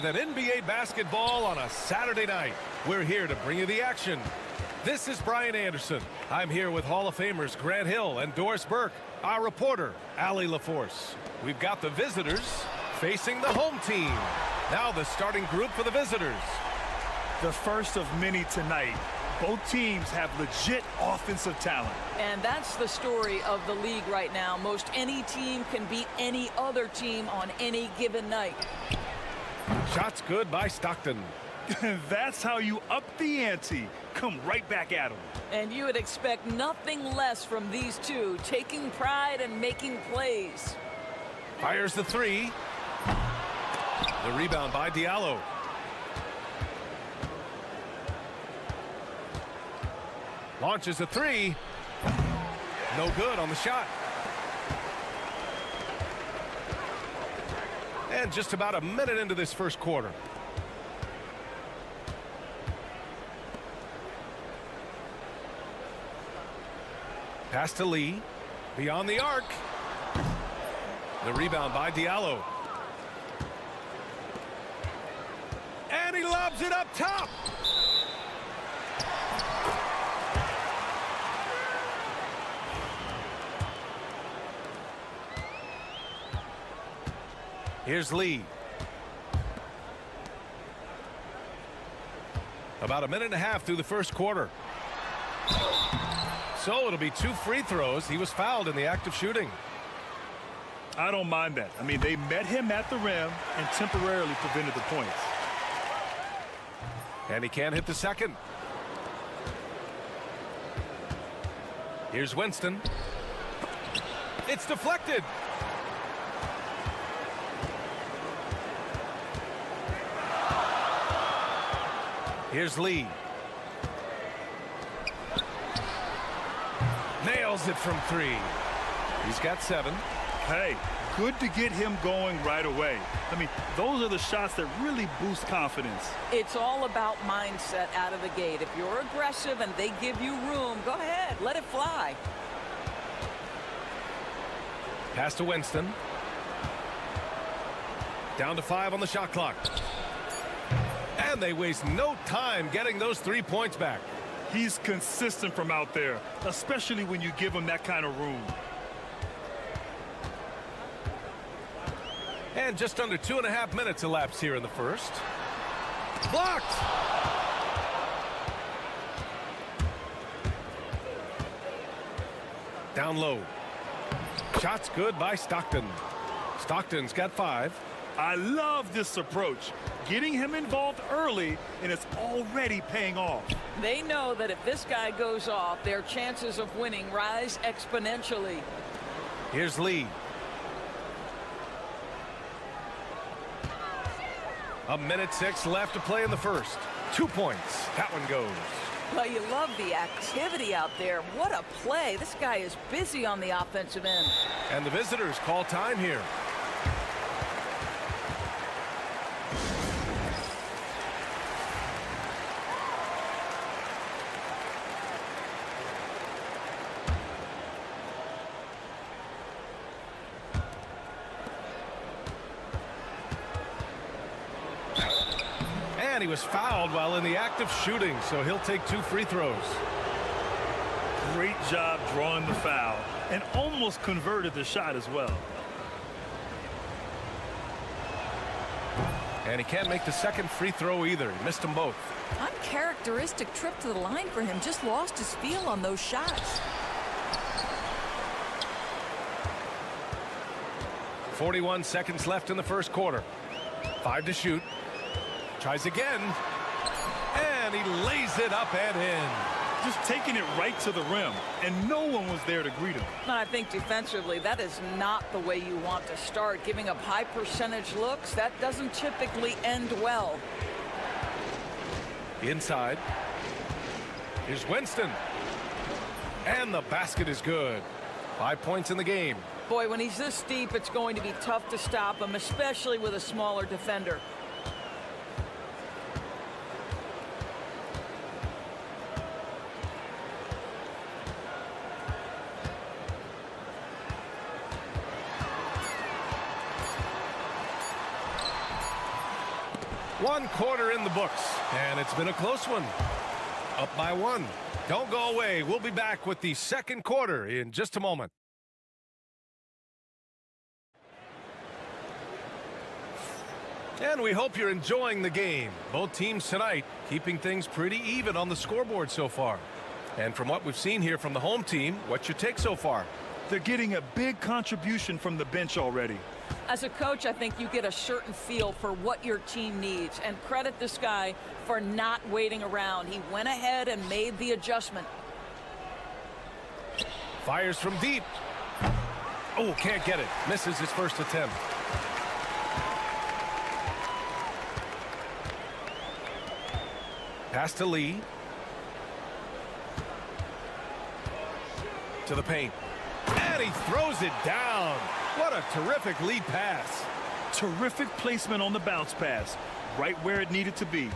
Than NBA basketball on a Saturday night. We're here to bring you the action. This is Brian Anderson. I'm here with Hall of Famers Grant Hill and Doris Burke, our reporter, Allie LaForce. We've got the visitors facing the home team. Now the starting group for the visitors. The first of many tonight. Both teams have legit offensive talent. And that's the story of the league right now. Most any team can beat any other team on any given night. Shots good by Stockton. That's how you up the ante. Come right back at them. And you would expect nothing less from these two, taking pride and making plays. Fires the three. The rebound by Diallo. Launches a three. No good on the shot. And just about a minute into this first quarter. Pass to Lee. Beyond the arc. The rebound by Diallo. And he lobs it up top. Here's Lee. About a minute and a half through the first quarter. So it'll be 2 free throws. He was fouled in the act of shooting. I don't mind that. I mean, they met him at the rim and temporarily prevented the points. And he can't hit the second. Here's Winston. It's deflected. Here's Lee. Nails it from 3. He's got 7. Hey, good to get him going right away. I mean, those are the shots that really boost confidence. It's all about mindset out of the gate. If you're aggressive and they give you room, go ahead, let it fly. Pass to Winston. Down to 5 on the shot clock. And they waste no time getting those 3 points back. He's consistent from out there, especially when you give him that kind of room. And just under 2.5 minutes elapsed here in the first. Blocked! Down low. Shots good by Stockton. Stockton's got 5. I love this approach. Getting him involved early, and it's already paying off. They know that if this guy goes off, their chances of winning rise exponentially. Here's Lee. A minute 6 left to play in the first. 2 points. That one goes. Well, you love the activity out there. What a play. This guy is busy on the offensive end. And the visitors call time here. And he was fouled while in the act of shooting, so he'll take 2 free throws. Great job drawing the foul and almost converted the shot as well. And he can't make the second free throw either. He missed them both. Uncharacteristic trip to the line for him. Just lost his feel on those shots. 41 seconds left in the first quarter. 5 to shoot. Tries again. And he lays it up and in. Just taking it right to the rim, and no one was there to greet him. I think defensively, that is not the way you want to start. Giving up high percentage looks, that doesn't typically end well. Inside. Here's Winston. And the basket is good. 5 points in the game. Boy, when he's this deep, it's going to be tough to stop him, especially with a smaller defender. One quarter in the books, and it's been a close one. Up by 1. Don't go away. We'll be back with the second quarter in just a moment. And we hope you're enjoying the game. Both teams tonight keeping things pretty even on the scoreboard so far. And from what we've seen here from the home team, what's your take so far? They're getting a big contribution from the bench already. As a coach, I think you get a certain feel for what your team needs, and credit this guy for not waiting around. He went ahead and made the adjustment. Fires from deep. Oh, can't get it. Misses his first attempt. Pass to Lee. To the paint. And he throws it down. What a terrific lead pass. Terrific placement on the bounce pass. Right where it needed to be.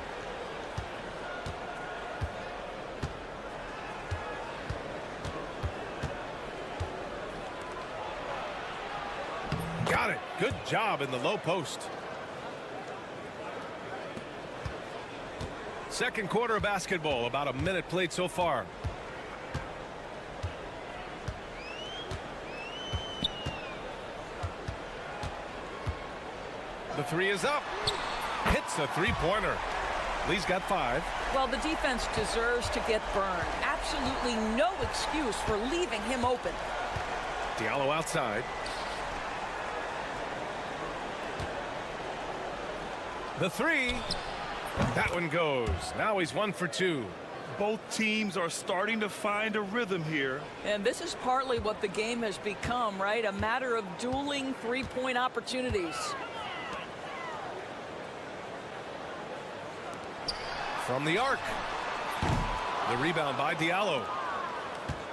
Got it. Good job in the low post. Second quarter of basketball. About a minute played so far. The three is up. Hits a three-pointer. Lee's got 5. Well, the defense deserves to get burned. Absolutely no excuse for leaving him open. Diallo outside. The 3. That one goes. Now he's 1 for 2. Both teams are starting to find a rhythm here. And this is partly what the game has become, right? A matter of dueling three-point opportunities. From the arc. The rebound by Diallo.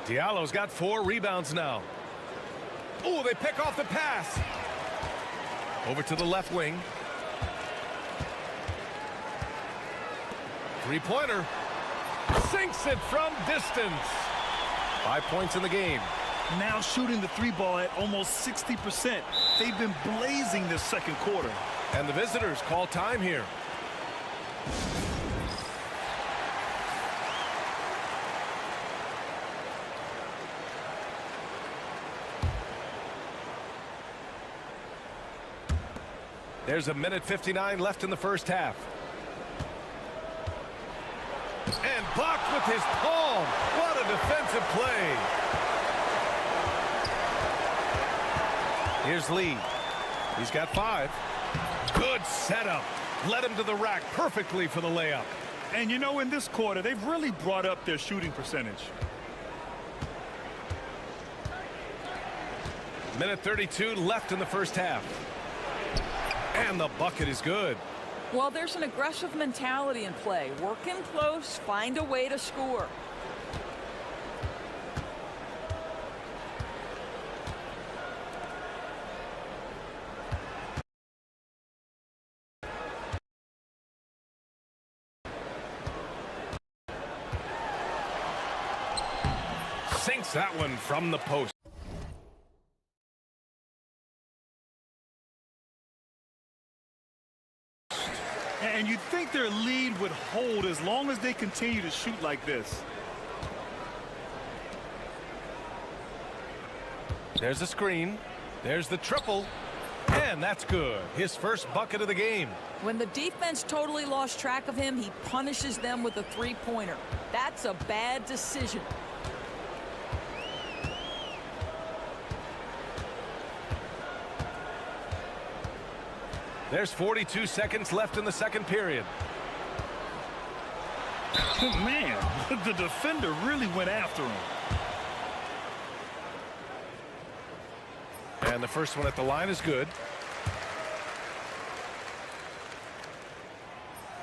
Diallo's got 4 rebounds now. Oh, they pick off the pass. Over to the left wing. Three-pointer. Sinks it from distance. 5 points in the game. Now shooting the 3-ball at almost 60%. They've been blazing this second quarter. And the visitors call time here. There's a minute 59 left in the first half. And blocked with his palm. What a defensive play. Here's Lee. He's got 5. Good setup. Led him to the rack perfectly for the layup. And you know, in this quarter, they've really brought up their shooting percentage. Minute 32 left in the first half. And the bucket is good. Well, there's an aggressive mentality in play. Work in close, find a way to score. Sinks that one from the post. And you'd think their lead would hold as long as they continue to shoot like this. There's the screen. There's the triple. And that's good. His first bucket of the game. When the defense totally lost track of him, he punishes them with a three-pointer. That's a bad decision. There's 42 seconds left in the second period. Man, the defender really went after him. And the first one at the line is good.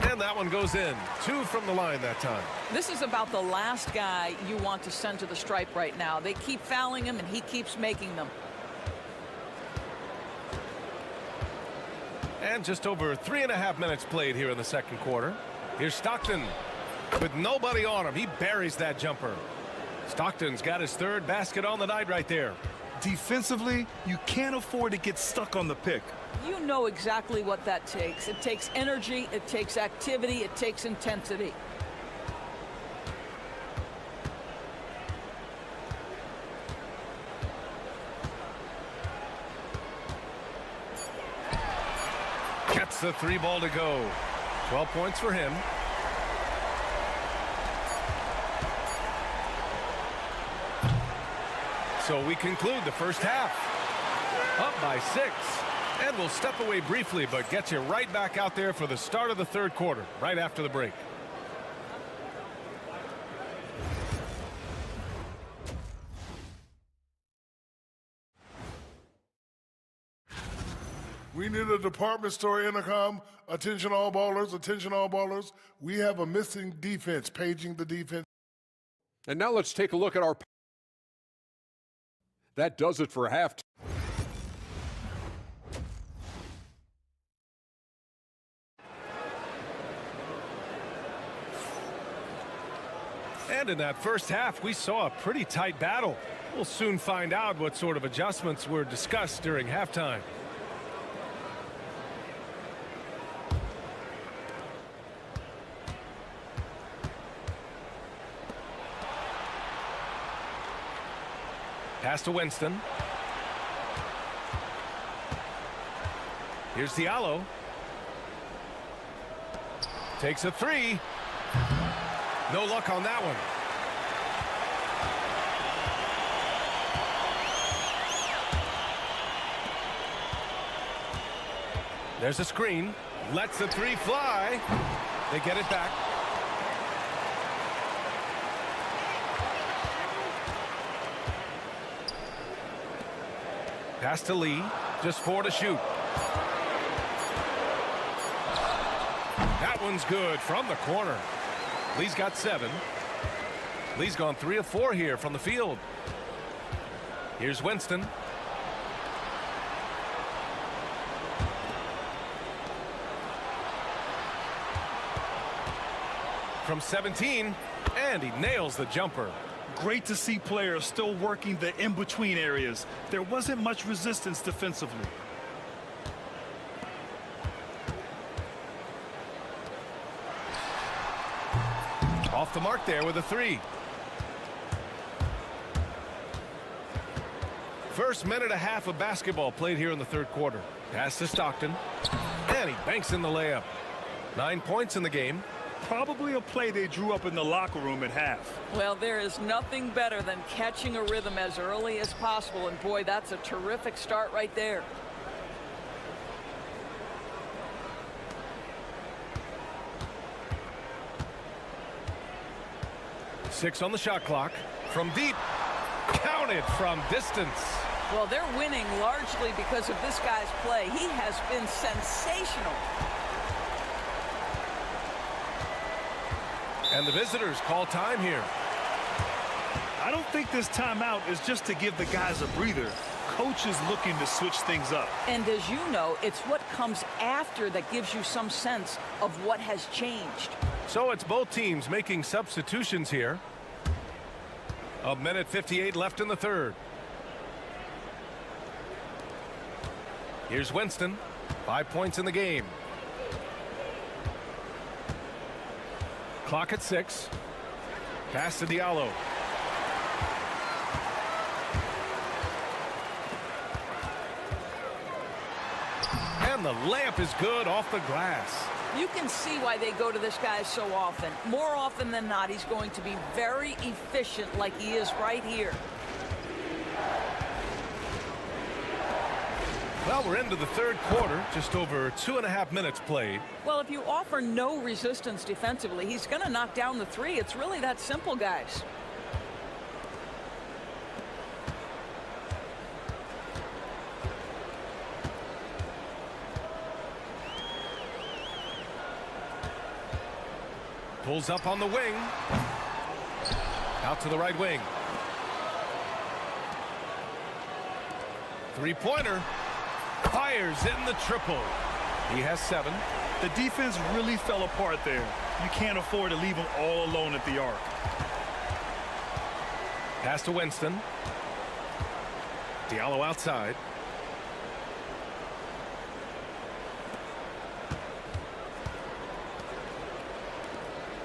And that one goes in. 2 from the line that time. This is about the last guy you want to send to the stripe right now. They keep fouling him, and he keeps making them. And just over 3.5 minutes played here in the second quarter. Here's Stockton. With nobody on him, he buries that jumper. Stockton's got his third basket on the night right there. Defensively, you can't afford to get stuck on the pick. You know exactly what that takes. It takes energy, it takes activity, it takes intensity. Gets the 3 ball to go. 12 points for him. So we conclude the first half. Up by 6. And we'll step away briefly, but get you right back out there for the start of the third quarter, right after the break. We need a department store intercom. Attention all ballers, attention all ballers. We have a missing defense, paging the defense. And now let's take a look at our... That does it for halftime. And in that first half, we saw a pretty tight battle. We'll soon find out what sort of adjustments were discussed during halftime. Pass to Winston. Here's Diallo. Takes a 3. No luck on that one. There's a screen. Lets the 3 fly. They get it back. Pass to Lee. Just 4 to shoot. That one's good from the corner. Lee's got 7. Lee's gone 3 of 4 here from the field. Here's Winston. From 17, and he nails the jumper. Great to see players still working the in-between areas. There wasn't much resistance defensively. Off the mark there with a 3. First minute and a half of basketball played here in the third quarter. Pass to Stockton. And he banks in the layup. 9 points in the game. Probably a play they drew up in the locker room at half. Well, there is nothing better than catching a rhythm as early as possible, and boy, that's a terrific start right there. Six on the shot clock. From deep. Counted from distance. Well, they're winning largely because of this guy's play. He has been sensational. And the visitors call time here. I don't think this timeout is just to give the guys a breather. Coach is looking to switch things up. And as you know, it's what comes after that gives you some sense of what has changed. So it's both teams making substitutions here. A minute 58 left in the third. Here's Winston. 5 points in the game. Clock at 6. Pass to Diallo. And the layup is good off the glass. You can see why they go to this guy so often. More often than not, he's going to be very efficient like he is right here. Well, we're into the third quarter, just over 2.5 minutes played. Well, if you offer no resistance defensively, he's going to knock down the three. It's really that simple, guys. Pulls up on the wing. Out to the right wing. Three-pointer. Fires in the triple. He has 7. The defense really fell apart there. You can't afford to leave him all alone at the arc. Pass to Winston. Diallo outside.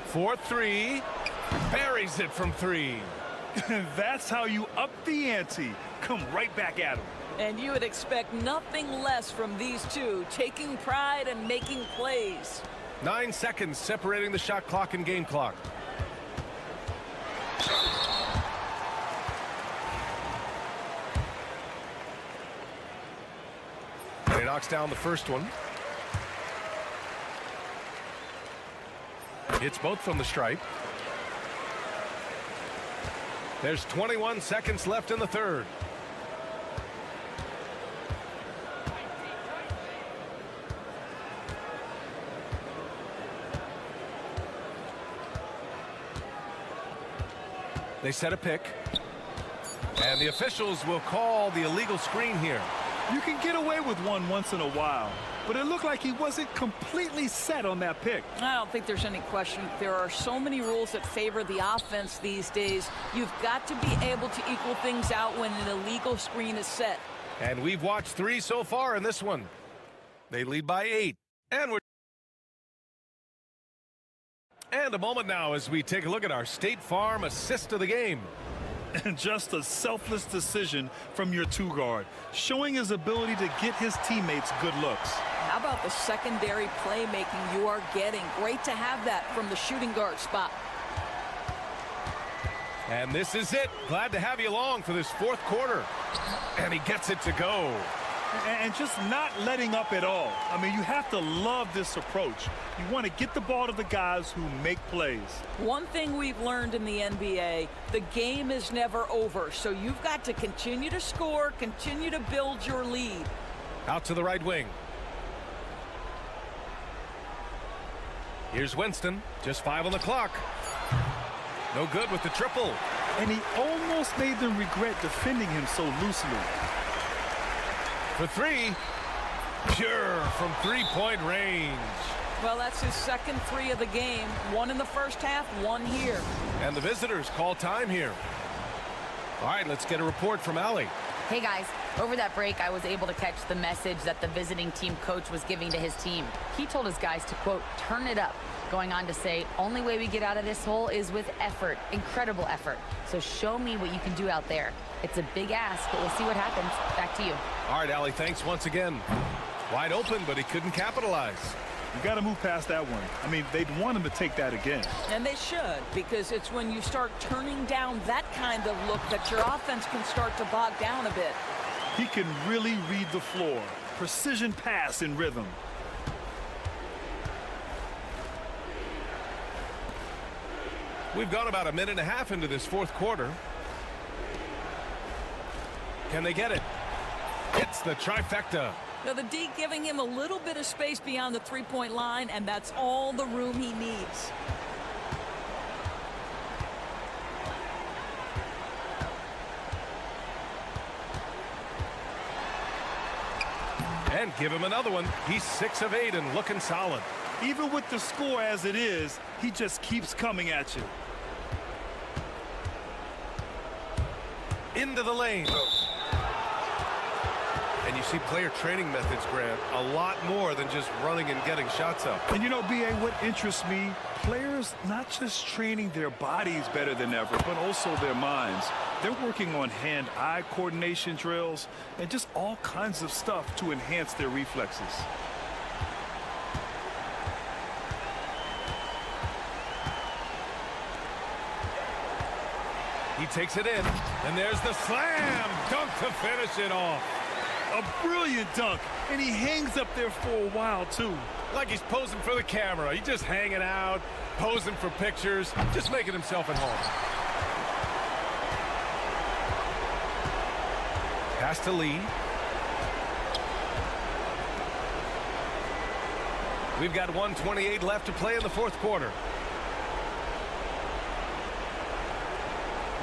For 3. Buries it from 3. That's how you up the ante. Come right back at him. And you would expect nothing less from these two, taking pride and making plays. 9 seconds separating the shot clock and game clock. He knocks down the first one. Hits both from the stripe. There's 21 seconds left in the third. They set a pick. And the officials will call the illegal screen here. You can get away with one once in a while, but it looked like he wasn't completely set on that pick. I don't think there's any question. There are so many rules that favor the offense these days. You've got to be able to equal things out when an illegal screen is set. And we've watched 3 so far in this one. They lead by 8. And a moment now as we take a look at our State Farm assist of the game. And just a selfless decision from your two-guard, showing his ability to get his teammates good looks. How about the secondary playmaking you are getting? Great to have that from the shooting guard spot. And this is it. Glad to have you along for this fourth quarter. And he gets it to go. And just not letting up at all. I mean, you have to love this approach. You want to get the ball to the guys who make plays. One thing we've learned in the NBA, the game is never over. So you've got to continue to score, continue to build your lead. Out to the right wing. Here's Winston. Just 5 on the clock. No good with the triple. And he almost made them regret defending him so loosely. For 3. Pure from three-point range. Well, that's his second 3 of the game. 1 in the first half, 1 here. And the visitors call time here. All right, let's get a report from Allie. Hey guys, over that break I was able to catch the message that the visiting team coach was giving to his team. He told his guys to, quote, turn it up, going on to say, only way we get out of this hole is with effort, incredible effort. So show me what you can do out there. It's a big ask, but we'll see what happens. Back to you. All right, Allie, thanks once again. Wide open, but he couldn't capitalize. You got to move past that one. I mean, they'd want him to take that again. And they should, because it's when you start turning down that kind of look that your offense can start to bog down a bit. He can really read the floor. Precision pass in rhythm. We've gone about 1.5 minutes into this fourth quarter. Can they get it? It's the trifecta. Now the D giving him a little bit of space beyond the three-point line, and that's all the room he needs. And give him another one. He's 6 of 8 and looking solid. Even with the score as it is, he just keeps coming at you. Into the lane. And you see player training methods, Grant, a lot more than just running and getting shots up. And you know, B.A., what interests me, players not just training their bodies better than ever, but also their minds. They're working on hand-eye coordination drills and just all kinds of stuff to enhance their reflexes. He takes it in, and there's the slam dunk to finish it off. A brilliant dunk, and he hangs up there for a while, too. Like he's posing for the camera. He's just hanging out, posing for pictures, just making himself at home. Pass to Lee. We've got 1:28 left to play in the fourth quarter.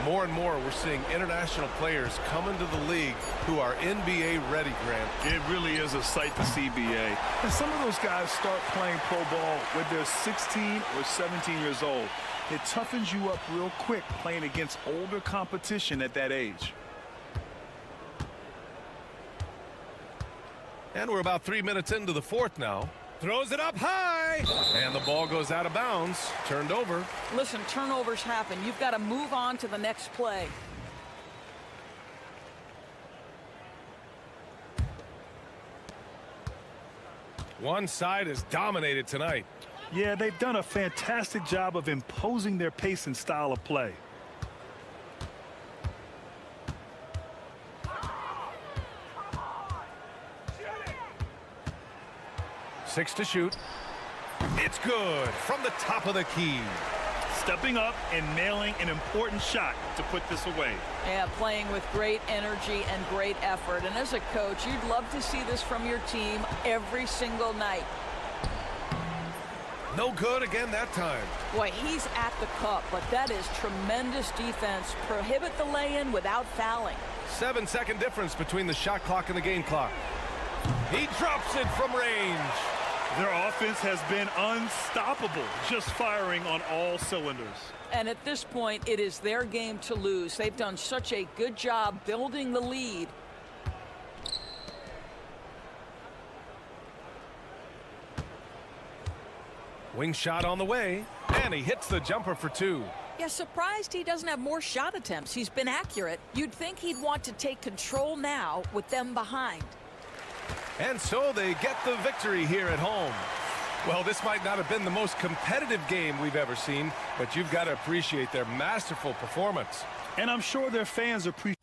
More and more, we're seeing international players come into the league who are NBA ready, Grant. It really is a sight to see, BA. And some of those guys start playing pro ball when they're 16 or 17 years old. It toughens you up real quick playing against older competition at that age. And we're about 3 minutes into the fourth now. Throws it up high, and the ball goes out of bounds. Turned over. Listen, turnovers happen. You've got to move on to the next play. One side is dominated tonight. Yeah, they've done a fantastic job of imposing their pace and style of play. Six to shoot. It's good from the top of the key. Stepping up and nailing an important shot to put this away. Yeah, playing with great energy and great effort. And as a coach, you'd love to see this from your team every single night. No good again that time. Boy, he's at the cup, but that is tremendous defense. Prohibit the lay-in without fouling. 7-second difference between the shot clock and the game clock. He drops it from range. Their offense has been unstoppable, just firing on all cylinders. And at this point, it is their game to lose. They've done such a good job building the lead. Wing shot on the way, and he hits the jumper for two. Yeah, surprised he doesn't have more shot attempts. He's been accurate. You'd think he'd want to take control now with them behind. And so they get the victory here at home. Well, this might not have been the most competitive game we've ever seen, but you've got to appreciate their masterful performance. And I'm sure their fans appreciate.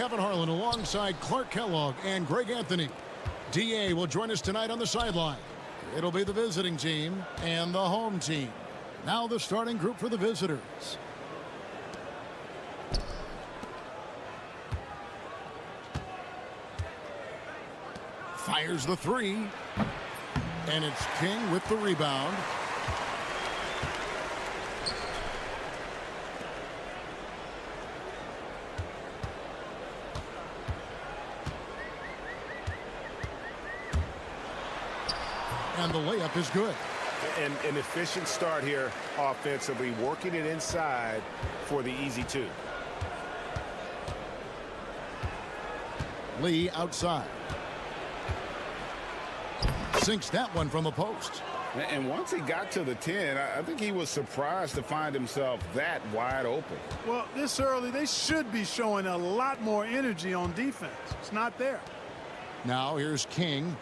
Kevin Harlan alongside Clark Kellogg and Greg Anthony. DA will join us tonight on the sideline. It'll be the visiting team and the home team. Now the starting group for the visitors. Fires the three. And it's King with the rebound. And the layup is good. An efficient start here offensively, working it inside for the easy two. Lee outside. Sinks that one from the post. And once he got to the 10, I think he was surprised to find himself that wide open. Well, this early, they should be showing a lot more energy on defense. It's not there. Now here's King.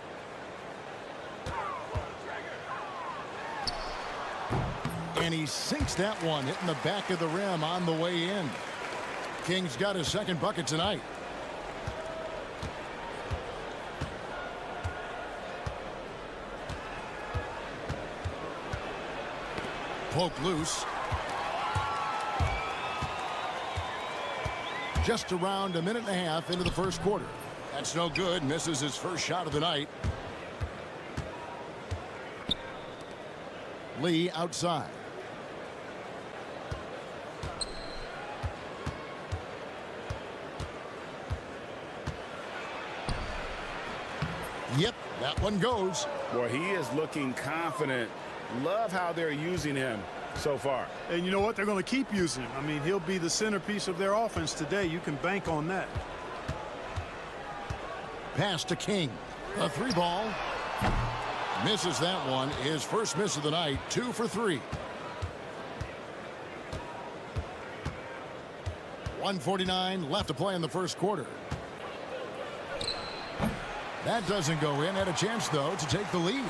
And he sinks that one, hitting the back of the rim on the way in. King's got his second bucket tonight. Poke loose. Just around a minute and a half into the first quarter. That's no good. Misses his first shot of the night. Lee outside. Yep, that one goes. Boy, he is looking confident. Love how they're using him so far. And you know what? They're going to keep using him. I mean, he'll be the centerpiece of their offense today. You can bank on that. Pass to King. A three ball. Misses that one. His first miss of the night. 2 for 3. 1:49 left to play in the first quarter. That doesn't go in. Had a chance, though, to take the lead.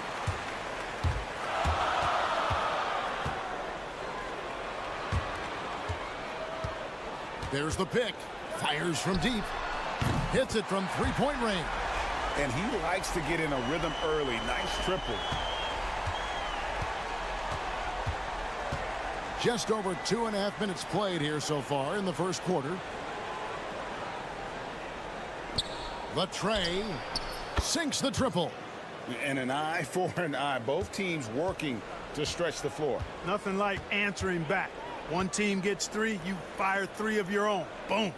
There's the pick. Fires from deep. Hits it from three-point range. And he likes to get in a rhythm early. Nice triple. Just over 2.5 minutes played here so far in the first quarter. The tray sinks the triple. And an eye for an eye. Both teams working to stretch the floor. Nothing like answering back. One team gets 3, you fire 3 of your own. Boom.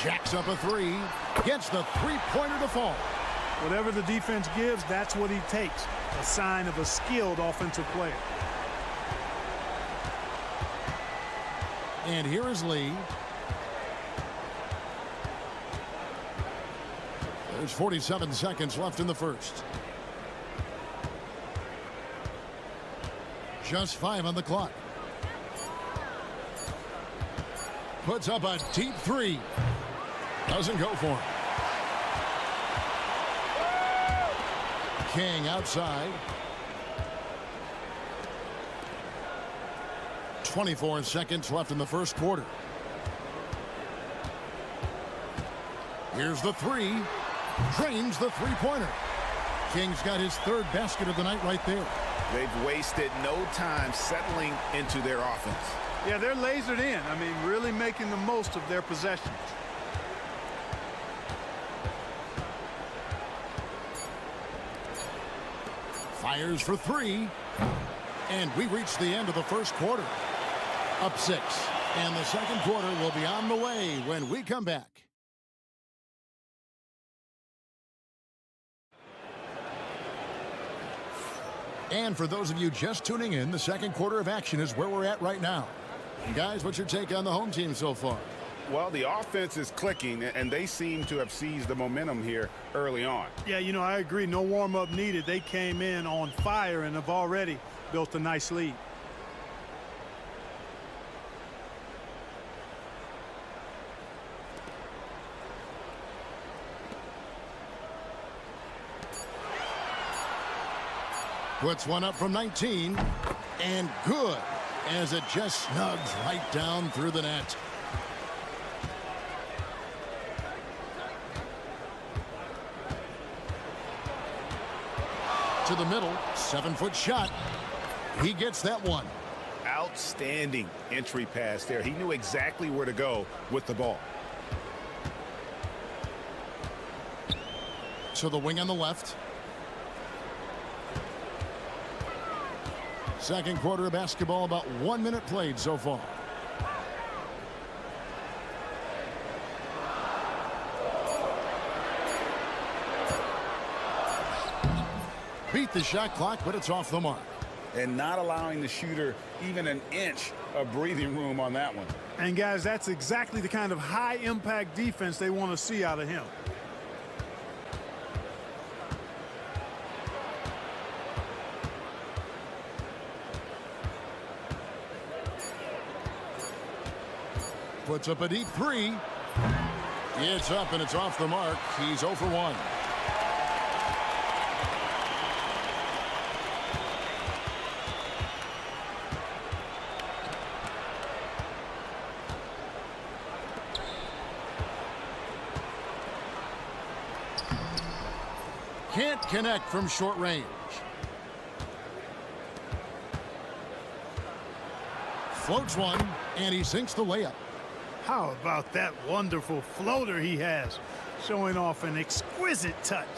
Jacks up a 3. Gets the three-pointer to fall. Whatever the defense gives, that's what he takes. A sign of a skilled offensive player. And here is Lee. There's 47 seconds left in the first. Just 5 on the clock. Puts up a deep 3. Doesn't go for him. King outside. 24 seconds left in the first quarter. Here's the 3. Drains the three-pointer. King's got his third basket of the night right there. They've wasted no time settling into their offense. Yeah, they're lasered in. I mean, really making the most of their possessions. Fires for 3. And we reach the end of the first quarter. Up 6. And the second quarter will be on the way when we come back. And for those of you just tuning in, the second quarter of action is where we're at right now. And guys, what's your take on the home team so far? Well, the offense is clicking, and they seem to have seized the momentum here early on. Yeah, you know, I agree. No warm-up needed. They came in on fire and have already built a nice lead. Puts one up from 19. And good, as it just snugs right down through the net. To the middle, 7-foot shot. He gets that one. Outstanding entry pass there. He knew exactly where to go with the ball. To the wing on the left. Second quarter of basketball, about 1 minute played so far. Beat the shot clock, but it's off the mark. And not allowing the shooter even an inch of breathing room on that one. And guys, that's exactly the kind of high impact defense they want to see out of him. Puts up a deep three. It's up and it's off the mark. He's 0 for 1. Can't connect from short range. Floats one, and he sinks the layup. How about that wonderful floater he has, showing off an exquisite touch.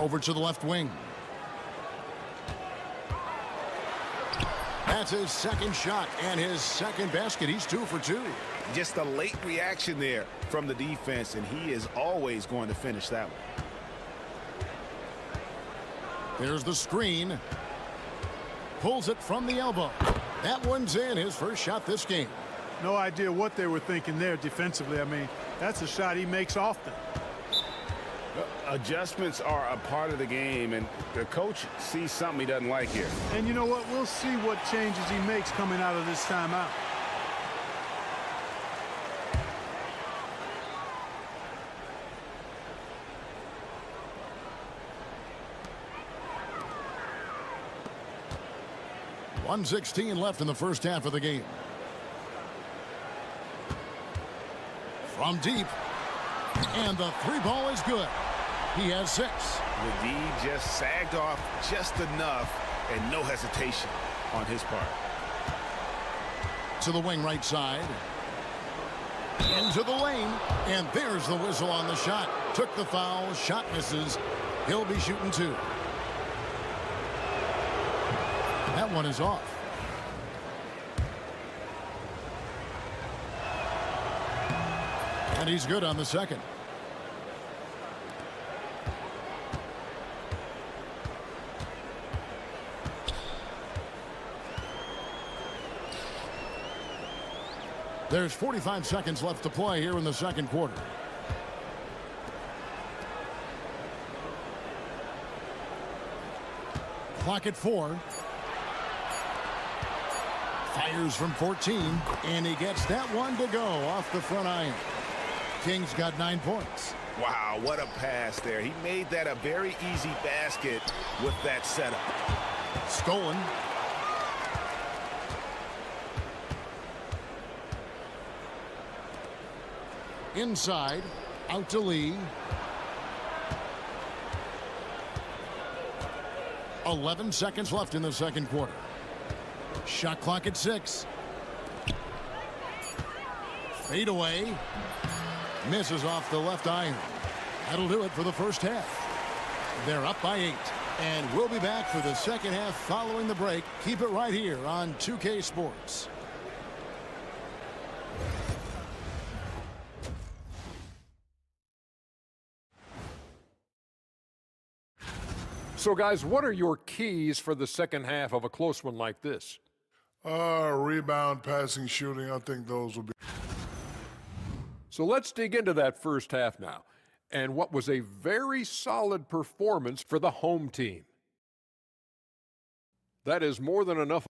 Over to the left wing. That's his second shot and his second basket. He's 2 for 2. Just a late reaction there from the defense, and he is always going to finish that one. There's the screen. Pulls it from the elbow. That one's in. His first shot this game. No idea what they were thinking there defensively. I mean, that's a shot he makes often. Adjustments are a part of the game, and the coach sees something he doesn't like here. And you know what? We'll see what changes he makes coming out of this timeout. .116 left in the first half of the game. From deep. And the three ball is good. He has 6. The D just sagged off just enough, and no hesitation on his part. To the wing right side. Into the lane. And there's the whistle on the shot. Took the foul. Shot misses. He'll be shooting 2. That one is off. And he's good on the second. There's 45 seconds left to play here in the second quarter. Clock at 4. Fires from 14, and he gets that one to go off the front iron. Kings got 9 points. Wow, what a pass there. He made that a very easy basket with that setup. Stolen. Inside, out to Lee. 11 seconds left in the second quarter. Shot clock at 6. Fade away. Misses off the left iron. That'll do it for the first half. They're up by 8. And we'll be back for the second half following the break. Keep it right here on 2K Sports. So, guys, what are your keys for the second half of a close one like this? Rebound, passing, shooting. I think those will be. So let's dig into that first half now, and what was a very solid performance for the home team. That is more than enough.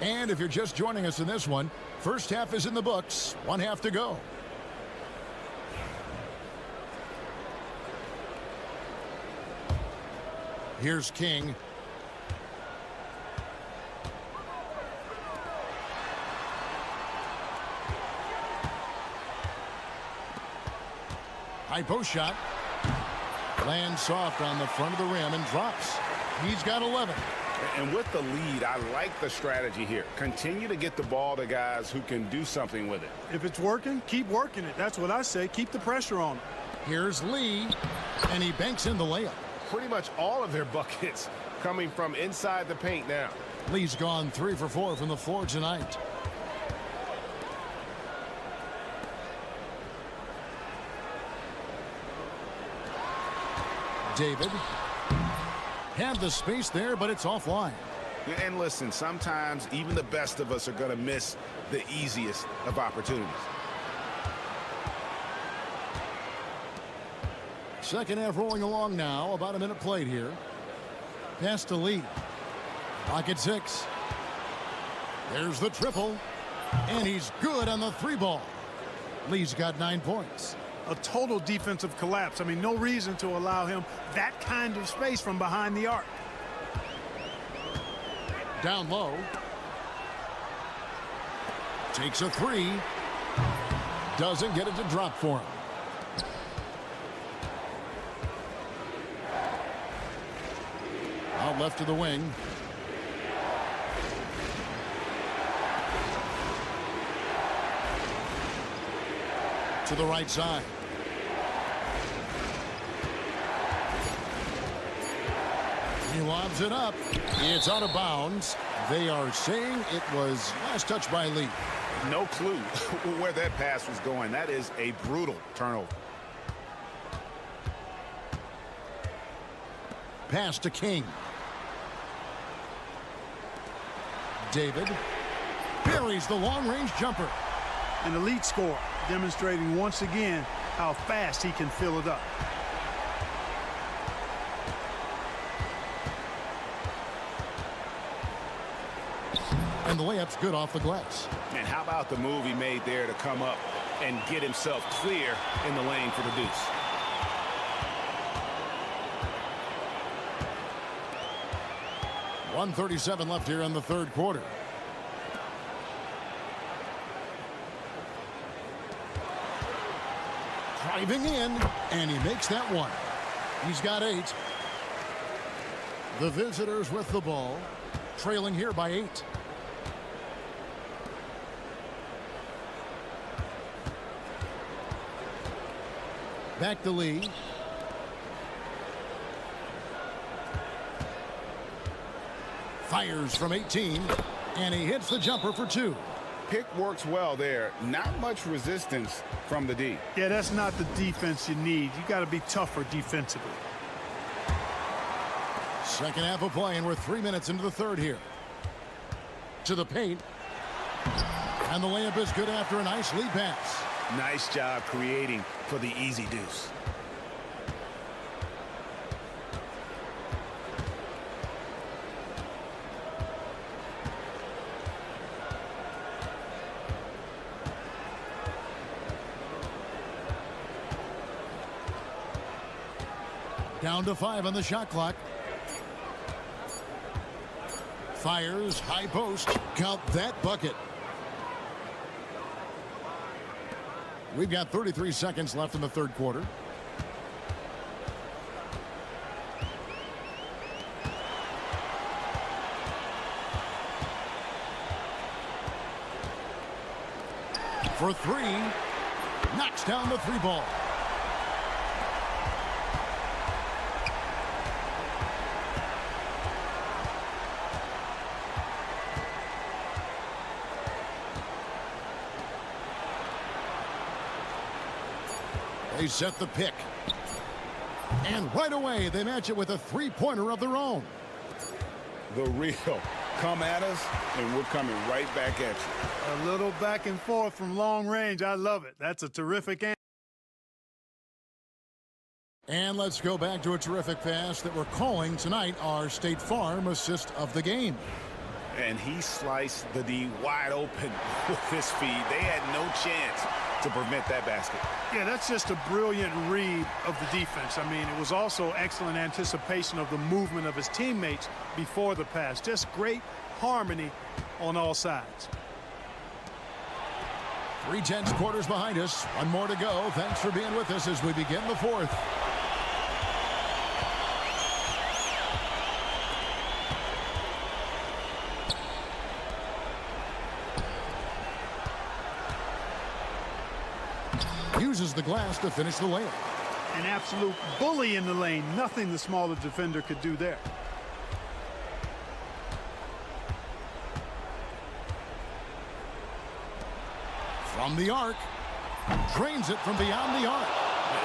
And if you're just joining us in this one, first half is in the books. 1 half to go. Here's King. High post shot. Lands soft on the front of the rim and drops. He's got 11. And with the lead, I like the strategy here. Continue to get the ball to guys who can do something with it. If it's working, keep working it. That's what I say. Keep the pressure on him. Here's Lee, and he banks in the layup. Pretty much all of their buckets coming from inside the paint now. Lee's gone 3 for 4 from the floor tonight. David had the space there, but it's offline. And listen, sometimes even the best of us are going to miss the easiest of opportunities. Second half rolling along now. About a minute played here. Pass to Lee. Clock at 6. There's the triple. And he's good on the 3-ball. Lee's got 9 points. A total defensive collapse. I mean, no reason to allow him that kind of space from behind the arc. Down low. Takes a 3. Doesn't get it to drop for him. Out left to the wing. To the right side. He lobs it up. It's out of bounds. They are saying it was last touch by Lee. No clue where that pass was going. That is a brutal turnover. Pass to King. David buries the long-range jumper. An elite scorer, demonstrating once again how fast he can fill it up. And the layup's good off the glass. And how about the move he made there to come up and get himself clear in the lane for the deuce? .137 left here in the third quarter. Driving in, and he makes that one. He's got 8. The visitors with the ball, trailing here by 8. Back to Lee. Fires from 18, and he hits the jumper for 2. Pick works well there. Not much resistance from the D. Yeah, that's not the defense you need. You got to be tougher defensively. Second half of play, and we're 3 minutes into the third here. To the paint. And the layup is good after a nice lead pass. Nice job creating for the easy deuce. Down to 5 on the shot clock. Fires, high post. Count that bucket. We've got 33 seconds left in the third quarter. For 3. Knocks down the 3-ball. They set the pick. And right away, they match it with a 3-pointer of their own. The real come at us, and we're coming right back at you. A little back and forth from long range. I love it. That's a terrific answer. And let's go back to a terrific pass that we're calling tonight our State Farm assist of the game. And he sliced the D wide open with his speed. They had no chance to prevent that basket. Yeah, that's just a brilliant read of the defense. I mean, it was also excellent anticipation of the movement of his teammates before the pass. Just great harmony on all sides. 3/10 quarters behind us. One more to go. Thanks for being with us as we begin the fourth. Uses the glass to finish the layup. An absolute bully in the lane. Nothing the smaller defender could do there. From the arc. Drains it from beyond the arc.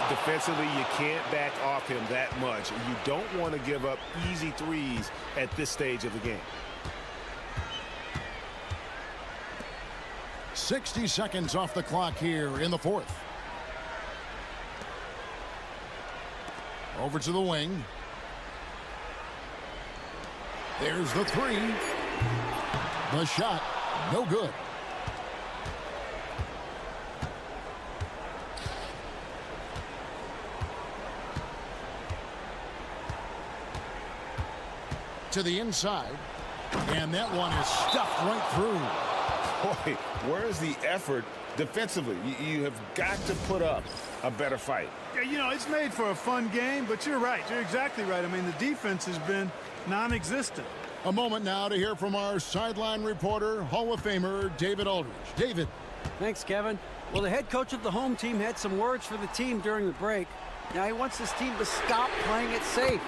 Defensively, you can't back off him that much. You don't want to give up easy threes at this stage of the game. 60 seconds off the clock here in the fourth. Over to the wing. There's the three. The shot, no good. To the inside. And that one is stuffed right through. Boy, where's the effort defensively? You have got to put up a better fight. Yeah, you know, it's made for a fun game, but you're right. You're exactly right. I mean, the defense has been non-existent. A moment now to hear from our sideline reporter, Hall of Famer David Aldridge. David. Thanks, Kevin. Well, the head coach of the home team had some words for the team during the break. Now, he wants his team to stop playing it safe.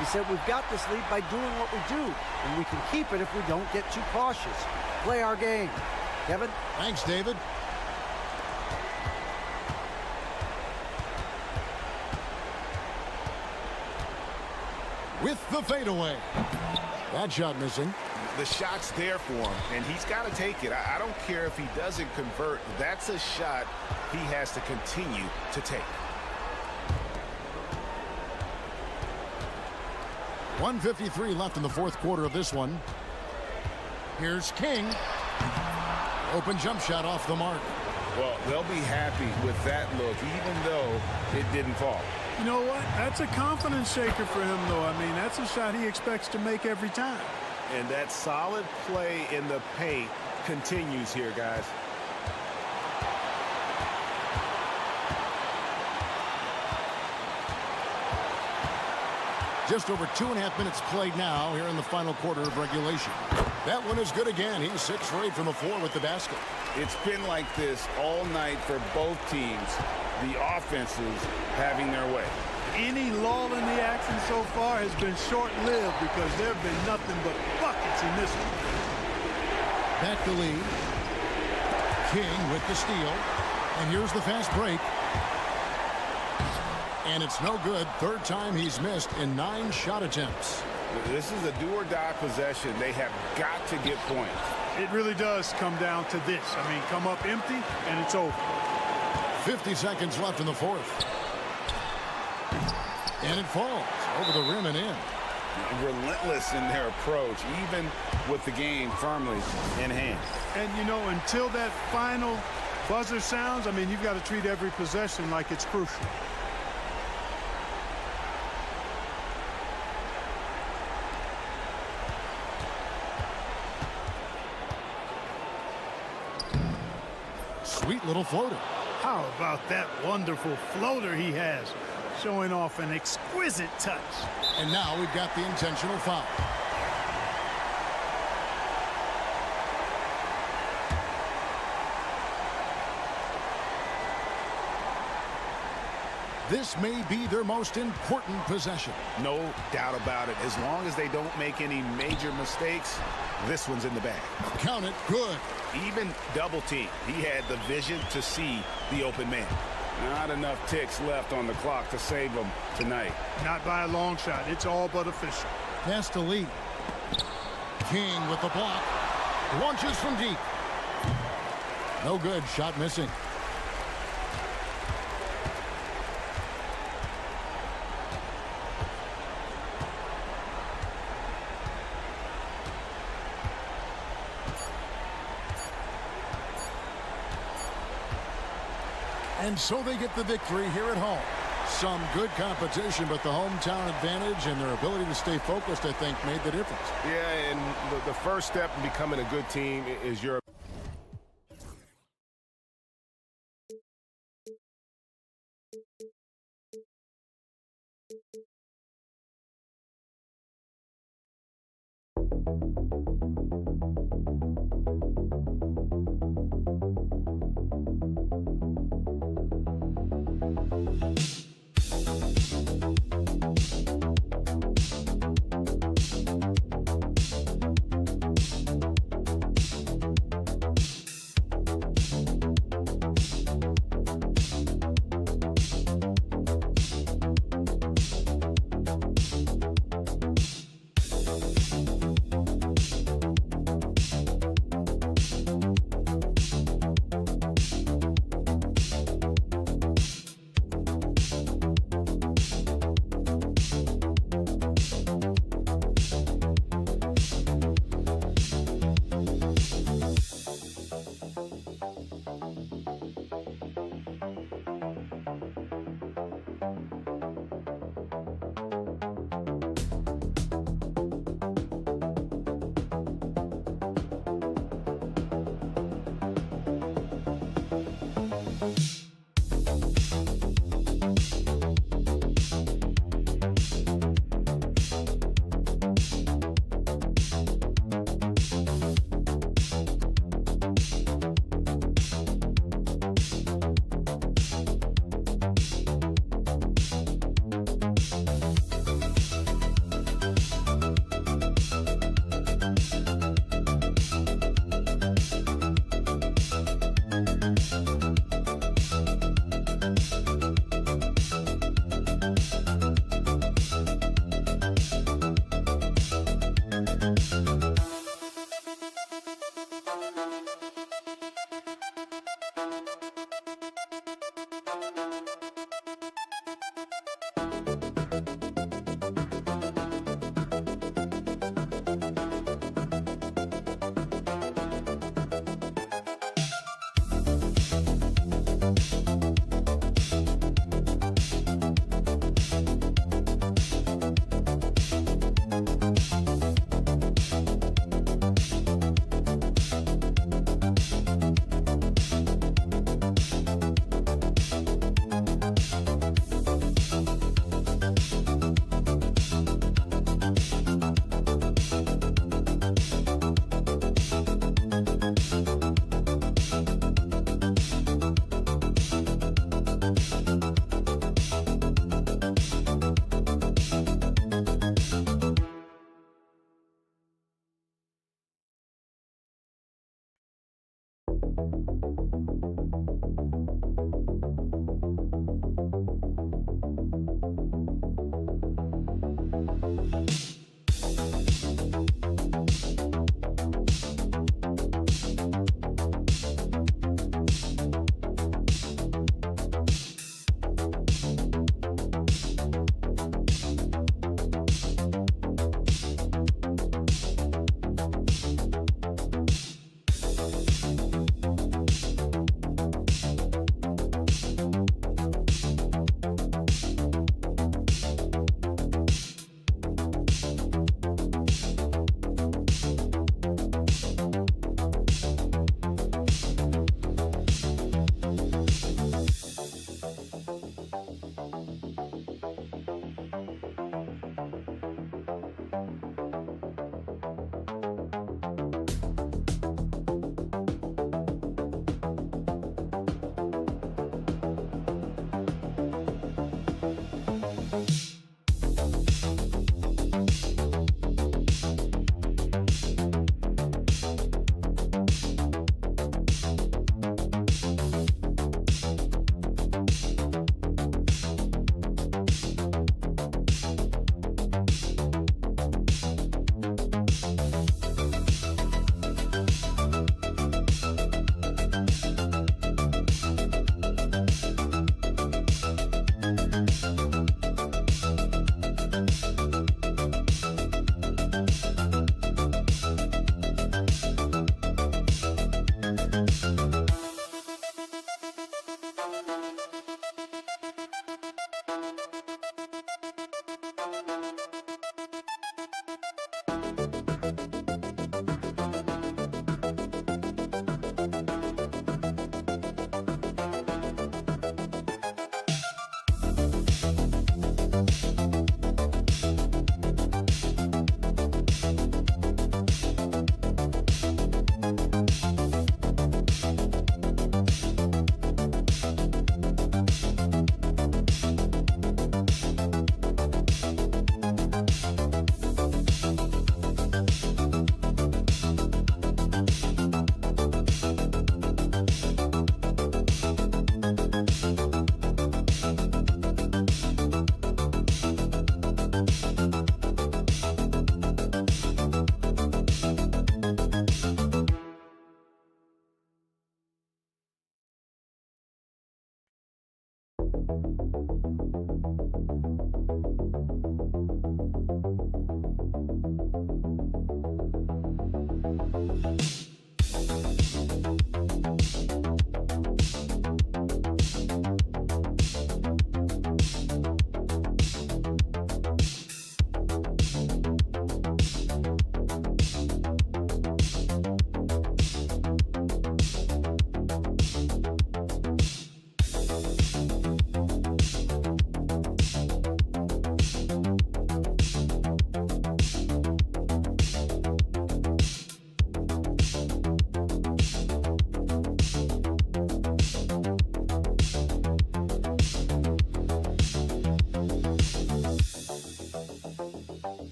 He said, we've got this lead by doing what we do, and we can keep it if we don't get too cautious. Play our game. Kevin? Thanks, David. With the fadeaway. That shot missing. The shot's there for him, and he's got to take it. I don't care if he doesn't convert. That's a shot he has to continue to take. 1:53 left in the fourth quarter of this one. Here's King. Open jump shot off the mark. Well, they'll be happy with that look, even though it didn't fall. You know what? That's a confidence shaker for him, though. I mean, that's a shot he expects to make every time. And that solid play in the paint continues here, guys. Just over 2.5 minutes played now here in the final quarter of regulation. That one is good again. He's 6 for 8 from the floor with the basket. It's been like this all night for both teams. The offenses having their way. Any lull in the action so far has been short-lived because there have been nothing but buckets in this one. Back to lead. King with the steal. And here's the fast break. And it's no good. Third time he's missed in 9 shot attempts. This is a do-or-die possession. They have got to get points. It really does come down to this. I mean, come up empty, and it's over. 50 seconds left in the fourth. And it falls over the rim and in. Relentless in their approach, even with the game firmly in hand. And, you know, until that final buzzer sounds, I mean, you've got to treat every possession like it's crucial. Sweet little floater. How about that wonderful floater he has, showing off an exquisite touch. And now we've got the intentional foul. This may be their most important possession. No doubt about it. As long as they don't make any major mistakes, this one's in the bag. Count it. Good. Even double team. He had the vision to see the open man. Not enough ticks left on the clock to save him tonight. Not by a long shot. It's all but official. Pass to Lee. King with the block. Launches from deep. No good. Shot missing. And so they get the victory here at home. Some good competition, but the hometown advantage and their ability to stay focused, I think, made the difference. Yeah, and the first step in becoming a good team is your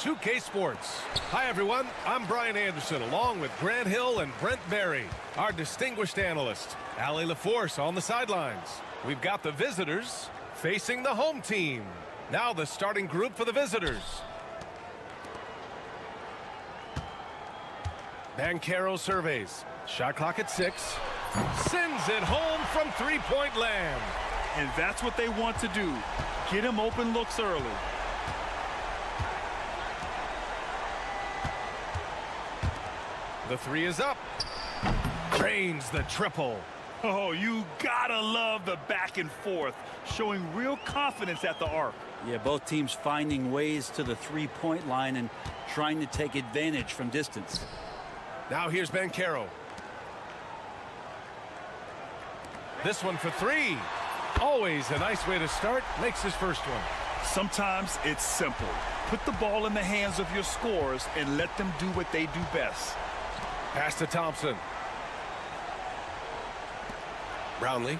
2K Sports. Hi, everyone. I'm Brian Anderson, along with Grant Hill and Brent Berry, our distinguished analyst. Allie LaForce on the sidelines. We've got the visitors facing the home team. Now the starting group for the visitors. Banchero surveys. Shot clock at 6. Sends it home from three-point land. And that's what they want to do. Get him open looks early. The three is up. Drains the triple. Oh, you gotta love the back and forth, showing real confidence at the arc. Yeah, both teams finding ways to the three-point line and trying to take advantage from distance. Now here's Banchero. This one for 3. Always a nice way to start. Makes his first one. Sometimes it's simple. Put the ball in the hands of your scorers and let them do what they do best. Pass to Thompson. Brownlee.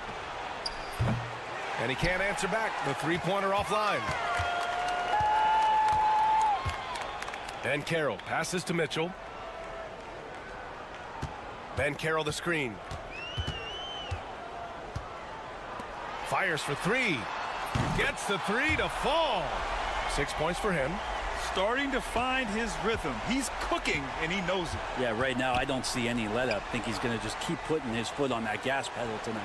And he can't answer back. The three-pointer offline. Ben Carroll passes to Mitchell. Ben Carroll the screen. Fires for three. Gets the three to fall. 6 points for him. Starting to find his rhythm. He's cooking, and he knows it. Yeah, right now I don't see any let up. I think he's going to just keep putting his foot on that gas pedal tonight.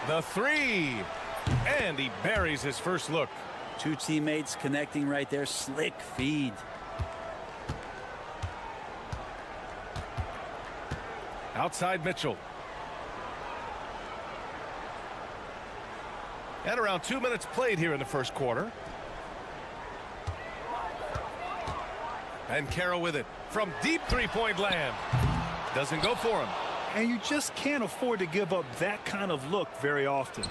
The three. And he buries his first look. Two teammates connecting right there. Slick feed. Outside Mitchell. And around 2 minutes played here in the first quarter. And Carroll with it from deep three-point land. Doesn't go for him. And you just can't afford to give up that kind of look very often.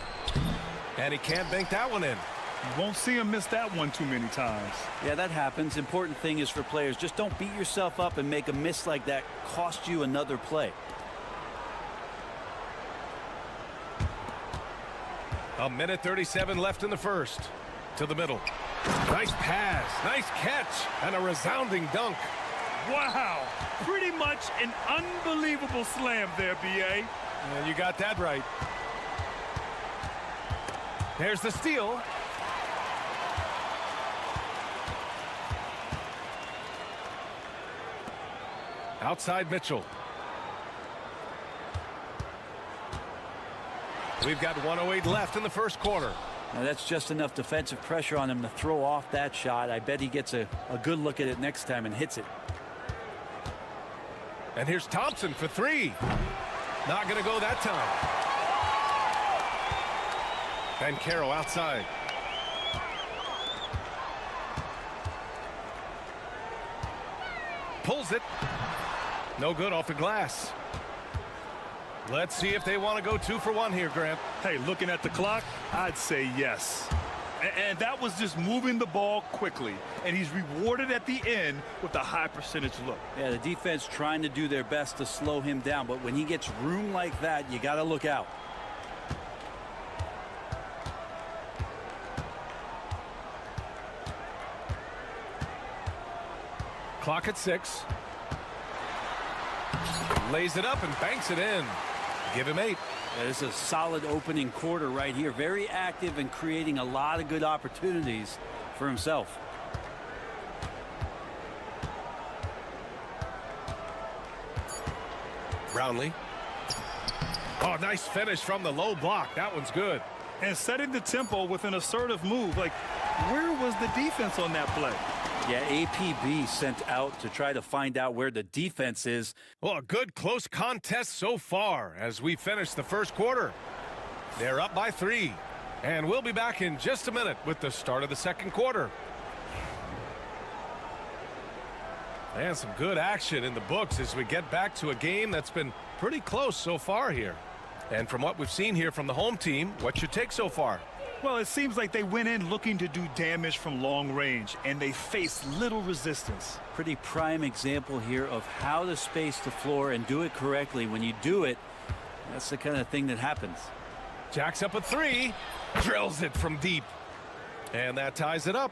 And he can't bank that one in. You won't see him miss that one too many times. Yeah, that happens. Important thing is for players, just don't beat yourself up and make a miss like that cost you another play. A minute 37 left in the first. To the middle. Nice pass, nice catch, and a resounding dunk. Wow, pretty much an unbelievable slam there, B.A. And you got that right. There's the steal. Outside Mitchell. We've got 1:08 left in the first quarter. Now that's just enough defensive pressure on him to throw off that shot. I bet he gets a good look at it next time and hits it. And here's Thompson for three. Not going to go that time. Ben Carroll outside. Pulls it. No good off the glass. Let's see if they want to go 2 for 1 here, Grant. Hey, looking at the clock, I'd say yes. And that was just moving the ball quickly. And he's rewarded at the end with a high percentage look. Yeah, the defense trying to do their best to slow him down. But when he gets room like that, you got to look out. Clock at 6. Lays it up and banks it in. Give him 8. Yeah, this is a solid opening quarter right here. Very active and creating a lot of good opportunities for himself. Brownlee. Oh, nice finish from the low block. That one's good. And setting the tempo with an assertive move. Like, where was the defense on that play? Yeah, APB sent out to try to find out where the defense is. Well, a good close contest so far as we finish the first quarter. They're up by 3. And we'll be back in just a minute with the start of the second quarter. And some good action in the books as we get back to a game that's been pretty close so far here. And from what we've seen here from the home team, what's your take so far? Well, it seems like they went in looking to do damage from long range, and they faced little resistance. Pretty prime example here of how to space the floor and do it correctly. When you do it, that's the kind of thing that happens. Jacks up a 3, drills it from deep. And that ties it up.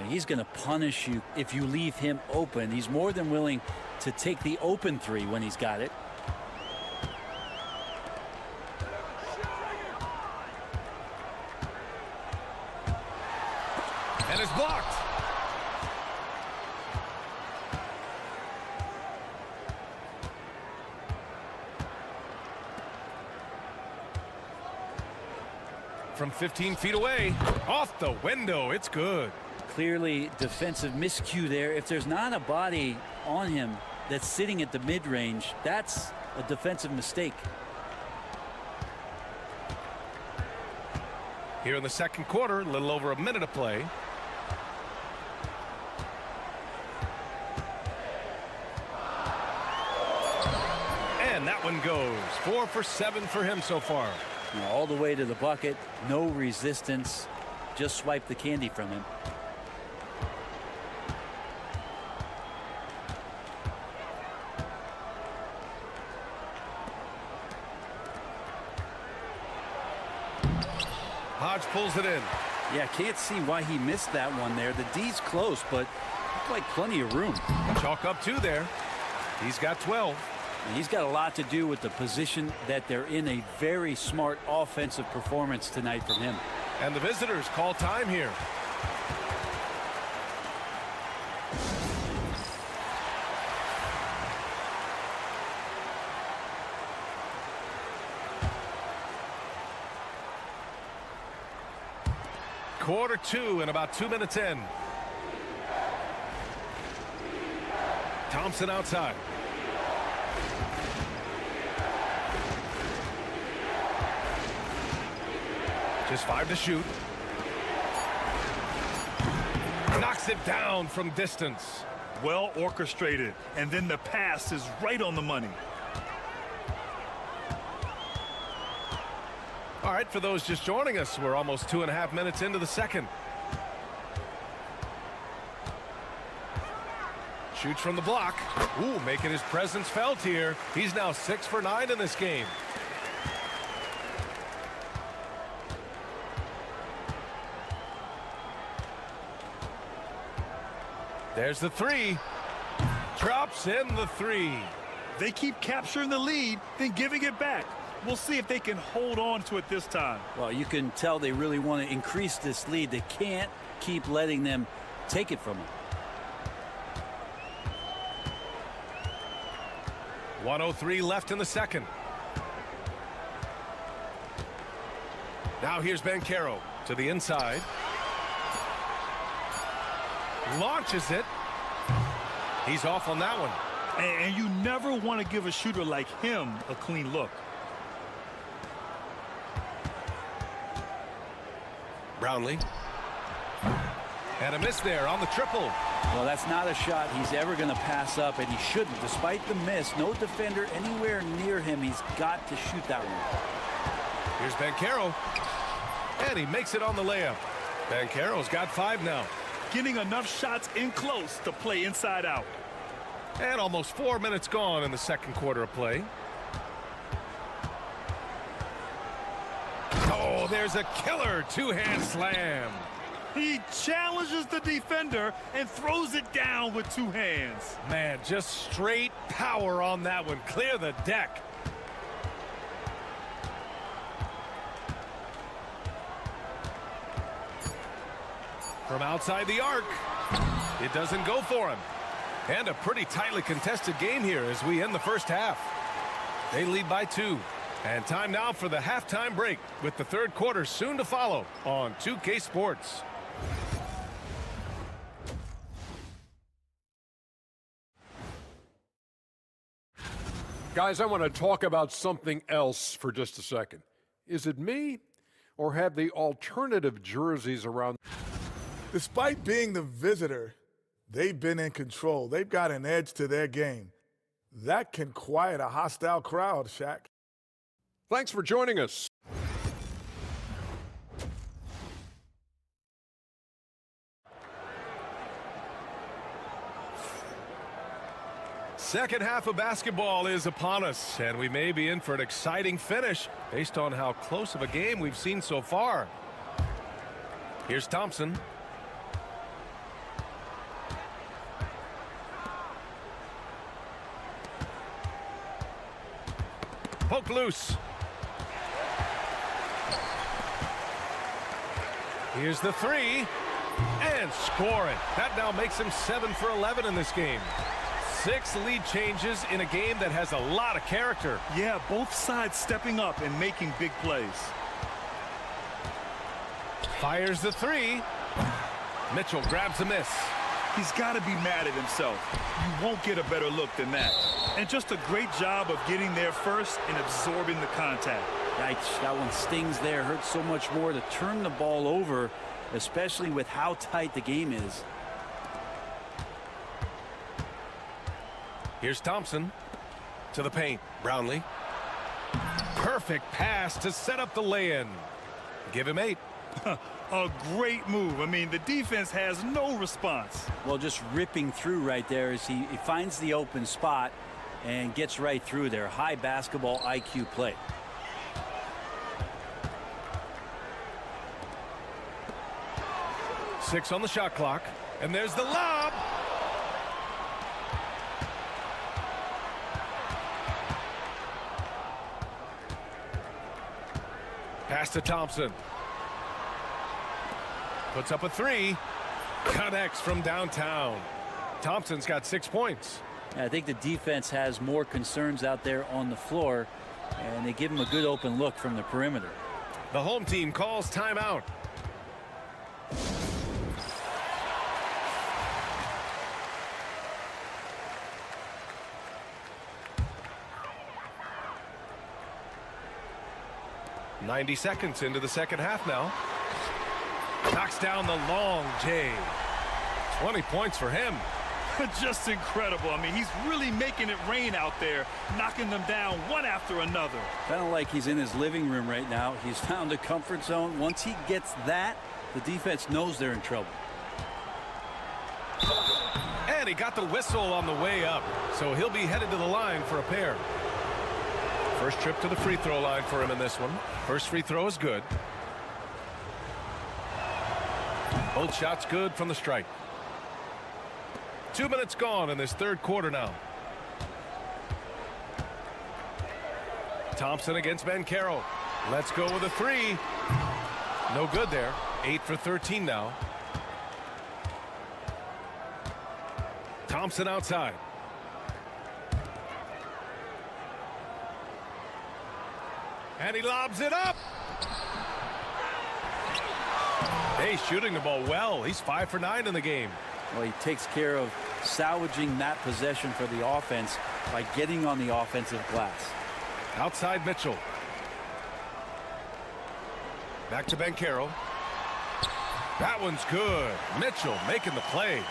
He's going to punish you if you leave him open. He's more than willing to take the open 3 when he's got it. And it's blocked. From 15 feet away, off the window, it's good. Clearly defensive miscue there. If there's not a body on him that's sitting at the mid-range, that's a defensive mistake. Here in the second quarter, a little over a minute of play. And that one goes. 4 for 7 for him so far. All the way to the bucket, no resistance. just swiped the candy from him. Hodge pulls it in. Yeah, can't see why he missed that one there. The D's close, but looked like plenty of room. Chalk up 2 there. He's got 12. And he's got a lot to do with the position that they're in. A very smart offensive performance tonight from him. And the visitors call time here. Quarter 2 and about 2 minutes in. Thompson outside. Just 5 to shoot. Knocks it down from distance. Well orchestrated, and then the pass is right on the money. All right, for those just joining us, we're almost 2.5 minutes into the second. Shoots from the block. Ooh, making his presence felt here. He's now 6 for 9 in this game. There's the 3. Drops in the 3. They keep capturing the lead, then giving it back. We'll see if they can hold on to it this time. Well, you can tell they really want to increase this lead. They can't keep letting them take it from them. 1:03 left in the second. Now here's Banchero to the inside. Launches it. He's off on that one. And you never want to give a shooter like him a clean look. Brownlee. And a miss there on the triple. Well, that's not a shot he's ever going to pass up, and he shouldn't. Despite the miss, no defender anywhere near him. He's got to shoot that one. Here's Banchero. And he makes it on the layup. Banchero's got 5 now. Getting enough shots in close to play inside out. And almost 4 minutes gone in the second quarter of play. Oh, there's a killer 2-hand slam. He challenges the defender and throws it down with 2 hands. Man, just straight power on that one. Clear the deck. From outside the arc. It doesn't go for him. And a pretty tightly contested game here as we end the first half. They lead by 2. And time now for the halftime break with the third quarter soon to follow on 2K Sports. Guys, I want to talk about something else for just a second. Is it me, or have the alternative jerseys around? Despite being the visitor, they've been in control. They've got an edge to their game. That can quiet a hostile crowd, Shaq. Thanks for joining us. Second half of basketball is upon us, and we may be in for an exciting finish based on how close of a game we've seen so far. Here's Thompson. Poke loose. Here's the 3. And scoring. That now makes him 7 for 11 in this game. 6 lead changes in a game that has a lot of character. Yeah, both sides stepping up and making big plays. Fires the 3. Mitchell grabs a miss. He's got to be mad at himself. You won't get a better look than that. And just a great job of getting there first and absorbing the contact. Yikes, that one stings there. Hurts so much more to turn the ball over, especially with how tight the game is. Here's Thompson to the paint. Brownlee. Perfect pass to set up the lay-in. Give him 8. A great move. I mean, the defense has no response. Well, just ripping through right there as he finds the open spot and gets right through there. High basketball IQ play. Six on the shot clock, and there's the lob. Pass to Thompson. Puts up a three. Connects from downtown. Thompson's got 6 points. I think the defense has more concerns out there on the floor, and they give him a good open look from the perimeter. The home team calls timeout. .90 seconds into the second half now. Knocks down the long J. 20 points for him. Just incredible. I mean, he's really making it rain out there, knocking them down one after another. Kind of like he's in his living room right now. He's found a comfort zone. Once he gets that, the defense knows they're in trouble. And he got the whistle on the way up, so he'll be headed to the line for a pair. First trip to the free throw line for him in this one. First free throw is good. Both shots good from the stripe. 2 minutes gone in this third quarter now. Thompson against Banchero. Let's go with a three. No good there. 8 for 13 now. Thompson outside. And he lobs it up. Hey, shooting the ball well. He's 5 for 9 in the game. Well, he takes care of salvaging that possession for the offense by getting on the offensive glass. Outside Mitchell. Back to Banchero. That one's good. Mitchell making the play.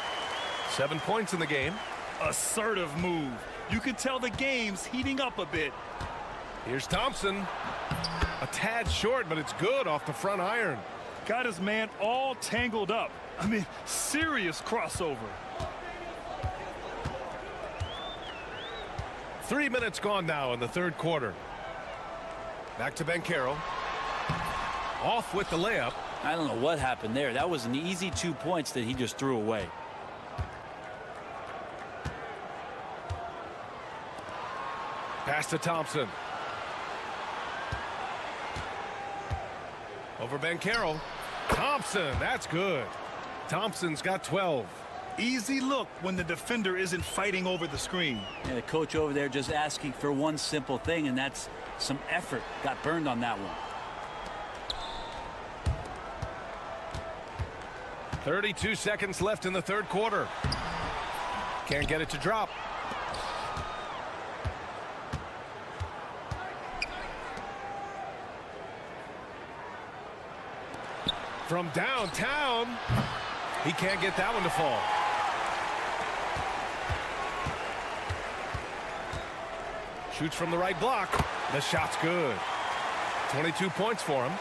7 points in the game. Assertive move. You can tell the game's heating up a bit. Here's Thompson. A tad short, but it's good off the front iron. Got his man all tangled up. I mean, serious crossover. 3 minutes gone now in the third quarter. Back to Banchero. Off with the layup. I don't know what happened there. That was an easy 2 points that he just threw away. Pass to Thompson. Over Banchero. Thompson, that's good. Thompson's got 12. Easy look when the defender isn't fighting over the screen. Yeah, the coach over there just asking for one simple thing, and that's some effort. Got burned on that one. 32 seconds left in the third quarter. Can't get it to drop. From downtown, he can't get that one to fall. Shoots from the right block. The shot's good. 22 points for him.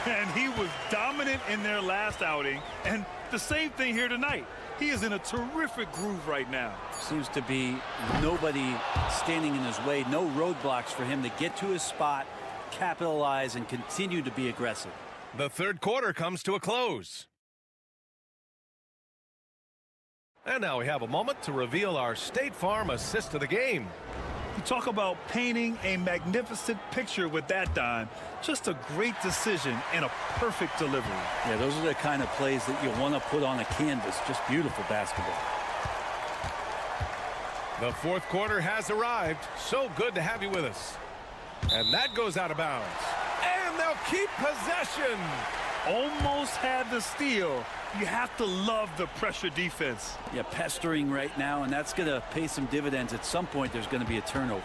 And he was dominant in their last outing. And the same thing here tonight. He is in a terrific groove right now. Seems to be nobody standing in his way. No roadblocks for him to get to his spot, capitalize, and continue to be aggressive. The third quarter comes to a close. And now we have a moment to reveal our State Farm assist of the game. You talk about painting a magnificent picture with that dime. Just a great decision and a perfect delivery. Yeah, those are the kind of plays that you want to put on a canvas. Just beautiful basketball. The fourth quarter has arrived. So good to have you with us. And that goes out of bounds. And they'll keep possession. Almost had the steal. You have to love the pressure defense. Yeah, pestering right now, and that's going to pay some dividends. At some point, there's going to be a turnover.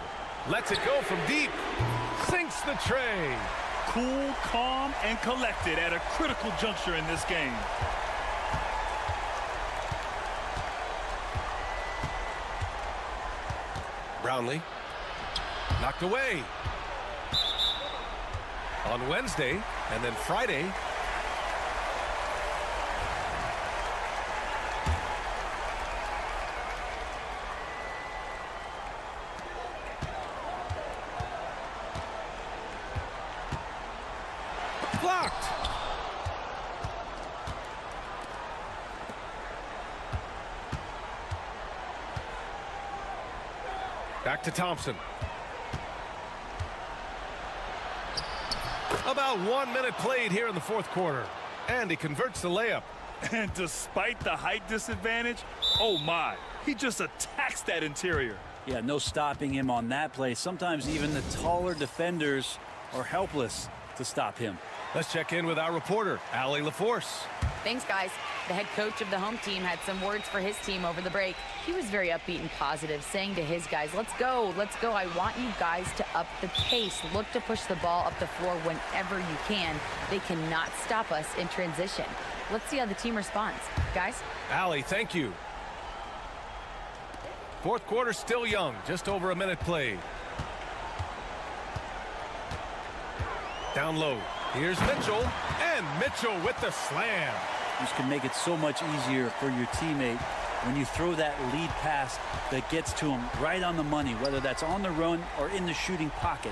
Lets it go from deep. Sinks the tray. Cool, calm, and collected at a critical juncture in this game. Brownlee. Knocked away. On Wednesday and then Friday, blocked. Back to Thompson. About 1 minute played here in the fourth quarter. And he converts the layup. And despite the height disadvantage, oh my, he just attacks that interior. Yeah, no stopping him on that play. Sometimes even the taller defenders are helpless to stop him. Let's check in with our reporter, Allie LaForce. Thanks, guys. The head coach of the home team had some words for his team over the break. He was very upbeat and positive, saying to his guys, let's go, let's go. I want you guys to up the pace. Look to push the ball up the floor whenever you can. They cannot stop us in transition. Let's see how the team responds. Guys? Allie, thank you. Fourth quarter still young, just over a minute played. Down low. Here's Mitchell, and Mitchell with the slam. This can make it so much easier for your teammate when you throw that lead pass that gets to him right on the money, whether that's on the run or in the shooting pocket.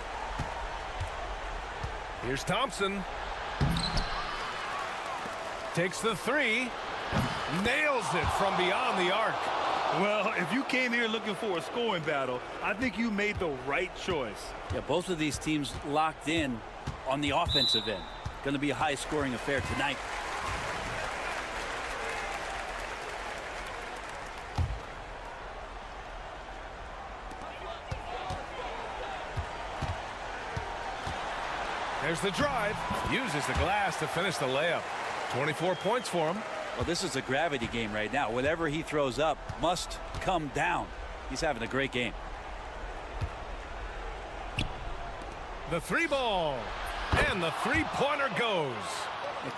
Here's Thompson. Takes the three. Nails it from beyond the arc. Well, if you came here looking for a scoring battle, I think you made the right choice. Yeah, both of these teams locked in on the offensive end. Going to be a high-scoring affair tonight. There's the drive. Uses the glass to finish the layup. 24 points for him. Well, this is a gravity game right now. Whatever he throws up must come down. He's having a great game. The three ball. And the three-pointer goes.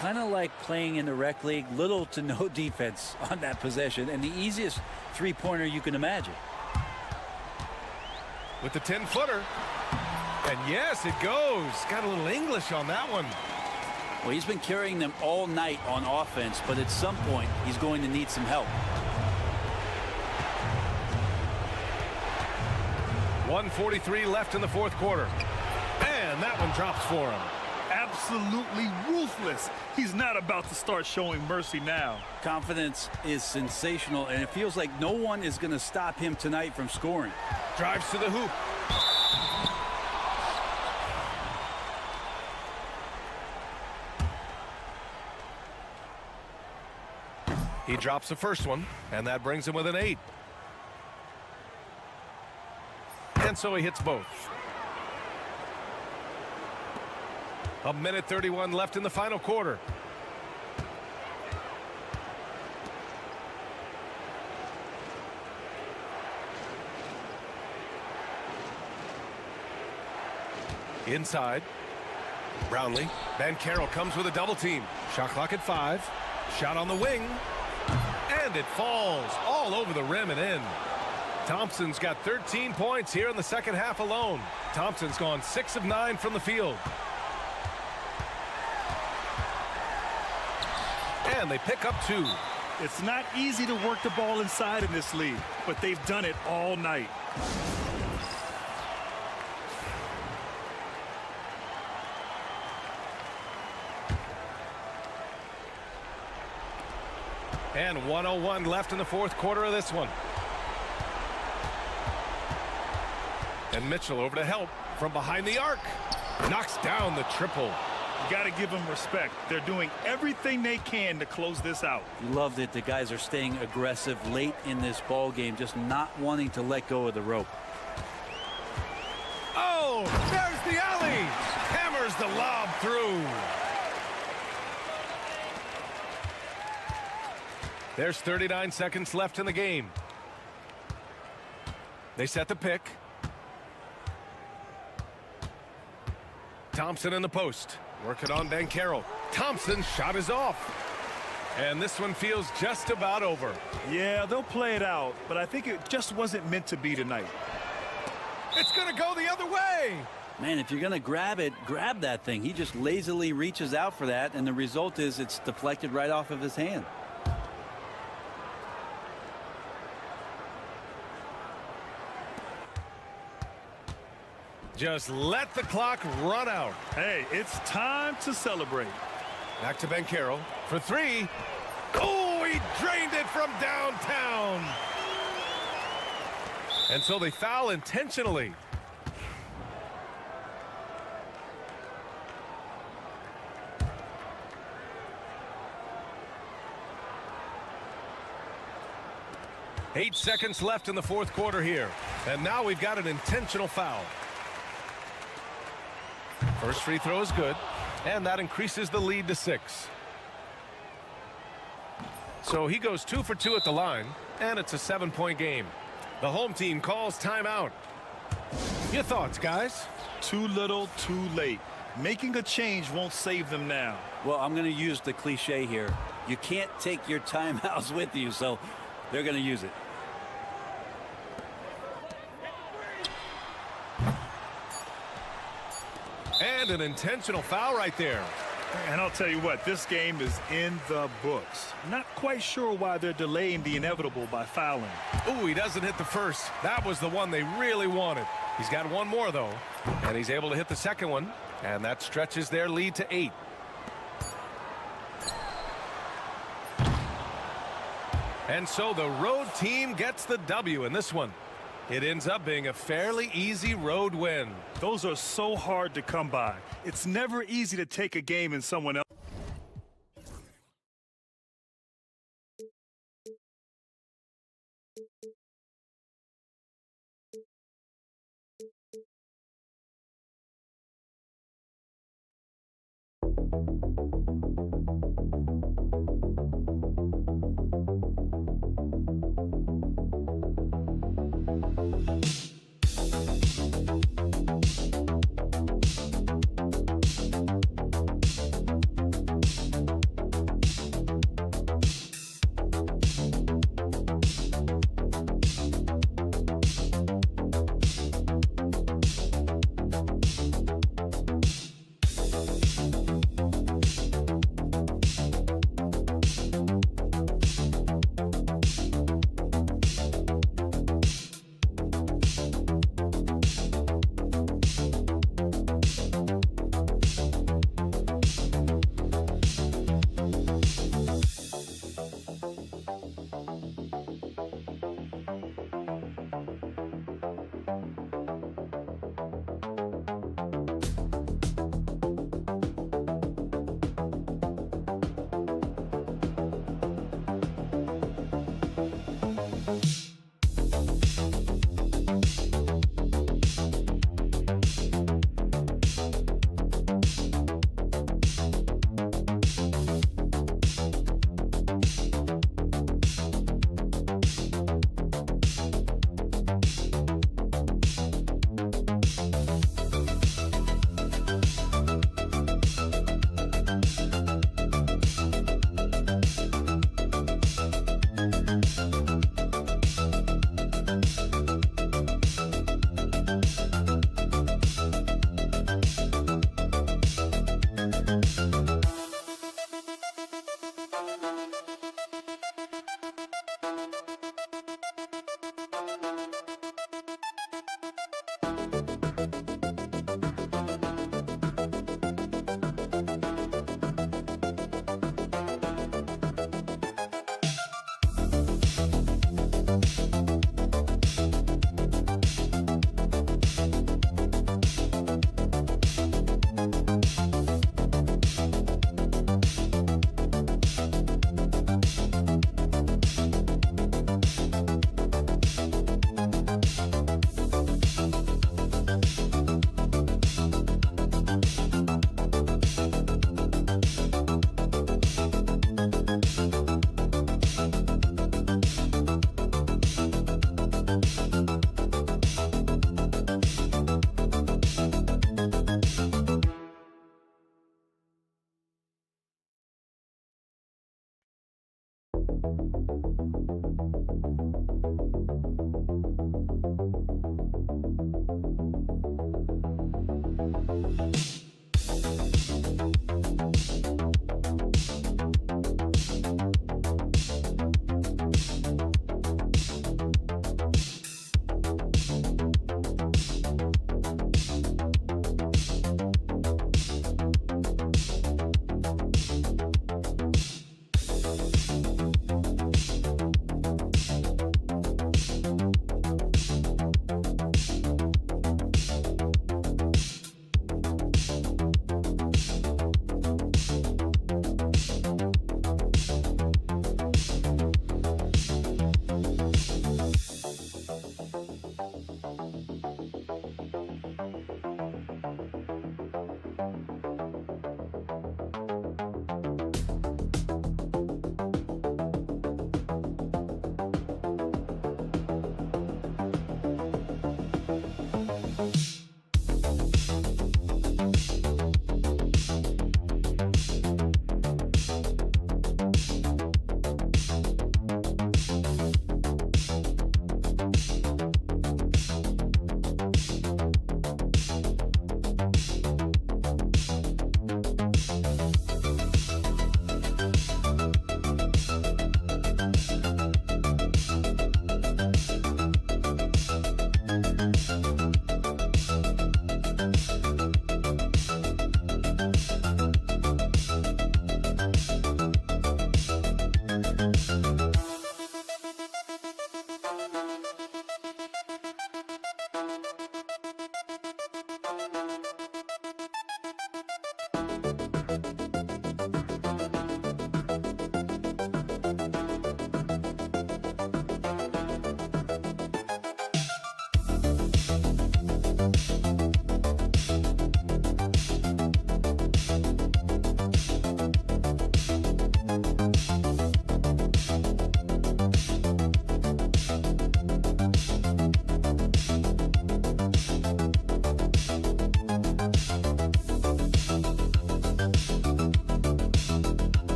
Kind of like playing in the rec league. Little to no defense on that possession. And the easiest three-pointer you can imagine. With the 10-footer. And yes, it goes. Got a little English on that one. Well, he's been carrying them all night on offense, but at some point, he's going to need some help. 1:43 left in the fourth quarter. And that one drops for him. Absolutely ruthless. He's not about to start showing mercy now. Confidence is sensational, and it feels like no one is going to stop him tonight from scoring. Drives to the hoop. He drops the first one, and that brings him with an 8. And so he hits both. 1:31 left in the final quarter. Inside. Brownlee. Van Carroll comes with a double team. Shot clock at 5. Shot on the wing. And it falls all over the rim and in. Thompson's got 13 points here in the second half alone. Thompson's gone 6 of 9 from the field. And they pick up 2. It's not easy to work the ball inside in this league, but they've done it all night. And 1:01 left in the fourth quarter of this one. And Mitchell over to help from behind the arc. Knocks down the triple. You got to give them respect. They're doing everything they can to close this out. You love that the guys are staying aggressive late in this ball game, just not wanting to let go of the rope. Oh, there's the alley. Hammers the lob through. There's 39 seconds left in the game. They set the pick. Thompson in the post. Working on Van Carroll. Thompson's shot is off. And this one feels just about over. Yeah, they'll play it out, but I think it just wasn't meant to be tonight. It's going to go the other way. Man, if you're going to grab it, grab that thing. He just lazily reaches out for that, and the result is it's deflected right off of his hand. Just let the clock run out. Hey, it's time to celebrate. Back to Banchero for three. Oh, he drained it from downtown. And so they foul intentionally. Eight seconds left in the fourth quarter here. And now we've got an intentional foul. First free throw is good, and that increases the lead to 6. So he goes 2 for 2 at the line, and it's a 7-point game. The home team calls timeout. Your thoughts, guys? Too little, too late. Making a change won't save them now. Well, I'm going to use the cliche here. You can't take your timeouts with you, so they're going to use it. And an intentional foul right there. And I'll tell you what, this game is in the books. Not quite sure why they're delaying the inevitable by fouling. Ooh, he doesn't hit the first. That was the one they really wanted. He's got one more, though, and he's able to hit the second one, and that stretches their lead to 8. And so the road team gets the W in this one. It ends up being a fairly easy road win. Those are so hard to come by. It's never easy to take a game in someone else.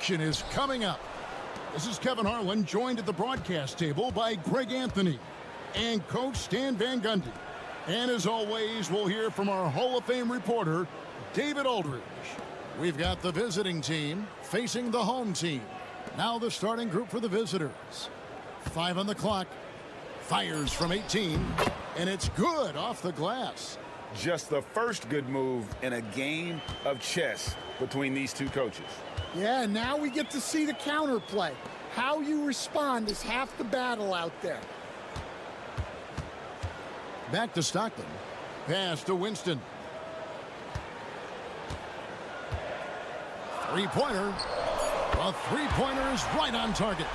action is coming up. This is Kevin Harlan, joined at the broadcast table by Greg Anthony and Coach Stan Van Gundy. And as always, we'll hear from our Hall of Fame reporter, David Aldridge. We've got the visiting team facing the home team. Now the starting group for the visitors. 5 on the clock. Fires from 18. And it's good off the glass. Just the first good move in a game of chess between these two coaches. Yeah, now we get to see the counterplay. How you respond is half the battle out there. Back to Stockton. Pass to Winston. Three-pointer. A three-pointer is right on target.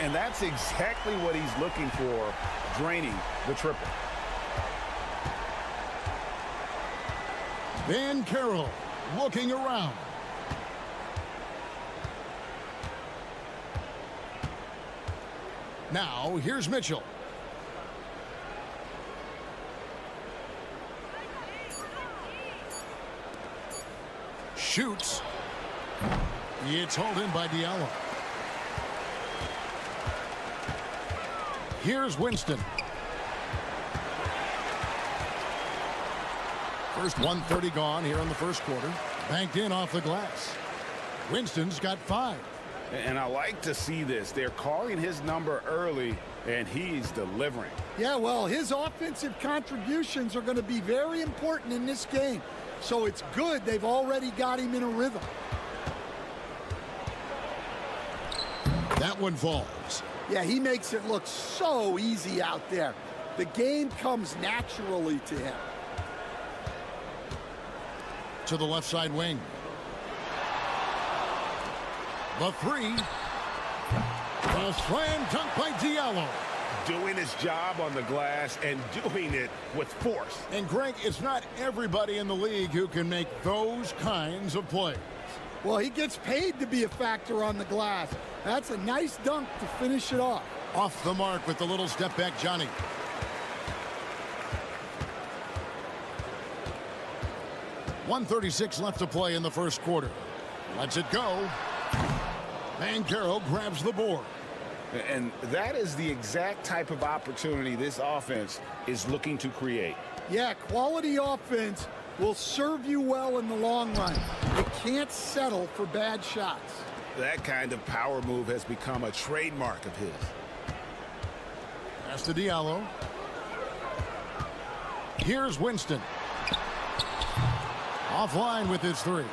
And that's exactly what he's looking for, draining the triple. Van Carroll looking around. Now, here's Mitchell. Shoots. It's hauled in by Diallo. Here's Winston. First 1:30 gone here in the first quarter. Banked in off the glass. Winston's got 5. And I like to see this. They're calling his number early, and he's delivering. Yeah, well, his offensive contributions are going to be very important in this game. So it's good they've already got him in a rhythm. That one falls. Yeah, he makes it look so easy out there. The game comes naturally to him. To the left side wing. The 3. A slam dunk by Diallo. Doing his job on the glass and doing it with force. And Greg, it's not everybody in the league who can make those kinds of plays. Well, he gets paid to be a factor on the glass. That's a nice dunk to finish it off. Off the mark with the little step back, Johnny. .136 left to play in the first quarter. Lets it go. Banchero grabs the board. And that is the exact type of opportunity this offense is looking to create. Yeah, quality offense will serve you well in the long run. You can't settle for bad shots. That kind of power move has become a trademark of his. Pass to Diallo. Here's Winston. Offline with his 3.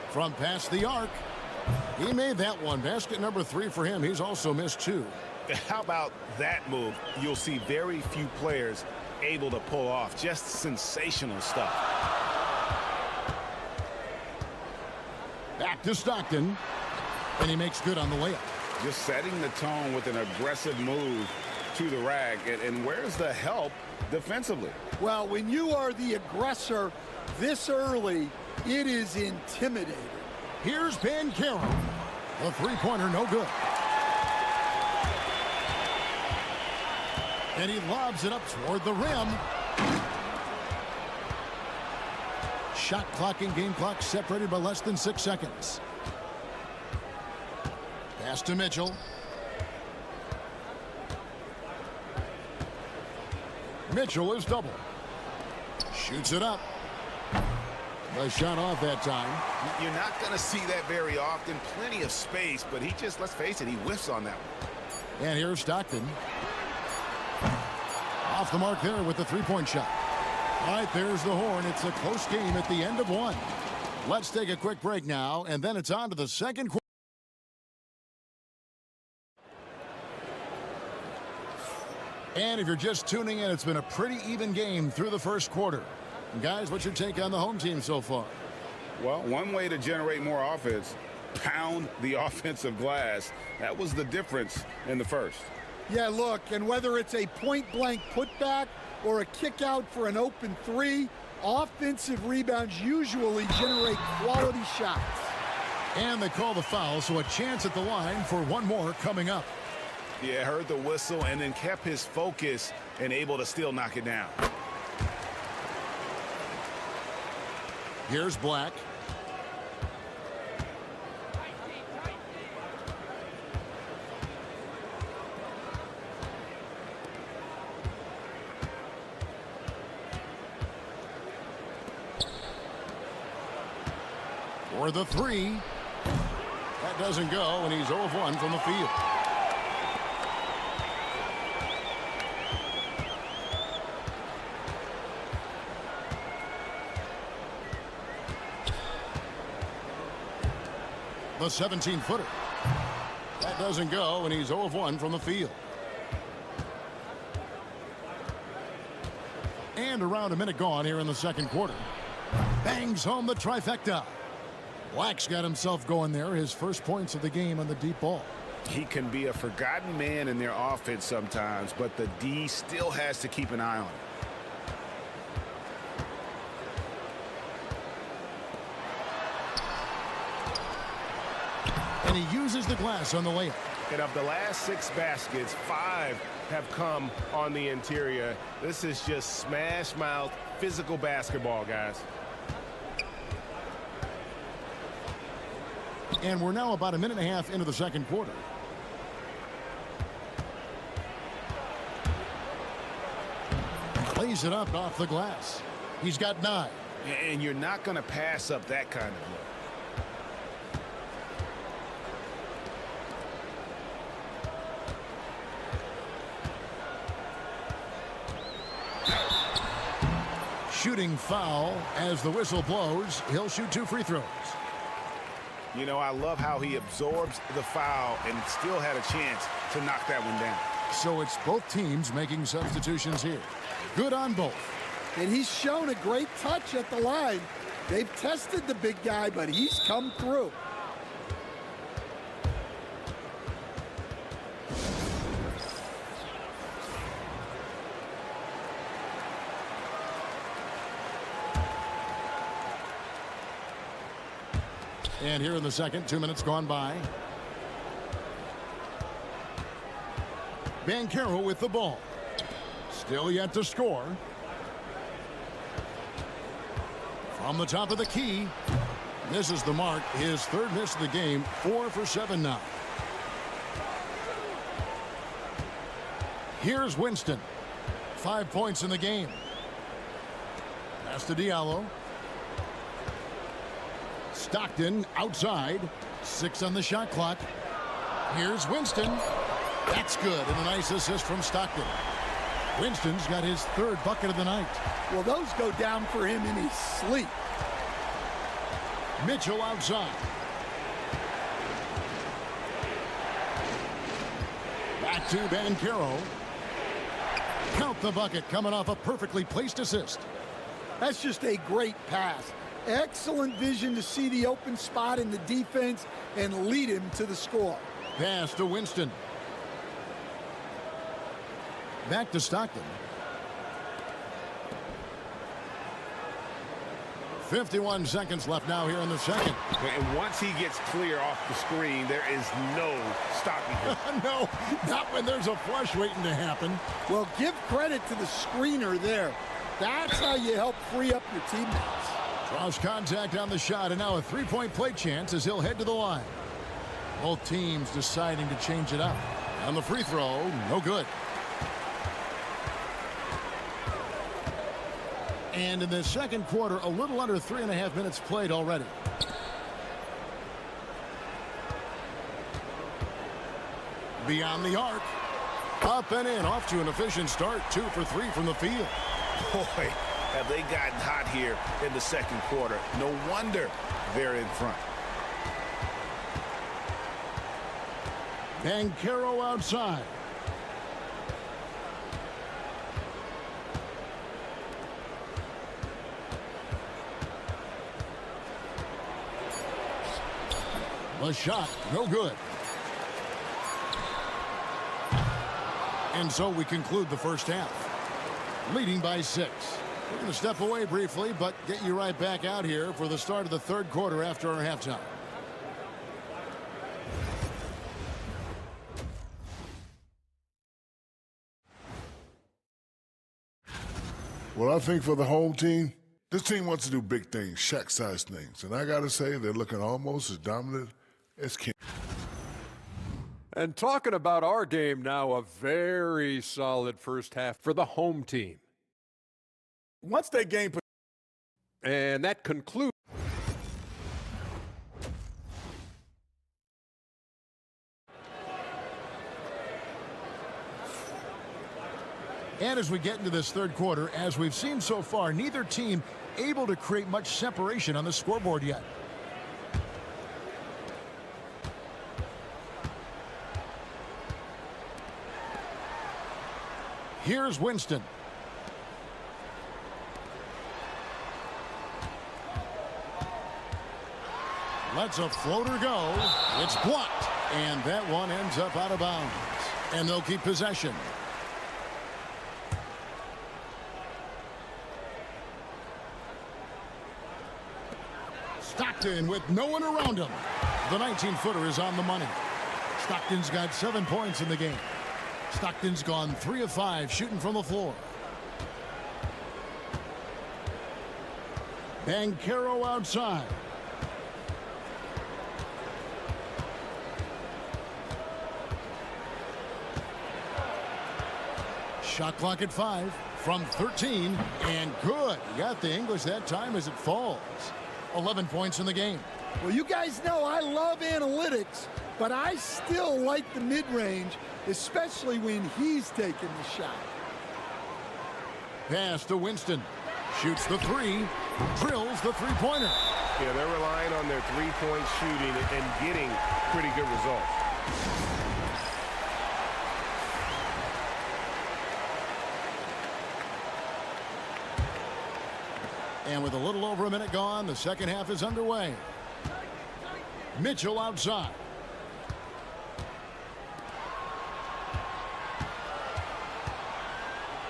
From past the arc. He made that one. Basket number 3 for him. He's also missed 2. How about that move? You'll see very few players able to pull off. Just sensational stuff. Back to Stockton. And he makes good on the layup. Just setting the tone with an aggressive move to the rack. And where's the help defensively? Well, when you are the aggressor this early, it is intimidating. Here's Banchero. The 3-pointer, no good. And he lobs it up toward the rim. Shot clock and game clock separated by less than 6 seconds. Pass to Mitchell. Mitchell is double. Shoots it up. The shot off that time. You're not going to see that very often. Plenty of space, but he just, let's face it, he whiffs on that one. And here's Stockton. Off the mark there with the 3-point shot. All right, there's the horn. It's a close game at the end of 1. Let's take a quick break now, and then it's on to the second quarter. And if you're just tuning in, it's been a pretty even game through the first quarter. Guys, what's your take on the home team so far? Well, one way to generate more offense, pound the offensive glass. That was the difference in the first. Yeah, look, and whether it's a point-blank putback or a kick out for an open 3, offensive rebounds usually generate quality shots. And they call the foul, so a chance at the line for one more coming up. Yeah, heard the whistle and then kept his focus and able to still knock it down. Here's Black. For the 3. That doesn't go, and he's 0 of 1 from the field. The 17-footer. That doesn't go, and he's 0 of 1 from the field. And around a minute gone here in the second quarter. Bangs home the trifecta. Black's got himself going there, his first points of the game on the deep ball. He can be a forgotten man in their offense sometimes, but the D still has to keep an eye on him. And he uses the glass on the layup. And of the last 6 baskets, 5 have come on the interior. This is just smash mouth, physical basketball, guys. And we're now about a minute and a half into the second quarter. Plays it up off the glass. He's got 9. And you're not going to pass up that kind of look. Shooting foul as the whistle blows. He'll shoot 2 free throws. You know, I love how he absorbs the foul and still had a chance to knock that one down. So it's both teams making substitutions here. Good on both. And he's shown a great touch at the line. They've tested the big guy, but he's come through. And here in the second, 2 minutes gone by. Banchero with the ball. Still yet to score. From the top of the key. Misses the mark. His 3rd miss of the game. 4 for 7 now. Here's Winston. 5 points in the game. Pass to Diallo. Stockton outside. 6 on the shot clock. Here's Winston. That's good. And a nice assist from Stockton. Winston's got his 3rd bucket of the night. Well, those go down for him in his sleep. Mitchell outside. Back to Banchero. Count the bucket coming off a perfectly placed assist. That's just a great pass. Excellent vision to see the open spot in the defense and lead him to the score. Pass to Winston. Back to Stockton. 51 seconds left now here in the second. And once he gets clear off the screen, there is no stopping him. No, not when there's a flush waiting to happen. Well, give credit to the screener there. That's how you help free up your teammates. Draws contact on the shot, and now a 3-point play chance as he'll head to the line. Both teams deciding to change it up. On the free throw, no good. And in the second quarter, a little under 3.5 minutes played already. Beyond the arc. Up and in, off to an efficient start. 2 for 3 from the field. Boy, have they gotten hot here in the second quarter. No wonder they're in front. Banchero outside. The shot, no good. And so we conclude the first half. Leading by 6. We're going to step away briefly, but get you right back out here for the start of the third quarter after our halftime. Well, I think for the home team, this team wants to do big things, Shaq-sized things. And I got to say, they're looking almost as dominant as King. And talking about our game now, a very solid first half for the home team. Once they gain, and that concludes. And as we get into this third quarter, as we've seen so far, neither team able to create much separation on the scoreboard yet. Here's Winston. Lets a floater go. It's blocked. And that one ends up out of bounds. And they'll keep possession. Stockton with no one around him. The 19-footer is on the money. Stockton's got 7 points in the game. Stockton's gone 3 of 5 shooting from the floor. Banchero outside. Shot clock at 5 from 13, and good. You got the English that time as it falls. 11 points in the game. Well, you guys know I love analytics, but I still like the mid-range, especially when he's taking the shot. Pass to Winston. Shoots the 3, drills the three-pointer. Yeah, they're relying on their three-point shooting and getting pretty good results. And with a little over a minute gone, the second half is underway. Mitchell outside.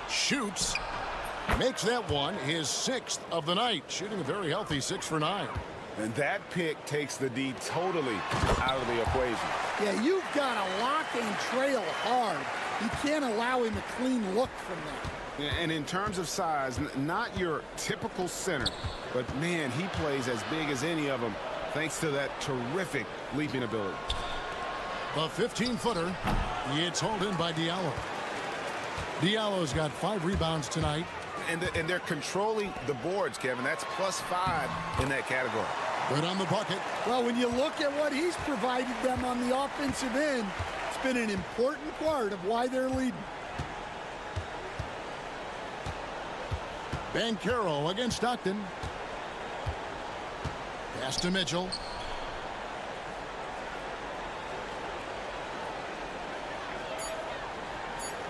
Shoots. Makes that one his 6th of the night. Shooting a very healthy 6 for 9. And that pick takes the D totally out of the equation. Yeah, you've got to lock and trail hard. You can't allow him a clean look from that. And in terms of size, not your typical center, but man, he plays as big as any of them thanks to that terrific leaping ability. The 15-footer, it's hauled in by Diallo. Diallo's got 5 rebounds tonight. And they're controlling the boards, Kevin. That's +5 in that category. Good on the bucket. Well, when you look at what he's provided them on the offensive end, it's been an important part of why they're leading. Banchero against Stockton. Pass to Mitchell.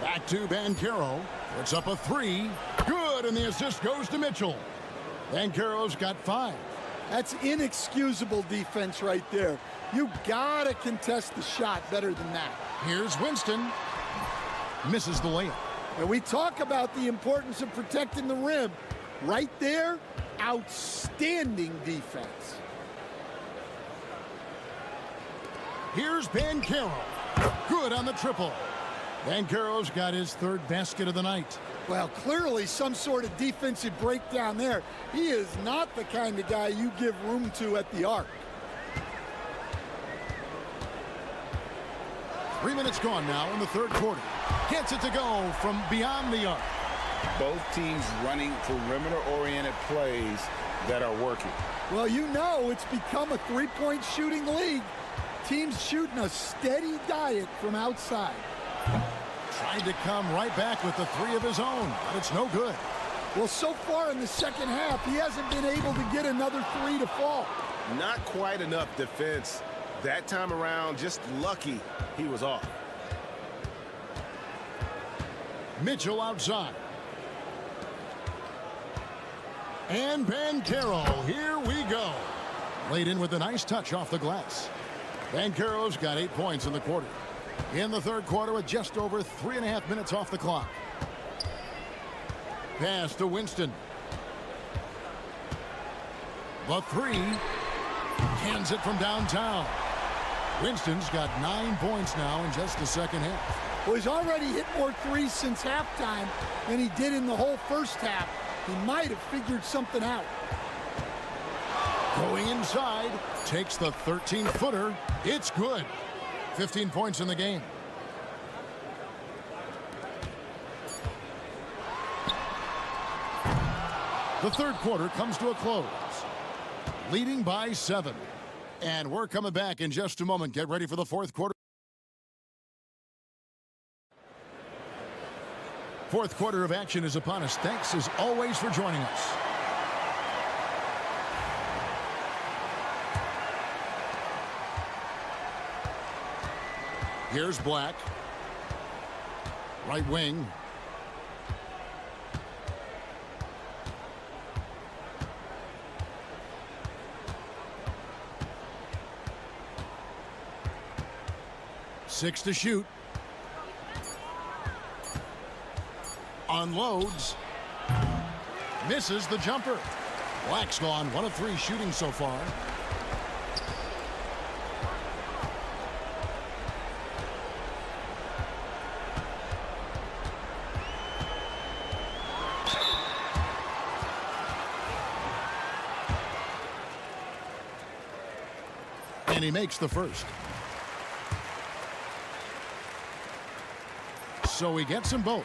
Back to Banchero. Puts up a 3. Good, and the assist goes to Mitchell. Banchero's got 5. That's inexcusable defense right there. You gotta contest the shot better than that. Here's Winston. Misses the layup. And we talk about the importance of protecting the rim. Right there, outstanding defense. Here's Banchero. Good on the triple. Banchero's got his 3rd basket of the night. Well, clearly some sort of defensive breakdown there. He is not the kind of guy you give room to at the arc. 3 minutes gone now in the 3rd quarter. Gets it to go from beyond the arc. Both teams running perimeter-oriented plays that are working. Well, you know it's become a three-point shooting league. Teams shooting a steady diet from outside. Tried to come right back with the 3 of his own, but it's no good. Well, so far in the second half, he hasn't been able to get another 3 to fall. Not quite enough defense. That time around, just lucky he was off. Mitchell outside. And Banchero, here we go. Laid in with a nice touch off the glass. Banchero's got 8 points in the quarter. In the 3rd quarter with just over 3.5 minutes off the clock. Pass to Winston. The 3. Cans it from downtown. Winston's got 9 points now in just the second half. Well, he's already hit more 3s since halftime than he did in the whole first half. He might have figured something out. Going inside, takes the 13-footer. It's good. 15 points in the game. The 3rd quarter comes to a close. Leading by 7. And we're coming back in just a moment. Get ready for the 4th quarter. 4th quarter of action is upon us. Thanks as always for joining us. Here's Black. Right wing. Six to shoot. Unloads. Misses the jumper. Black's gone 1 of 3 shooting so far. And he makes the first. So he gets them both.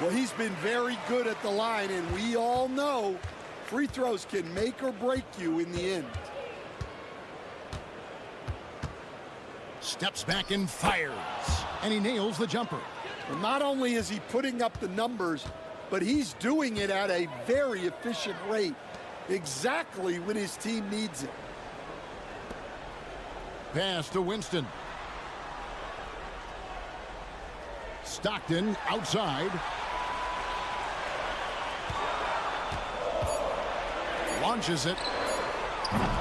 Well, he's been very good at the line, and we all know free throws can make or break you in the end. Steps back and fires. And he nails the jumper. Well, not only is he putting up the numbers, but he's doing it at a very efficient rate, exactly when his team needs it. Pass to Winston. Stockton outside. Launches it.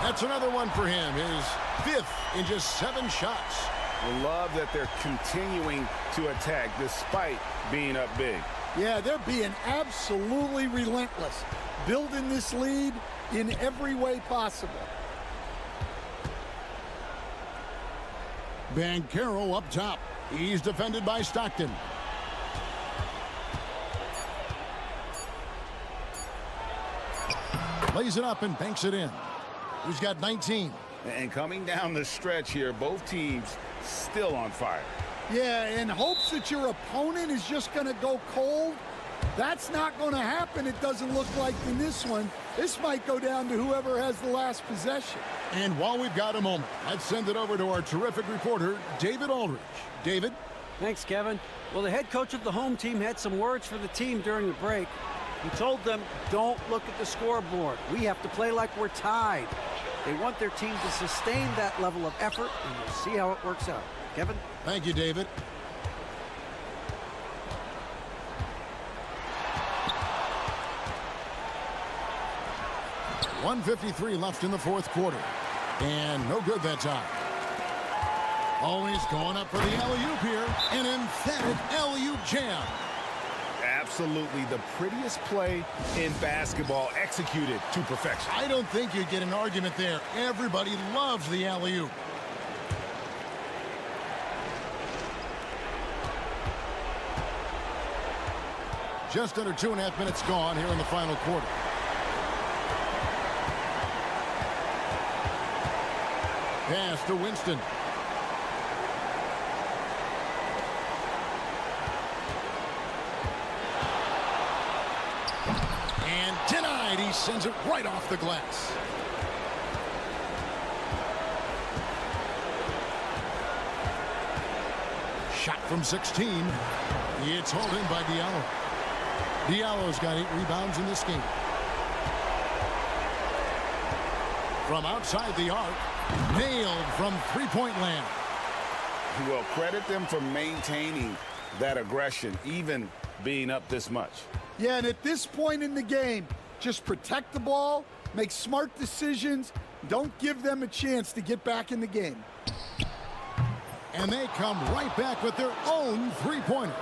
That's another one for him. His 5th in just 7 shots. I love that they're continuing to attack despite being up big. Yeah, they're being absolutely relentless, building this lead in every way possible. Banchero up top. He's defended by Stockton. Lays it up and banks it in. He's got 19. And coming down the stretch here, both teams still on fire. Yeah, in hopes that your opponent is just going to go cold. That's not going to happen, it doesn't look like in this one. This might go down to whoever has the last possession. And while we've got a moment, let's send it over to our terrific reporter, David Aldridge. David? Thanks, Kevin. Well, the head coach of the home team had some words for the team during the break. He told them, don't look at the scoreboard. We have to play like we're tied. They want their team to sustain that level of effort, and we'll see how it works out. Kevin? Thank you, David. .153 left in the 4th quarter. And no good that time. Always going up for the alley-oop here. An emphatic alley-oop jam. Absolutely the prettiest play in basketball, executed to perfection. I don't think you'd get an argument there. Everybody loves the alley-oop. Just under 2.5 minutes gone here in the final quarter. Pass to Winston. And denied. He sends it right off the glass. Shot from 16. It's hauled in by Diallo. Diallo's got 8 rebounds in this game. From outside the arc. Nailed from three-point land. Well, credit them for maintaining that aggression, even being up this much. Yeah, and at this point in the game, just protect the ball, make smart decisions, don't give them a chance to get back in the game. And they come right back with their own three-pointer.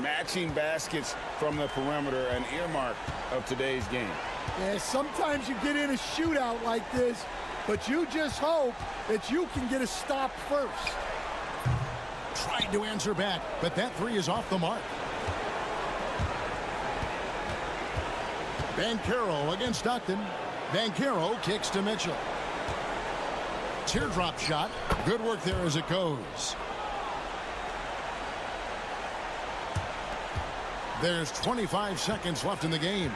Matching baskets from the perimeter, an earmark of today's game. Yeah, sometimes you get in a shootout like this, but you just hope that you can get a stop first. Tried to answer back, but that 3 is off the mark. Banchero against Stockton. Banchero kicks to Mitchell. Teardrop shot. Good work there as it goes. There's 25 seconds left in the game.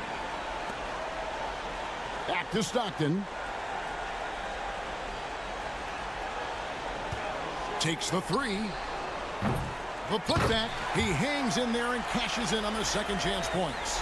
Back to Stockton. Takes the 3. The putback. He hangs in there and cashes in on the second chance points.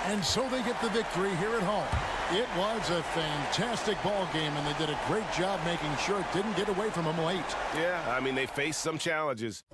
And so they get the victory here at home. It was a fantastic ball game, and they did a great job making sure it didn't get away from them late. Yeah, I mean, they faced some challenges.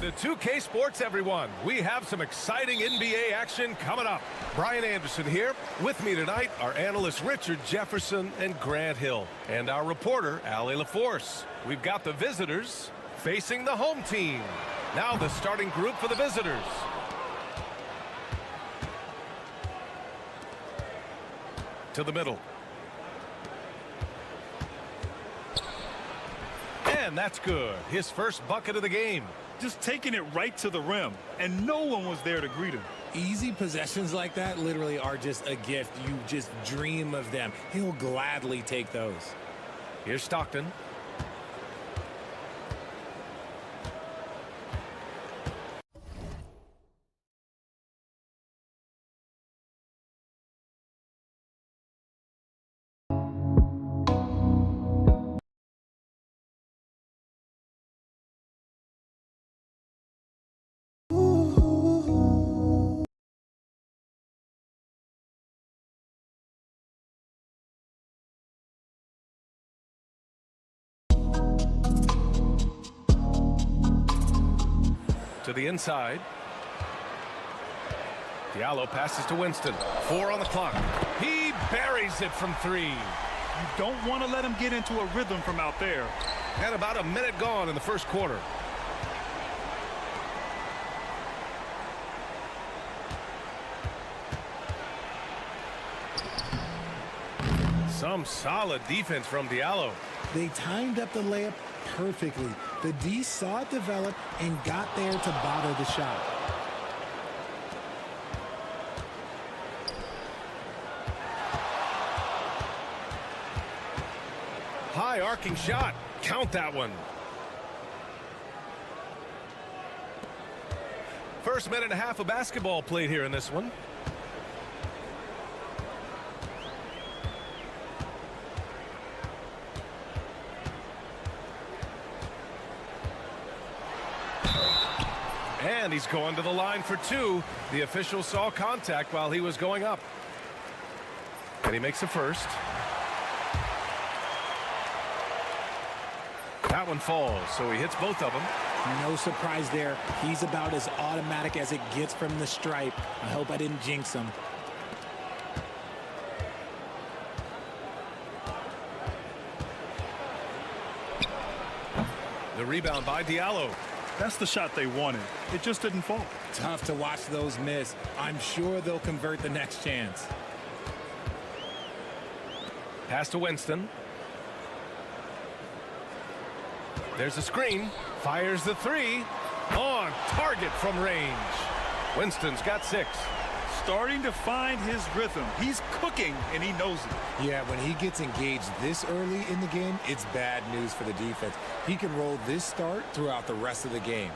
To 2K Sports, everyone. We have some exciting NBA action coming up. Brian Anderson here. With me tonight are analysts Richard Jefferson and Grant Hill, and our reporter, Allie LaForce. We've got the visitors facing the home team. Now the starting group for the visitors. To the middle. And that's good. His first bucket of the game. Just taking it right to the rim, and no one was there to greet him. Easy possessions like that literally are just a gift. You just dream of them. He'll gladly take those. Here's Stockton. To the inside. Diallo passes to Winston. 4 on the clock. He buries it from 3. You don't want to let him get into a rhythm from out there. And about a minute gone in the first quarter. Some solid defense from Diallo. They timed up the layup perfectly. The D saw it develop and got there to bother the shot. High arcing shot. Count that one. First minute and a half of basketball played here in this one. And he's going to the line for 2. The official saw contact while he was going up. And he makes the first. That one falls, so he hits both of them. No surprise there. He's about as automatic as it gets from the stripe. I hope I didn't jinx him. The rebound by Diallo. That's the shot they wanted. It just didn't fall. Tough to watch those miss. I'm sure they'll convert the next chance. Pass to Winston. There's a screen. Fires the 3. On target from range. Winston's got 6. Starting to find his rhythm. He's cooking, and he knows it. Yeah, when he gets engaged this early in the game, it's bad news for the defense. He can roll this start throughout the rest of the game.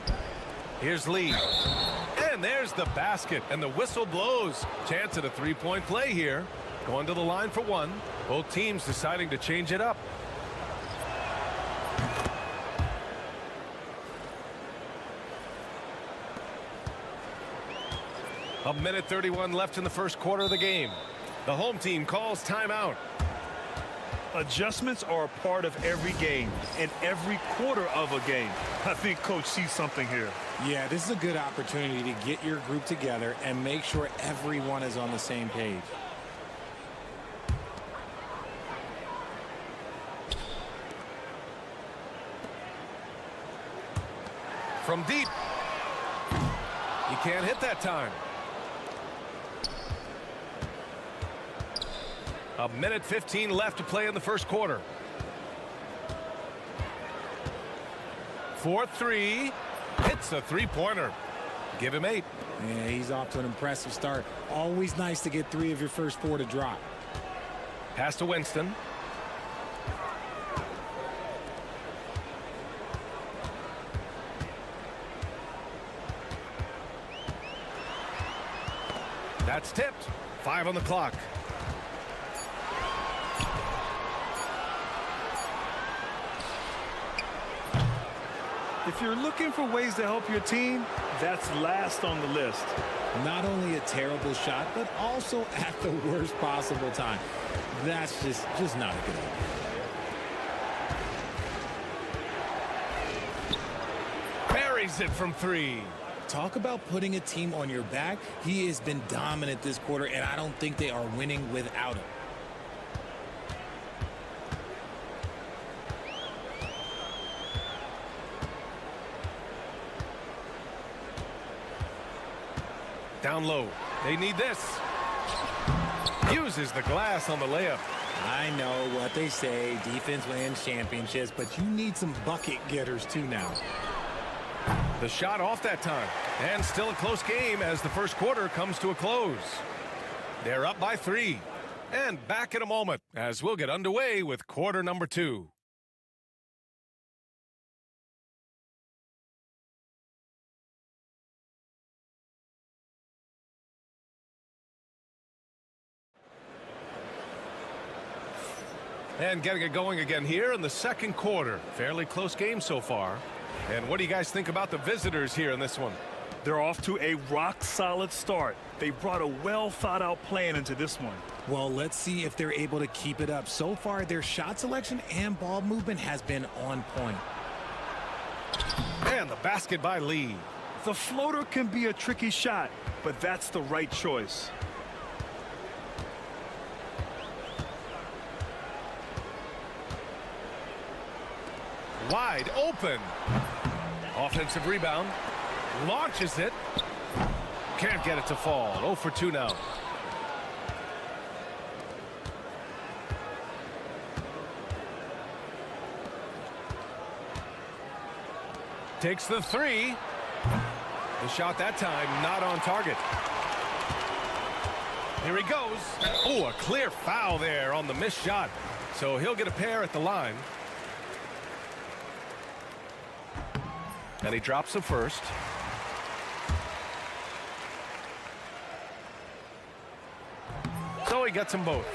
Here's Lee. And there's the basket, and the whistle blows. Chance at a 3-point play here. Going to the line for 1. Both teams deciding to change it up. A minute 31 left in the first quarter of the game. The home team calls timeout. Adjustments are a part of every game and every quarter of a game. I think Coach sees something here. Yeah, this is a good opportunity to get your group together and make sure everyone is on the same page. From deep. He can't hit that time. A minute 15 left to play in the first quarter. 4-3. Hits a 3-pointer. Give him 8. Yeah, he's off to an impressive start. Always nice to get 3 of your first 4 to drop. Pass to Winston. It's tipped. 5 on the clock. If you're looking for ways to help your team, that's last on the list. Not only a terrible shot, but also at the worst possible time. That's just not a good idea. Buries it from 3. Talk about putting a team on your back. He has been dominant this quarter, and I don't think they are winning without him. Down low. They need this. Uses the glass on the layup. I know what they say, defense wins championships, but you need some bucket getters too now. The shot off that time. And still a close game as the first quarter comes to a close. They're up by 3. And back in a moment as we'll get underway with quarter number 2. And getting it going again here in the second quarter. Fairly close game so far. And what do you guys think about the visitors here in this one? They're off to a rock-solid start. They brought a well-thought-out plan into this one. Well, let's see if they're able to keep it up. So far, their shot selection and ball movement has been on point. And the basket by Lee. The floater can be a tricky shot, but that's the right choice. Wide open. Offensive rebound. Launches it. Can't get it to fall. 0 for 2 now. Takes the 3. The shot that time not on target. Here he goes. Oh, a clear foul there on the missed shot. So he'll get a pair at the line. And he drops the first. So he gets them both.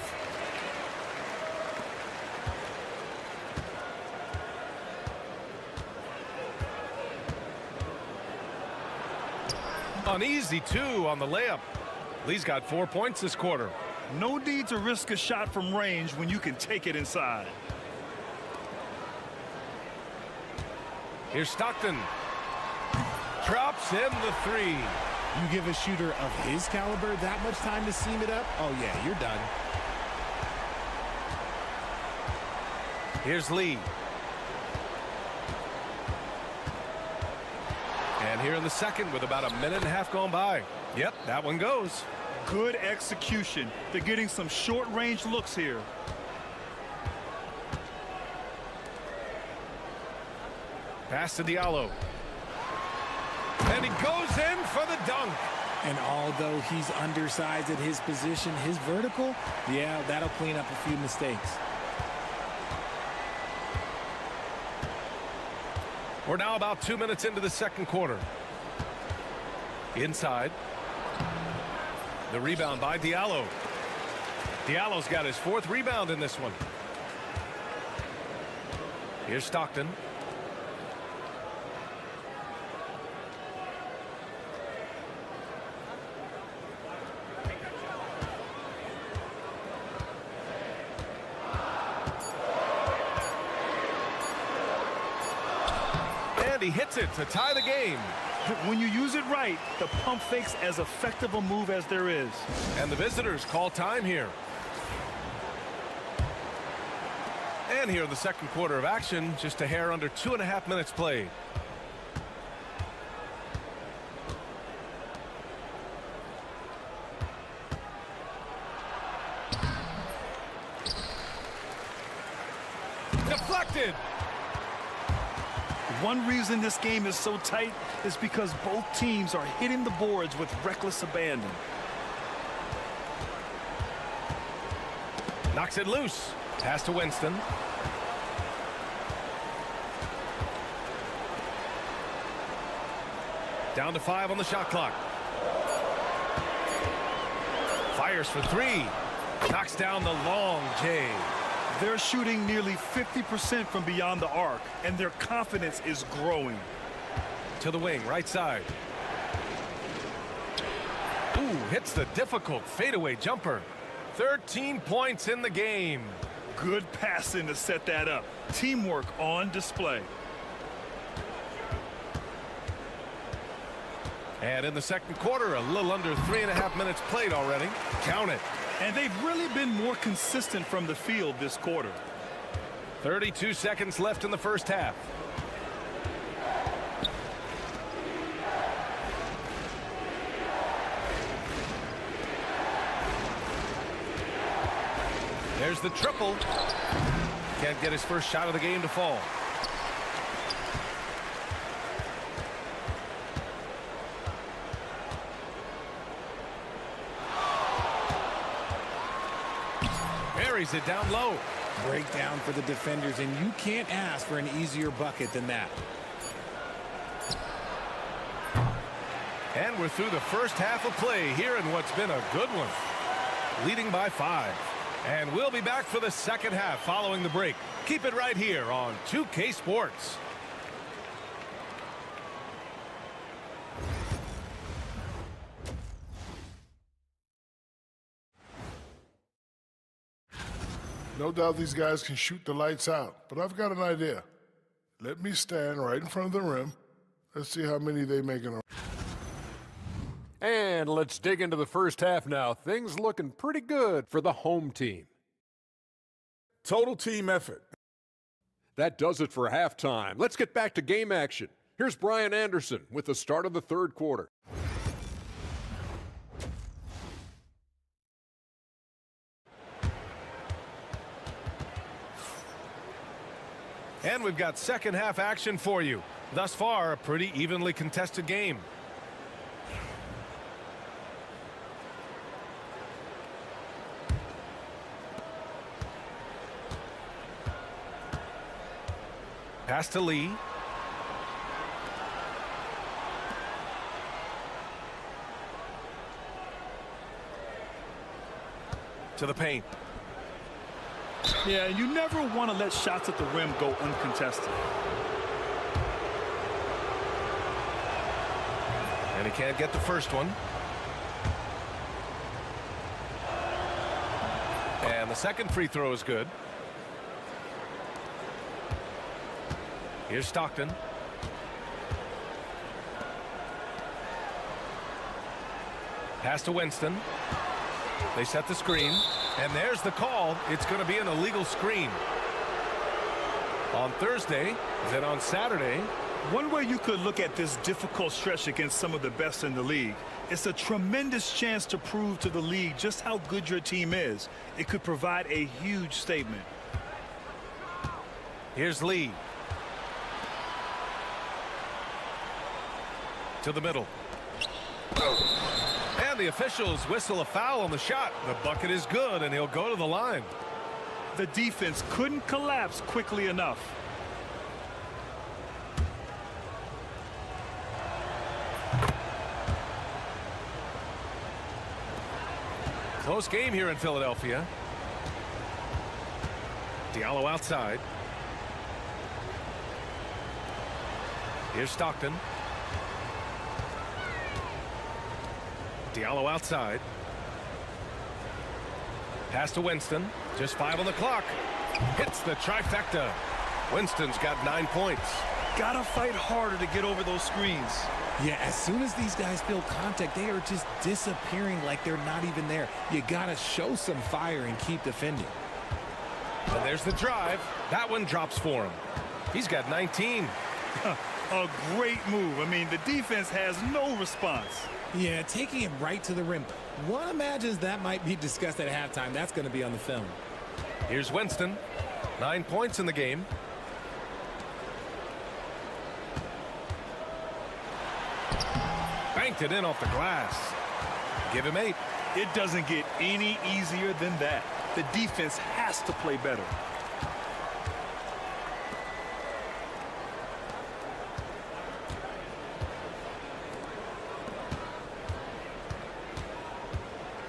An easy 2 on the layup. Lee's got 4 points this quarter. No need to risk a shot from range when you can take it inside. Here's Stockton. Drops in the 3. You give a shooter of his caliber that much time to seam it up? Oh, yeah, you're done. Here's Lee. And here in the second with about a minute and a half gone by. Yep, that one goes. Good execution. They're getting some short-range looks here. Pass to Diallo. And he goes in for the dunk. And although he's undersized at his position, his vertical, yeah, that'll clean up a few mistakes. We're now about 2 minutes into the second quarter. Inside. The rebound by Diallo. Diallo's got his 4th rebound in this one. Here's Stockton. He hits it to tie the game. When you use it right, the pump fake's as effective a move as there is. And the visitors call time here. And here in the second quarter of action, just a hair under 2.5 minutes played. Deflected. One reason this game is so tight is because both teams are hitting the boards with reckless abandon. Knocks it loose. Pass to Winston. Down to 5 on the shot clock. Fires for three. Knocks down the long J. They're shooting nearly 50% from beyond the arc, and their confidence is growing. To the wing, right side. Ooh, hits the difficult fadeaway jumper. 13 points in the game. Good passing to set that up. Teamwork on display. And in the second quarter, a little under 3.5 minutes played already. Count it. And they've really been more consistent from the field this quarter. 32 seconds left in the first half. There's the triple. Can't get his first shot of the game to fall. Buries it down low. Breakdown for the defenders, and you can't ask for an easier bucket than that. And we're through the first half of play here in what's been a good one. Leading by 5. And we'll be back for the second half following the break. Keep it right here on 2K Sports. No doubt these guys can shoot the lights out, but I've got an idea. Let me stand right in front of the rim. Let's see how many they make in a... And let's dig into the first half now. Things looking pretty good for the home team. Total team effort. That does it for halftime. Let's get back to game action. Here's Brian Anderson with the start of the third quarter. And we've got second half action for you. Thus far, a pretty evenly contested game. Pass to Lee. To the paint. Yeah, you never want to let shots at the rim go uncontested. And he can't get the first one. And the second free throw is good. Here's Stockton. Pass to Winston. They set the screen. And there's the call. It's going to be an illegal screen. On Thursday, then on Saturday. One way you could look at this difficult stretch against some of the best in the league, it's a tremendous chance to prove to the league just how good your team is. It could provide a huge statement. Here's Lee. To the middle. And the officials whistle a foul on the shot. The bucket is good, and he'll go to the line. The defense couldn't collapse quickly enough. Close game here in Philadelphia. Diallo outside. Here's Stockton. Diallo outside. Pass to Winston. Just 5 on the clock. Hits the trifecta. Winston's got 9 points. Gotta fight harder to get over those screens. Yeah, as soon as these guys feel contact, they are just disappearing like they're not even there. You gotta show some fire and keep defending. And there's the drive. That one drops for him. He's got 19. A great move. I mean, the defense has no response. Yeah, taking it right to the rim. One imagines that might be discussed at halftime. That's going to be on the film. Here's Winston. 9 points in the game. Banked it in off the glass. Give him 8. It doesn't get any easier than that. The defense has to play better.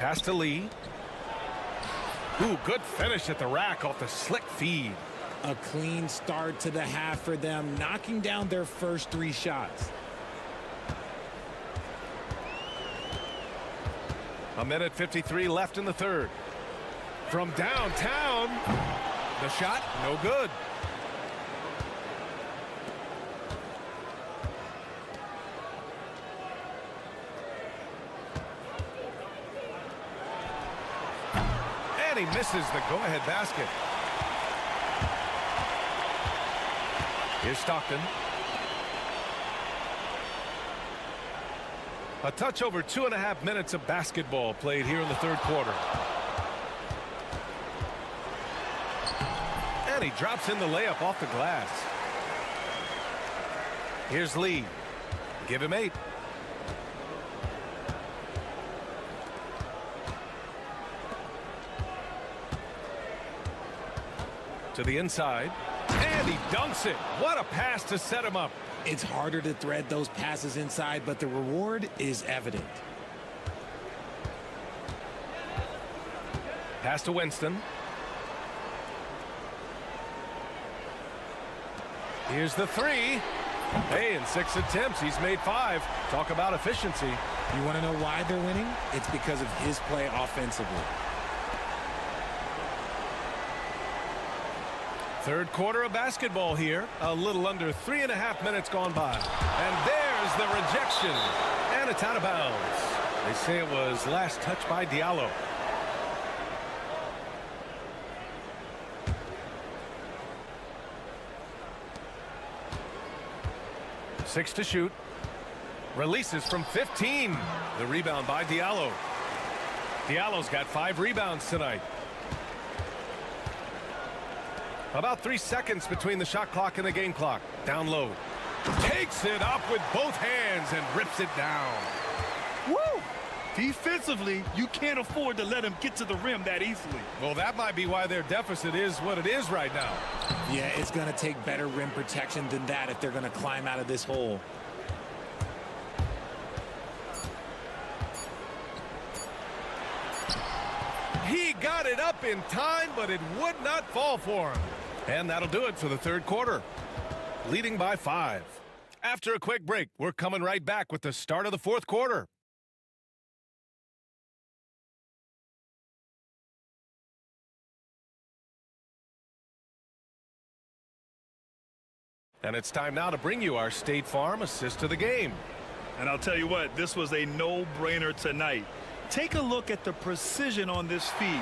Pass to Lee. Ooh, good finish at the rack off the slick feed. A clean start to the half for them, knocking down their first 3 shots. A minute 53 left in the third. From downtown, the shot, no good. And he misses the go-ahead basket. Here's Stockton. A touch over 2.5 minutes of basketball played here in the third quarter. And he drops in the layup off the glass. Here's Lee. Give him 8. To the inside. And he dunks it. What a pass to set him up. It's harder to thread those passes inside, but the reward is evident. Pass to Winston. Here's the 3. Hey, in 6 attempts, he's made 5. Talk about efficiency. You want to know why they're winning? It's because of his play offensively. Third quarter of basketball here. A little under 3.5 minutes gone by. And there's the rejection. And it's out of bounds. They say it was last touched by Diallo. Six to shoot. Releases from 15. The rebound by Diallo. Diallo's got 5 rebounds tonight. About 3 seconds between the shot clock and the game clock. Down low. Takes it up with both hands and rips it down. Woo! Defensively, you can't afford to let him get to the rim that easily. Well, that might be why their deficit is what it is right now. Yeah, it's going to take better rim protection than that if they're going to climb out of this hole. He got it up in time, but it would not fall for him. And that'll do it for the third quarter. Leading by 5. After a quick break, we're coming right back with the start of the fourth quarter. And it's time now to bring you our State Farm assist to the game. And I'll tell you what, this was a no-brainer tonight. Take a look at the precision on this feed.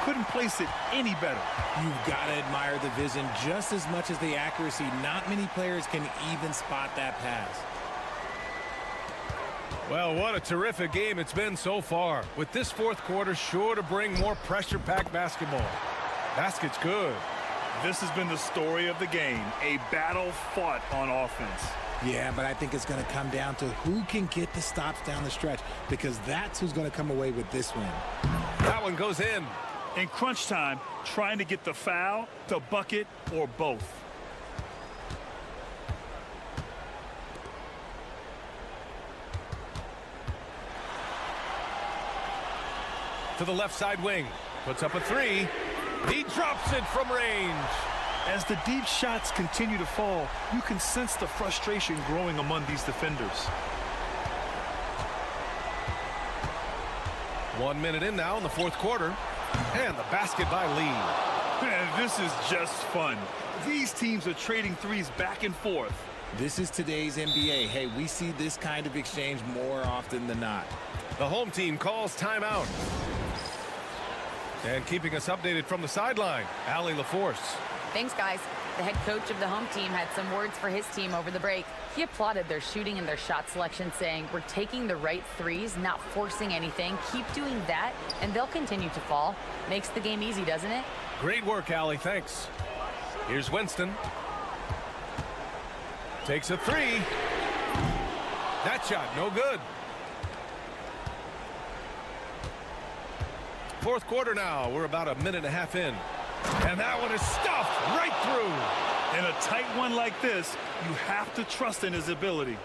Couldn't place it any better. You've got to admire the vision just as much as the accuracy. Not many players can even spot that pass. Well, what a terrific game it's been so far. With this fourth quarter sure to bring more pressure-packed basketball. Basket's good. This has been the story of the game. A battle fought on offense. Yeah, but I think it's going to come down to who can get the stops down the stretch, because that's who's going to come away with this win. That one goes in. In crunch time, trying to get the foul, the bucket, or both. To the left side wing. Puts up a 3. He drops it from range. As the deep shots continue to fall, you can sense the frustration growing among these defenders. 1 minute in now in the fourth quarter. And the basket by Lee. Man, this is just fun. These teams are trading threes back and forth. This is today's NBA. Hey, we see this kind of exchange more often than not. The home team calls timeout. And keeping us updated from the sideline, Allie LaForce. Thanks, guys. The head coach of the home team had some words for his team over the break. He applauded their shooting and their shot selection, saying, "We're taking the right threes, not forcing anything. Keep doing that, and they'll continue to fall." Makes the game easy, doesn't it? Great work, Allie. Thanks. Here's Winston. Takes a 3. That shot, no good. Fourth quarter now. We're about a minute and a half in. And that one is stuffed right through. In a tight one like this, you have to trust in his ability.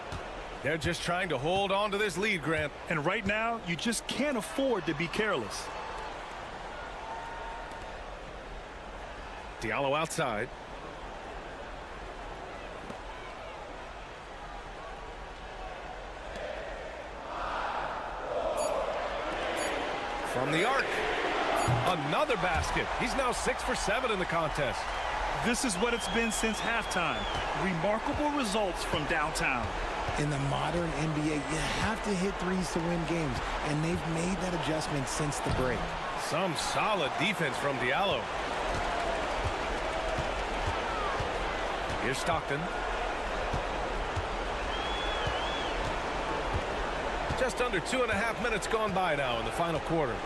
They're just trying to hold on to this lead, Grant. And right now, you just can't afford to be careless. Diallo outside. From the arc. Another basket. He's now 6 for 7 in the contest. This is what it's been since halftime. Remarkable results from downtown. In the modern NBA, you have to hit threes to win games, and they've made that adjustment since the break. Some solid defense from Diallo. Here's Stockton. Just under 2.5 minutes gone by now in the final quarter.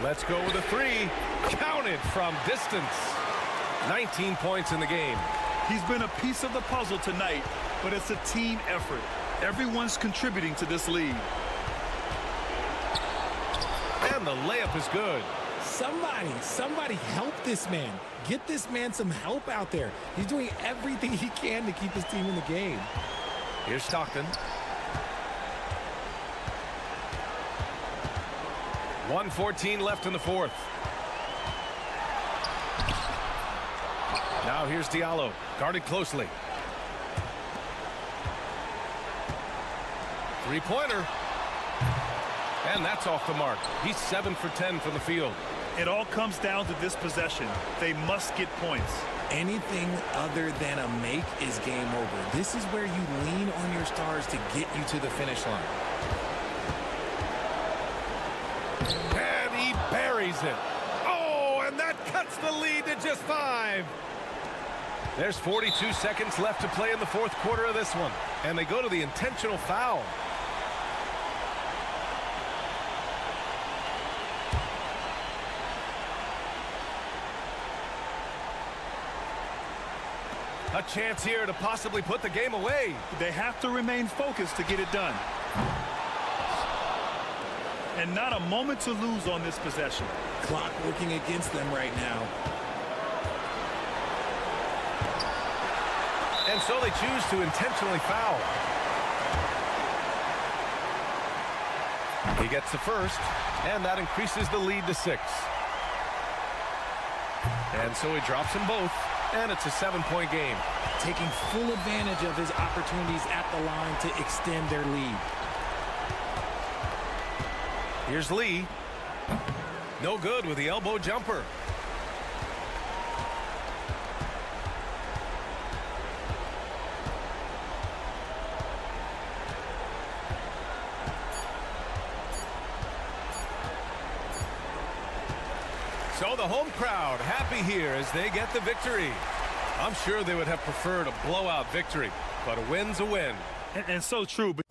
Let's go with a three. Counted from distance. 19 points in the game. He's been a piece of the puzzle tonight, but it's a team effort. Everyone's contributing to this lead. And the layup is good. Somebody help this man. Get this man some help out there. He's doing everything he can to keep his team in the game. Here's Stockton. 1:14 left in the fourth. Now here's Diallo, guarded closely. Three-pointer. And that's off the mark. He's 7 for 10 from the field. It all comes down to this possession. They must get points. Anything other than a make is game over. This is where you lean on your stars to get you to the finish line. And he buries it. Oh, and that cuts the lead to just 5. There's 42 seconds left to play in the fourth quarter of this one. And they go to the intentional foul. A chance here to possibly put the game away. They have to remain focused to get it done. And not a moment to lose on this possession. Clock working against them right now. And so they choose to intentionally foul. He gets the first, and that increases the lead to 6. And so he drops them both, and it's a 7-point game. Taking full advantage of his opportunities at the line to extend their lead. Here's Lee. No good with the elbow jumper. So the home crowd happy here as they get the victory. I'm sure they would have preferred a blowout victory, but a win's a win. And so true. But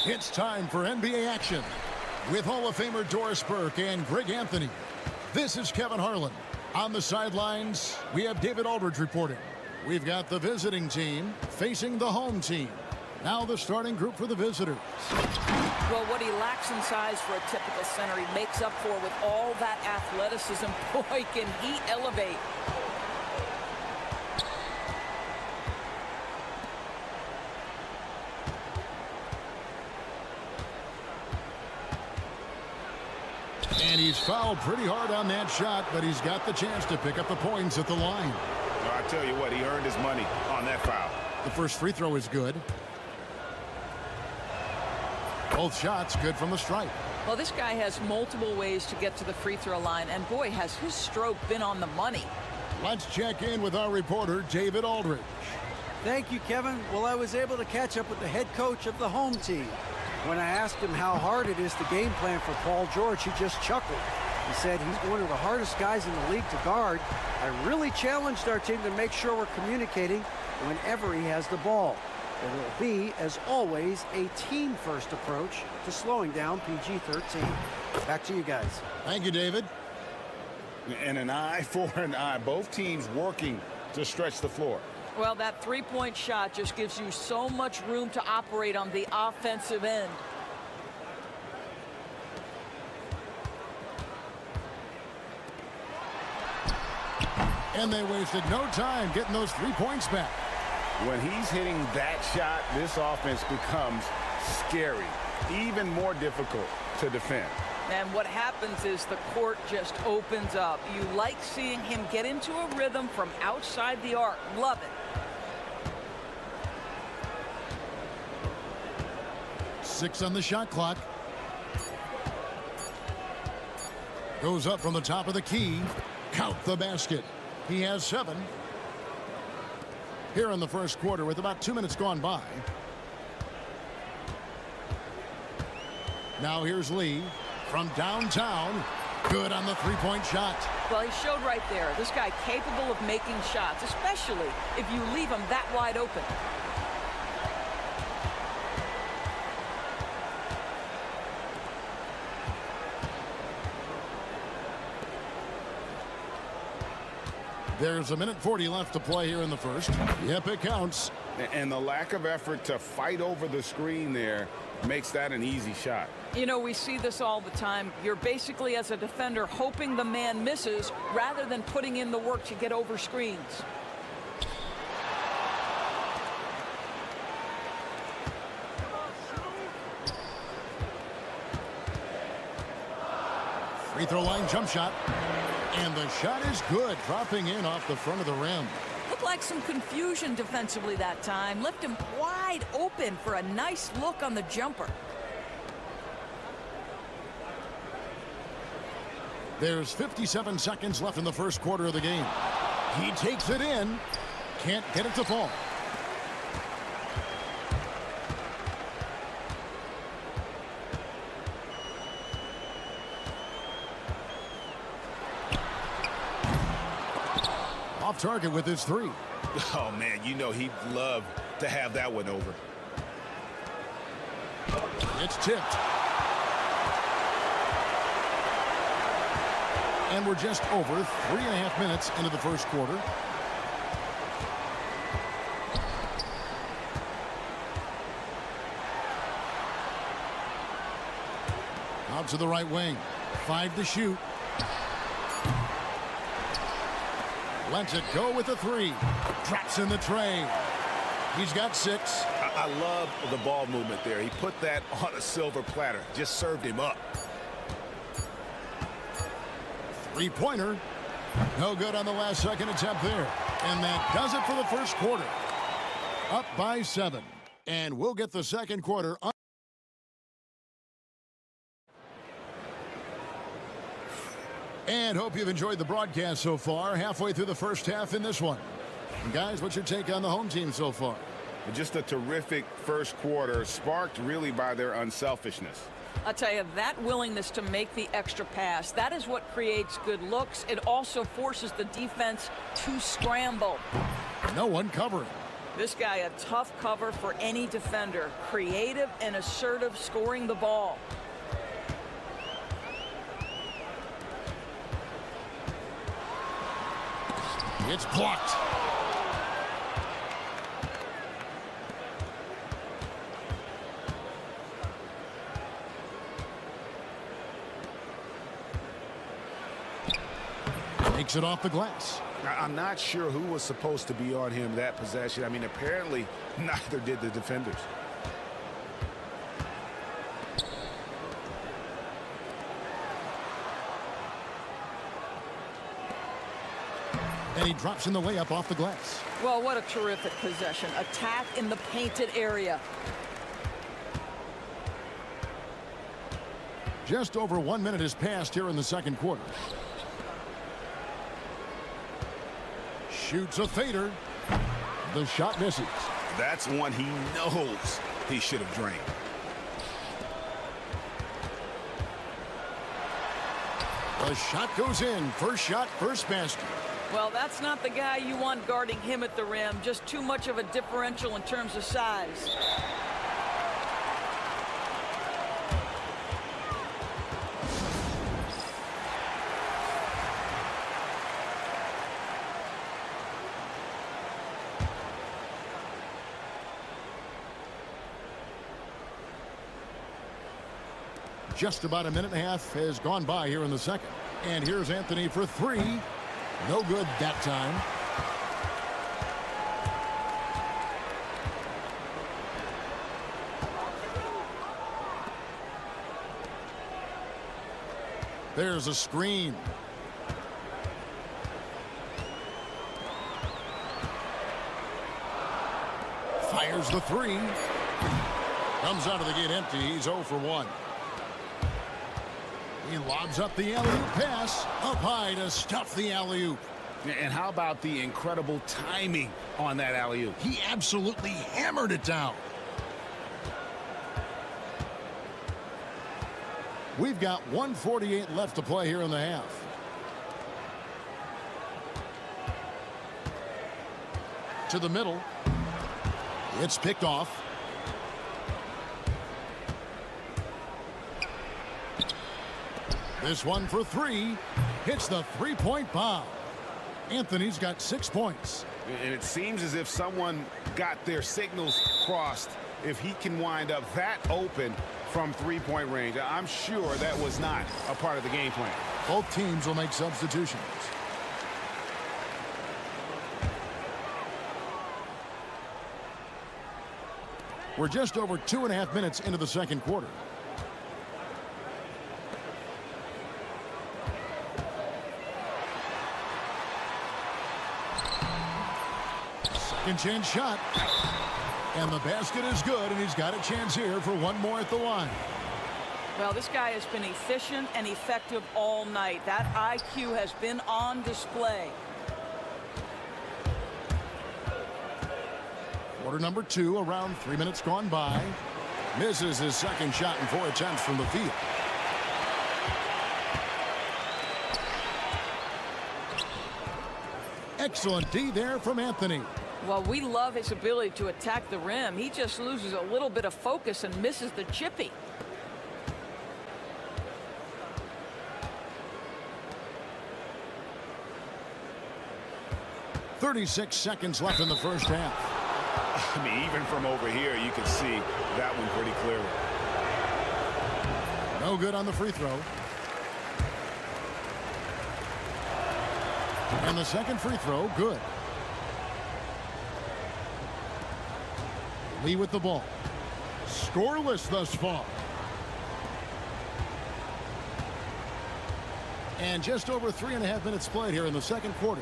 It's time for NBA action with Hall of Famer Doris Burke and Greg Anthony. This is Kevin Harlan. On the sidelines, we have David Aldridge reporting. We've got the visiting team facing the home team. Now the starting group for the visitors. Well, what he lacks in size for a typical center, he makes up for with all that athleticism. Boy, can he elevate. And he's fouled pretty hard on that shot, but he's got the chance to pick up the points at the line. I tell you what, he earned his money on that foul. The first free throw is good. Both shots good from the stripe. Well, this guy has multiple ways to get to the free throw line, and boy, has his stroke been on the money. Let's check in with our reporter, David Aldridge. Thank you, Kevin. Well, I was able to catch up with the head coach of the home team. When I asked him how hard it is to game plan for Paul George, he just chuckled. He said he's one of the hardest guys in the league to guard. I really challenged our team to make sure we're communicating whenever he has the ball. It will be, as always, a team-first approach to slowing down PG-13. Back to you guys. Thank you, David. And an eye for an eye. Both teams working to stretch the floor. Well, that three-point shot just gives you so much room to operate on the offensive end. And they wasted no time getting those 3 points back. When he's hitting that shot, this offense becomes scary, even more difficult to defend. And what happens is the court just opens up. You like seeing him get into a rhythm from outside the arc. Love it. 6 on the shot clock. Goes up from the top of the key. Count the basket. He has 7. Here in the first quarter with about 2 minutes gone by. Now here's Lee from downtown. Good on the three-point shot. Well, he showed right there. This guy capable of making shots, especially if you leave him that wide open. There's a minute 40 left to play here in the first. Yep, it counts. And the lack of effort to fight over the screen there makes that an easy shot. You know, we see this all the time. You're basically, as a defender, hoping the man misses rather than putting in the work to get over screens. Free throw line jump shot. And the shot is good, dropping in off the front of the rim. Looked like some confusion defensively that time. Left him wide open for a nice look on the jumper. There's 57 seconds left in the first quarter of the game. He takes it in. Can't get it to fall. Off target with his 3. Oh, man, you know he'd love to have that one over. It's tipped. And we're just over 3.5 minutes into the first quarter. Out to the right wing. 5 to shoot. Lets it go with a 3. Drops in the tray. He's got 6. I love the ball movement there. He put that on a silver platter. Just served him up. 3-pointer. No good on the last second attempt there. And that does it for the first quarter. Up by 7. And we'll get the second quarter. And hope you've enjoyed the broadcast so far. Halfway through the first half in this one. And guys, what's your take on the home team so far? Just a terrific first quarter, sparked really by their unselfishness. I'll tell you, that willingness to make the extra pass, that is what creates good looks. It also forces the defense to scramble. No one covering. This guy, a tough cover for any defender. Creative and assertive scoring the ball. It's blocked. Takes it off the glass. I'm not sure who was supposed to be on him that possession. I mean, apparently neither did the defenders. And he drops in the layup off the glass. Well, what a terrific possession. Attack in the painted area. Just over 1 minute has passed here in the second quarter. Shoots a fader. The shot misses. That's one he knows he should have drained. The shot goes in. First shot, first basket. Well, that's not the guy you want guarding him at the rim. Just too much of a differential in terms of size. Just about a minute and a half has gone by here in the second. And here's Anthony for three. No good that time. There's a screen. Fires the three. Comes out of the gate empty. He's 0 for 1. He lobs up the alley-oop pass. Up high to stuff the alley-oop. And how about the incredible timing on that alley-oop? He absolutely hammered it down. We've got 1:48 left to play here in the half. To the middle. It's picked off. This one for three. Hits the three-point bomb. Anthony's got 6 points. And it seems as if someone got their signals crossed. If he can wind up that open from three-point range, I'm sure that was not a part of the game plan. Both teams will make substitutions. We're just over 2.5 minutes into the second quarter. Second chance shot. And the basket is good, and he's got a chance here for one more at the line. Well, this guy has been efficient and effective all night. That IQ has been on display. Quarter number 2, around 3 minutes gone by. Misses his second shot in 4 attempts from the field. Excellent D there from Anthony. Well, we love his ability to attack the rim. He just loses a little bit of focus and misses the chippy. .36 seconds left in the first half. I mean, even from over here, you can see that one pretty clearly. No good on the free throw. And the second free throw, good. Lee with the ball. Scoreless thus far. And just over 3.5 minutes played here in the second quarter.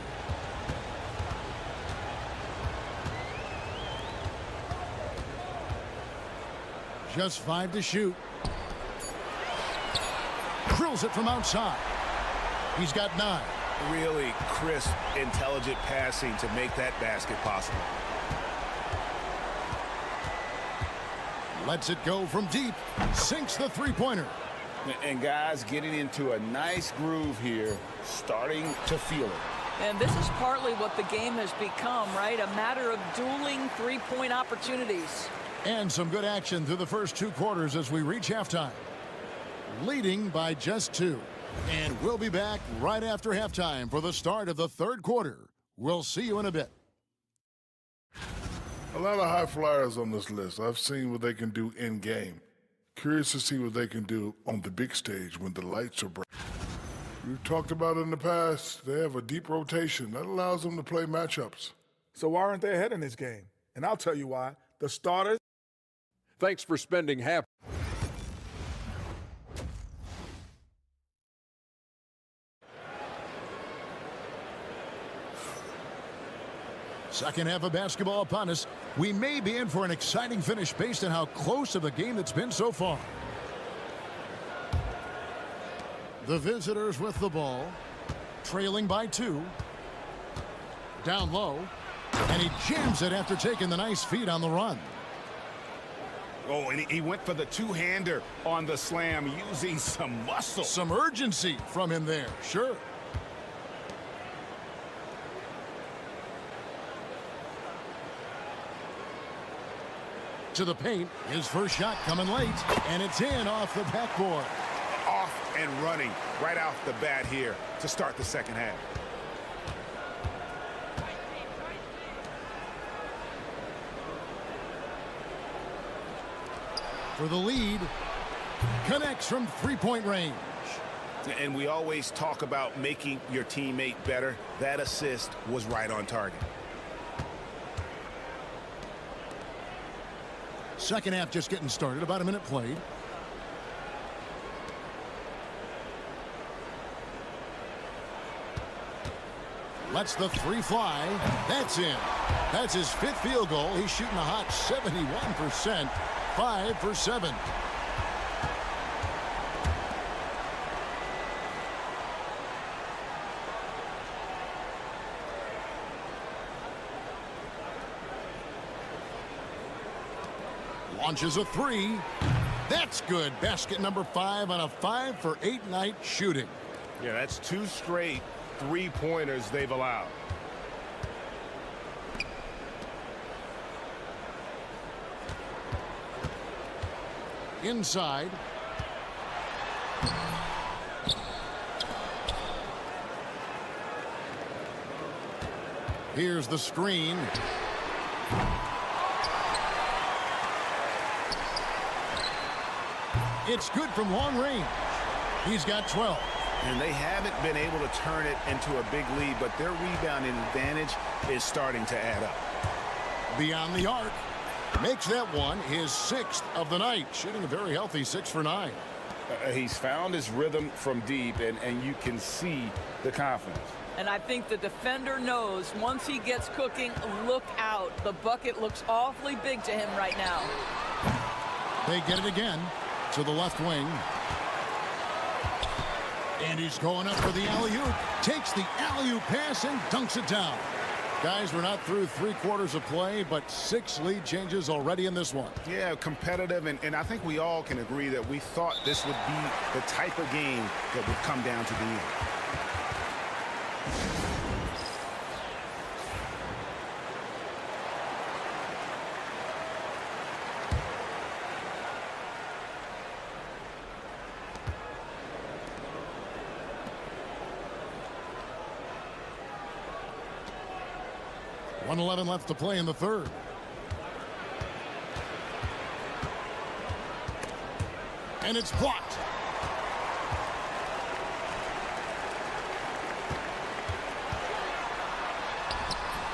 Just 5 to shoot. Drills it from outside. He's got 9. Really crisp, intelligent passing to make that basket possible. Lets it go from deep. Sinks the three-pointer. And guys getting into a nice groove here, starting to feel it. And this is partly what the game has become, right? A matter of dueling three-point opportunities. And some good action through the first 2 quarters as we reach halftime. Leading by just 2. And we'll be back right after halftime for the start of the third quarter. We'll see you in a bit. A lot of high flyers on this list. I've seen what they can do in game. Curious to see what they can do on the big stage when the lights are bright. We've talked about it in the past. They have a deep rotation that allows them to play matchups. So why aren't they ahead in this game? And I'll tell you why. The starters. Thanks for spending half. Second half of basketball upon us. We may be in for an exciting finish based on how close of a game it's been so far. The visitors with the ball, trailing by 2. Down low, and he jams it after taking the nice feed on the run. Oh, and he went for the two-hander on the slam using some muscle. Some urgency from him there, sure. To the paint, his first shot coming late, and it's in off the backboard. Off and running right off the bat here to start the second half. For the lead, connects from three-point range. And we always talk about making your teammate better. That assist was right on target. Second half just getting started, about a minute played. Lets the three fly. That's in. That's his fifth field goal. He's shooting a hot 71%. 5 for 7. Launches a three. That's good. Basket number 5 on a 5 for 8 night shooting. Yeah, that's 2 straight three-pointers they've allowed. Inside. Here's the screen. It's good from long range. He's got 12. And they haven't been able to turn it into a big lead, but their rebounding advantage is starting to add up. Beyond the arc. Makes that one his 6th of the night, shooting a very healthy 6 for 9. He's found his rhythm from deep, and you can see the confidence. And I think the defender knows once he gets cooking, look out. The bucket looks awfully big to him right now. They get it again to the left wing. And he's going up for the alley-oop. Takes the alley-oop pass and dunks it down. Guys, we're not through 3/4 of play, but 6 lead changes already in this one. Yeah, competitive, and I think we all can agree that we thought this would be the type of game that would come down to the end. .111 left to play in the third. And it's blocked.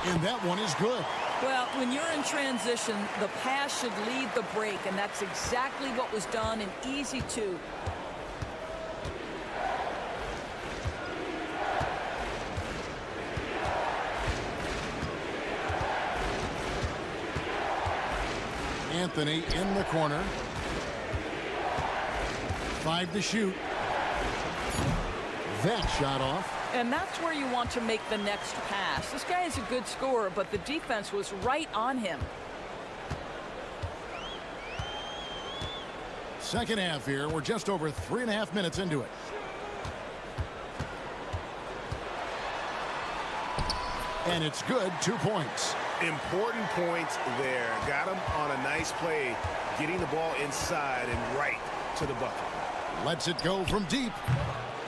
And that one is good. Well, when you're in transition, the pass should lead the break, and that's exactly what was done in easy 2. Anthony in the corner. 5 to shoot. That shot off. And that's where you want to make the next pass. This guy is a good scorer, but the defense was right on him. Second half here. We're just over 3.5 minutes into it. And it's good. 2 points. Important points there. Got him on a nice play, getting the ball inside and right to the bucket. Lets it go from deep.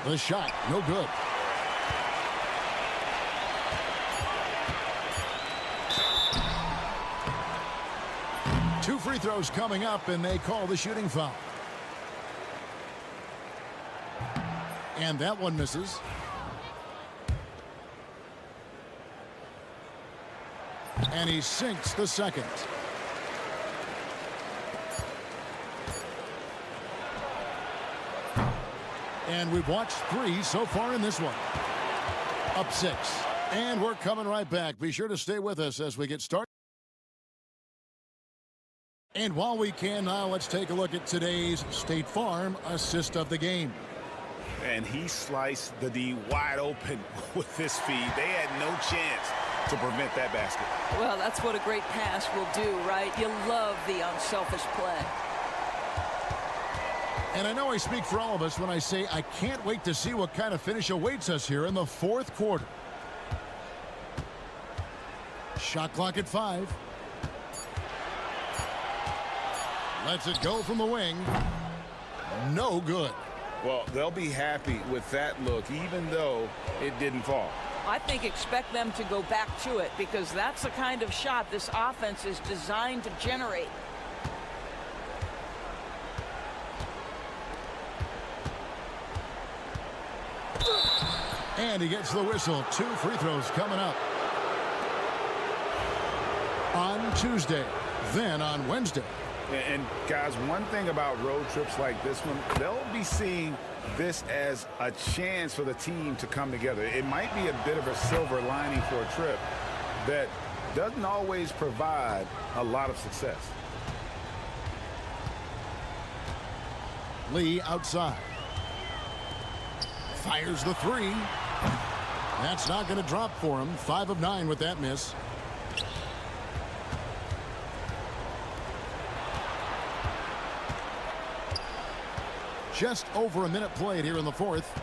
The shot, no good. Two free throws coming up, and they call the shooting foul. And that one misses. And he sinks the second. And we've watched 3 so far in this one. Up 6. And we're coming right back. Be sure to stay with us as we get started. And while we can now, let's take a look at today's State Farm assist of the game. And he sliced the D wide open with this feed. They had no chance to prevent that basket. Well, that's what a great pass will do, right? You love the unselfish play. And I know I speak for all of us when I say I can't wait to see what kind of finish awaits us here in the fourth quarter. Shot clock at 5. Lets it go from the wing. No good. Well, they'll be happy with that look, even though it didn't fall. I think expect them to go back to it because that's the kind of shot this offense is designed to generate. And he gets the whistle. 2 free throws coming up on Tuesday, then on Wednesday. And guys, one thing about road trips like this one, they'll be seeing this as a chance for the team to come together. It might be a bit of a silver lining for a trip that doesn't always provide a lot of success. Lee outside. Fires the 3. That's not going to drop for him. 5 of 9 with that miss. Just over a minute played here in the fourth.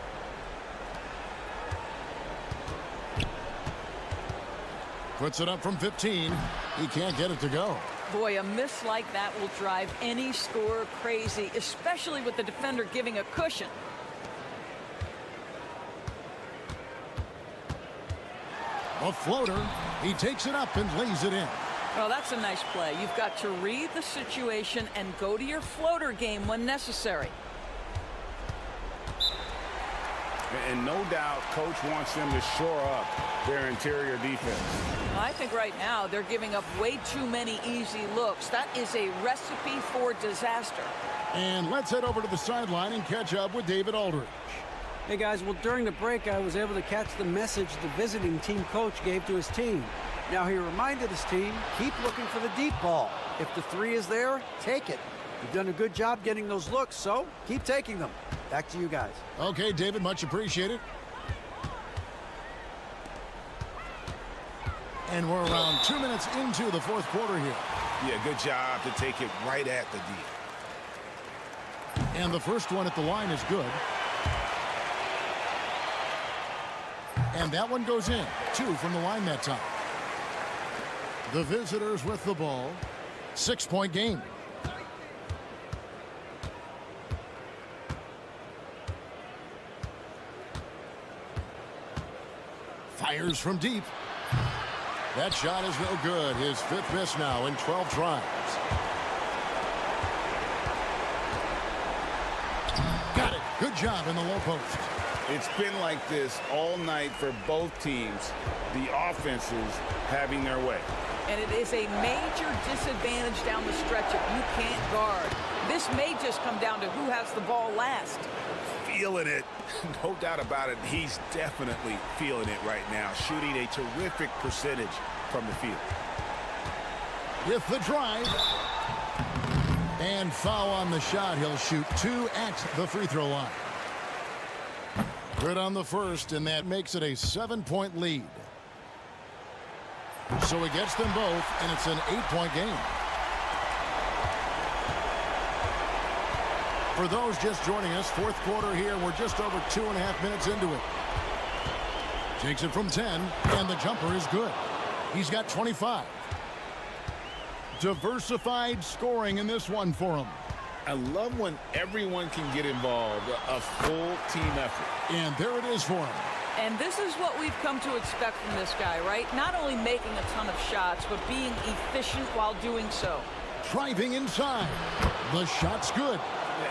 Puts it up from 15. He can't get it to go. Boy, a miss like that will drive any scorer crazy, especially with the defender giving a cushion. A floater. He takes it up and lays it in. Well, that's a nice play. You've got to read the situation and go to your floater game when necessary. And no doubt, Coach wants them to shore up their interior defense. I think right now they're giving up way too many easy looks. That is a recipe for disaster. And let's head over to the sideline and catch up with David Aldridge. Hey, guys, well, during the break, I was able to catch the message the visiting team coach gave to his team. Now, he reminded his team, keep looking for the deep ball. If the 3 is there, take it. You've done a good job getting those looks, so keep taking them. Back to you guys. Okay, David, much appreciated. And we're around 2 minutes into the fourth quarter here. Yeah, good job to take it right at the D. And the first one at the line is good. And that one goes in. 2 from the line that time. The visitors with the ball. 6-point game. Fires from deep. That shot is no good. His 5th miss now in 12 tries. Got it. Good job in the low post. It's been like this all night for both teams. The offenses having their way. And it is a major disadvantage down the stretch if you can't guard. This may just come down to who has the ball last. Feeling it. No doubt about it. He's definitely feeling it right now. Shooting a terrific percentage from the field. With the drive. And foul on the shot. He'll shoot 2 at the free throw line. Good on the first, and that makes it a 7-point lead. So he gets them both, and it's an 8-point game. For those just joining us, fourth quarter here, we're just over 2.5 minutes into it. Takes it from 10, and the jumper is good. He's got 25. Diversified scoring in this one for him. I love when everyone can get involved, a full team effort. And there it is for him. And this is what we've come to expect from this guy, right? Not only making a ton of shots, but being efficient while doing so. Driving inside. The shot's good.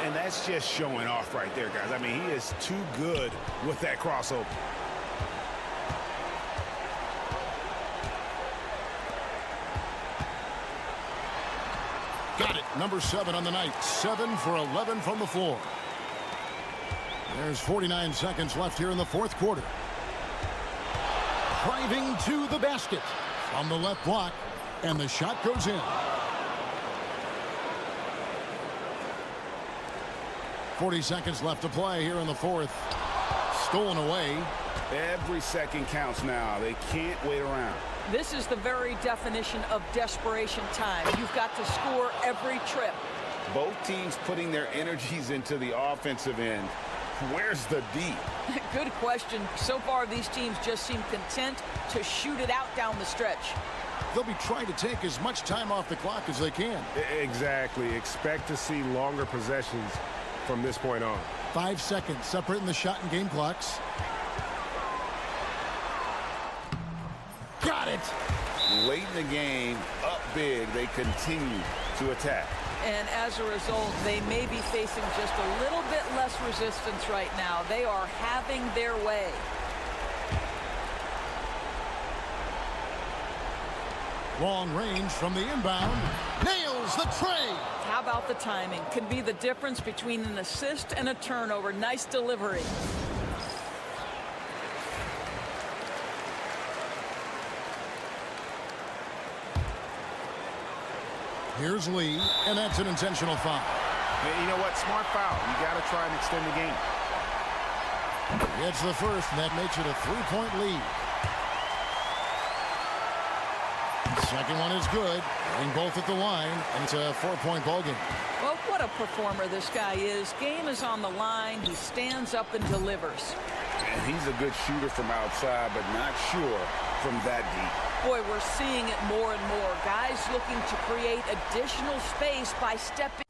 And that's just showing off right there, guys. I mean, he is too good with that crossover. Got it. Number 7 on the night. 7 for 11 from the floor. There's 49 seconds left here in the fourth quarter. Driving to the basket from the left block, and the shot goes in. 40 seconds left to play here in the fourth. Stolen away. Every second counts now. They can't wait around. This is the very definition of desperation time. You've got to score every trip. Both teams putting their energies into the offensive end. Where's the D? Good question. So far, these teams just seem content to shoot it out down the stretch. They'll be trying to take as much time off the clock as they can. Exactly. Expect to see longer possessions from this point on. 5 seconds separating the shot and game clocks. Got it! Late in the game, up big, they continue to attack. And as a result, they may be facing just a little bit less resistance right now. They are having their way. Long range from the inbound. Nails the tray. How about the timing? Could be the difference between an assist and a turnover. Nice delivery. Here's Lee, and that's an intentional foul. You know what? Smart foul. You got to try and extend the game. Gets the first, and that makes it a 3-point lead. Second one is good. Getting both at the line, and it's a 4-point ball game. Well, what a performer this guy is. Game is on the line. He stands up and delivers. And he's a good shooter from outside, but not sure from that deep. Boy, we're seeing it more and more. Guys looking to create additional space by stepping.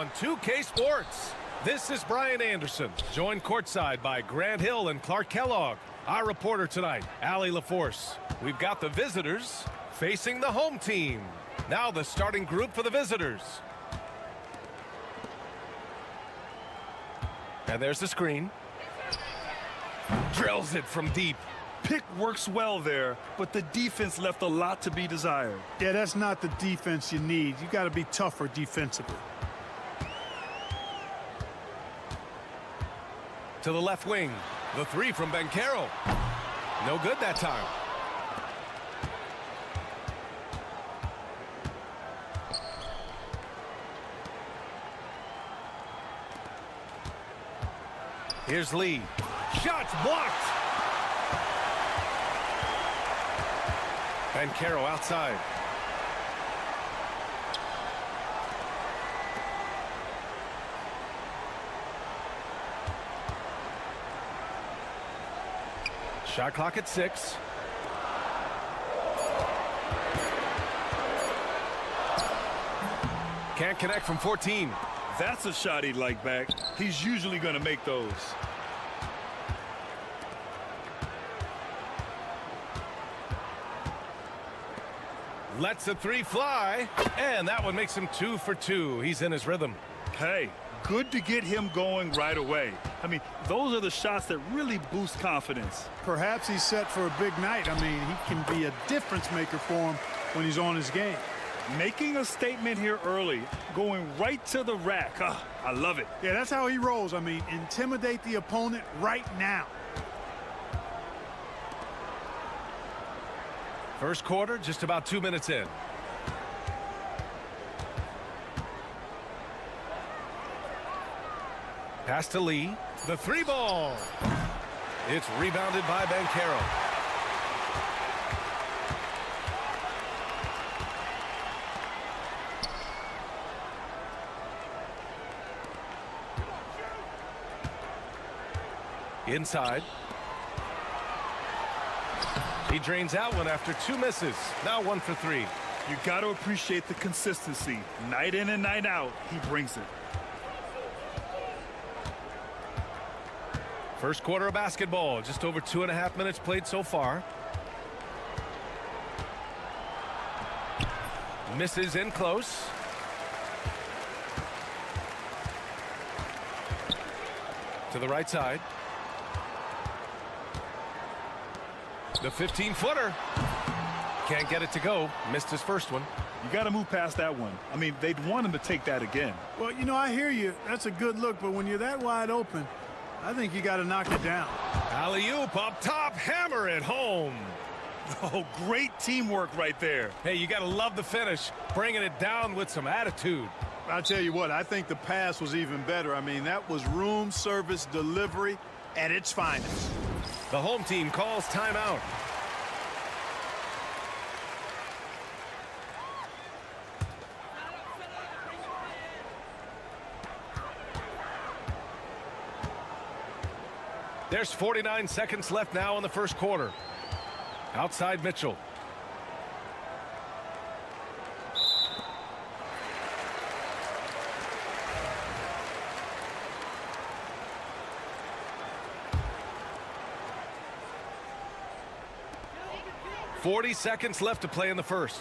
On 2K Sports. This is Brian Anderson, joined courtside by Grant Hill and Clark Kellogg. Our reporter tonight, Allie LaForce. We've got the visitors facing the home team. Now the starting group for the visitors. And there's the screen. Drills it from deep. Pick works well there, but the defense left a lot to be desired. Yeah, that's not the defense you need. You got to be tougher defensively. To the left wing. The three from Banchero. No good that time. Here's Lee. Shots blocked. Banchero outside. Shot clock at 6. Can't connect from 14. That's a shot he'd like back. He's usually going to make those. Lets a three fly, and that one makes him 2 for 2. He's in his rhythm. Hey, good to get him going right away. I mean, those are the shots that really boost confidence. Perhaps he's set for a big night. I mean, he can be a difference maker for him when he's on his game. Making a statement here early, going right to the rack. I love it. Yeah, that's how he rolls. I mean, intimidate the opponent right now. First quarter, just about 2 minutes in. Pass to Lee. The three ball. It's rebounded by Banchero. Inside. He drains out one after 2 misses. Now 1 for 3. You got to appreciate the consistency. Night in and night out, he brings it. First quarter of basketball. Just over 2.5 minutes played so far. Misses in close. To the right side. The 15-footer. Can't get it to go. Missed his first one. You got to move past that one. I mean, they'd want him to take that again. Well, you know, I hear you. That's a good look, but when you're that wide open, I think you got to knock it down. Alley-oop up top. Hammer it home. Oh, great teamwork right there. Hey, you got to love the finish. Bringing it down with some attitude. I'll tell you what, I think the pass was even better. I mean, that was room service delivery at its finest. The home team calls timeout. There's 49 seconds left now in the first quarter. Outside Mitchell. .40 seconds left to play in the first.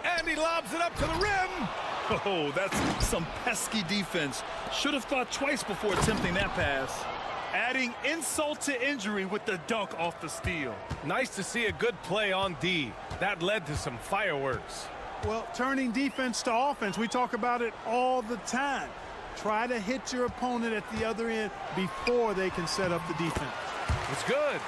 And he lobs it up to the rim. Oh, that's some pesky defense. Should have thought twice before attempting that pass. Adding insult to injury with the dunk off the steal. Nice to see a good play on D. That led to some fireworks. Well, turning defense to offense, we talk about it all the time. Try to hit your opponent at the other end before they can set up the defense. It's good.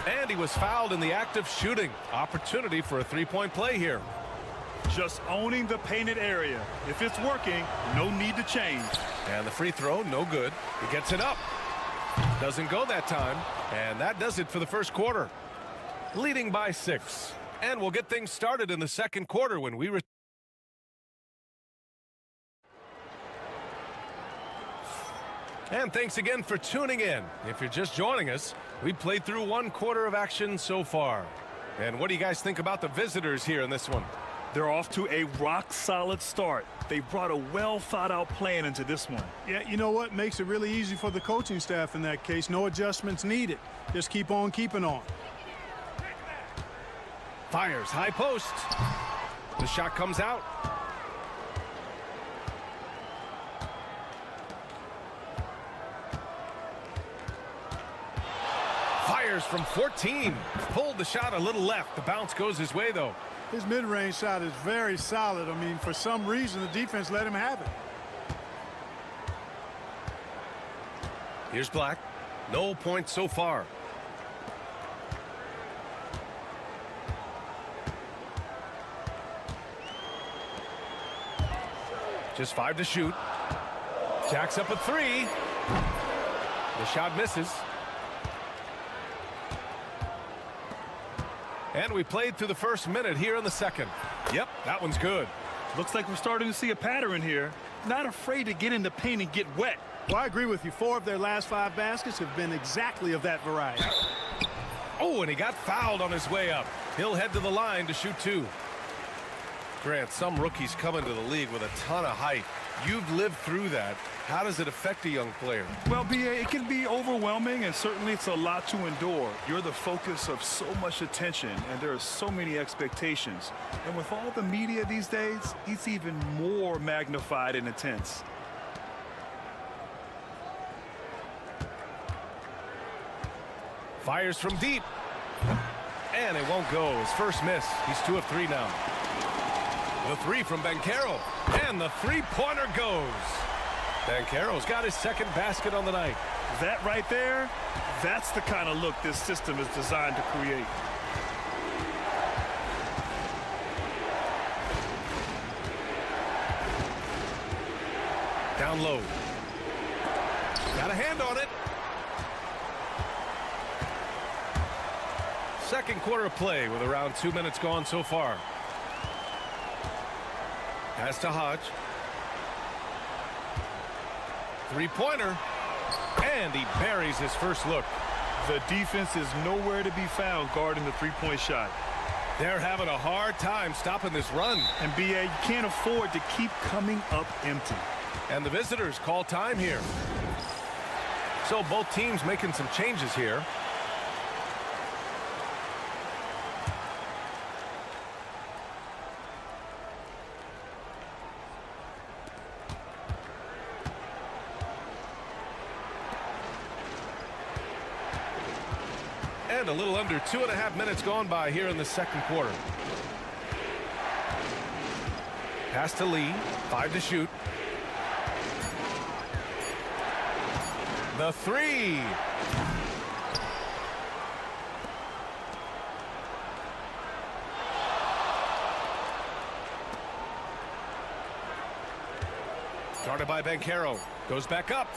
And he was fouled in the act of shooting. Opportunity for a three-point play here. Just owning the painted area. If it's working, no need to change. And the free throw, no good. He gets it up. Doesn't go that time. And that does it for the first quarter. Leading by 6. And we'll get things started in the second quarter when we return. And thanks again for tuning in. If you're just joining us, we played through one quarter of action so far. And what do you guys think about the visitors here in this one? They're off to a rock-solid start. They brought a well-thought-out plan into this one. Yeah, you know what? Makes it really easy for the coaching staff in that case. No adjustments needed. Just keep on keeping on. Fires, high post. The shot comes out. Fires from 14. Pulled the shot a little left. The bounce goes his way, though. His mid-range shot is very solid. I mean, for some reason, the defense let him have it. Here's Black. No points so far. Just 5 to shoot. Jacks up a 3. The shot misses. And we played through the first minute here in the second. Yep, that one's good. Looks like we're starting to see a pattern here. Not afraid to get in the paint and get wet. Well, I agree with you. 4 of their last 5 baskets have been exactly of that variety. Oh, and he got fouled on his way up. He'll head to the line to shoot 2. Grant, some rookies come into the league with a ton of height. You've lived through that. How does it affect a young player? Well, B.A., it can be overwhelming, and certainly it's a lot to endure. You're the focus of so much attention, and there are so many expectations. And with all the media these days, it's even more magnified and intense. Fires from deep. And it won't go. His first miss. He's 2 of 3 now. The 3 from Banchero. And the three-pointer goes. Banchero's got his second basket on the night. That right there, that's the kind of look this system is designed to create. Down low. Got a hand on it. Second quarter of play with around 2 minutes gone so far. Pass to Hodge. Three-pointer. And he buries his first look. The defense is nowhere to be found guarding the three-point shot. They're having a hard time stopping this run. And B.A., you can't afford to keep coming up empty. And the visitors call time here. So both teams making some changes here. And a little under 2.5 minutes gone by here in the second quarter. Pass to Lee. 5 to shoot. The three. Guarded by Banchero. Goes back up.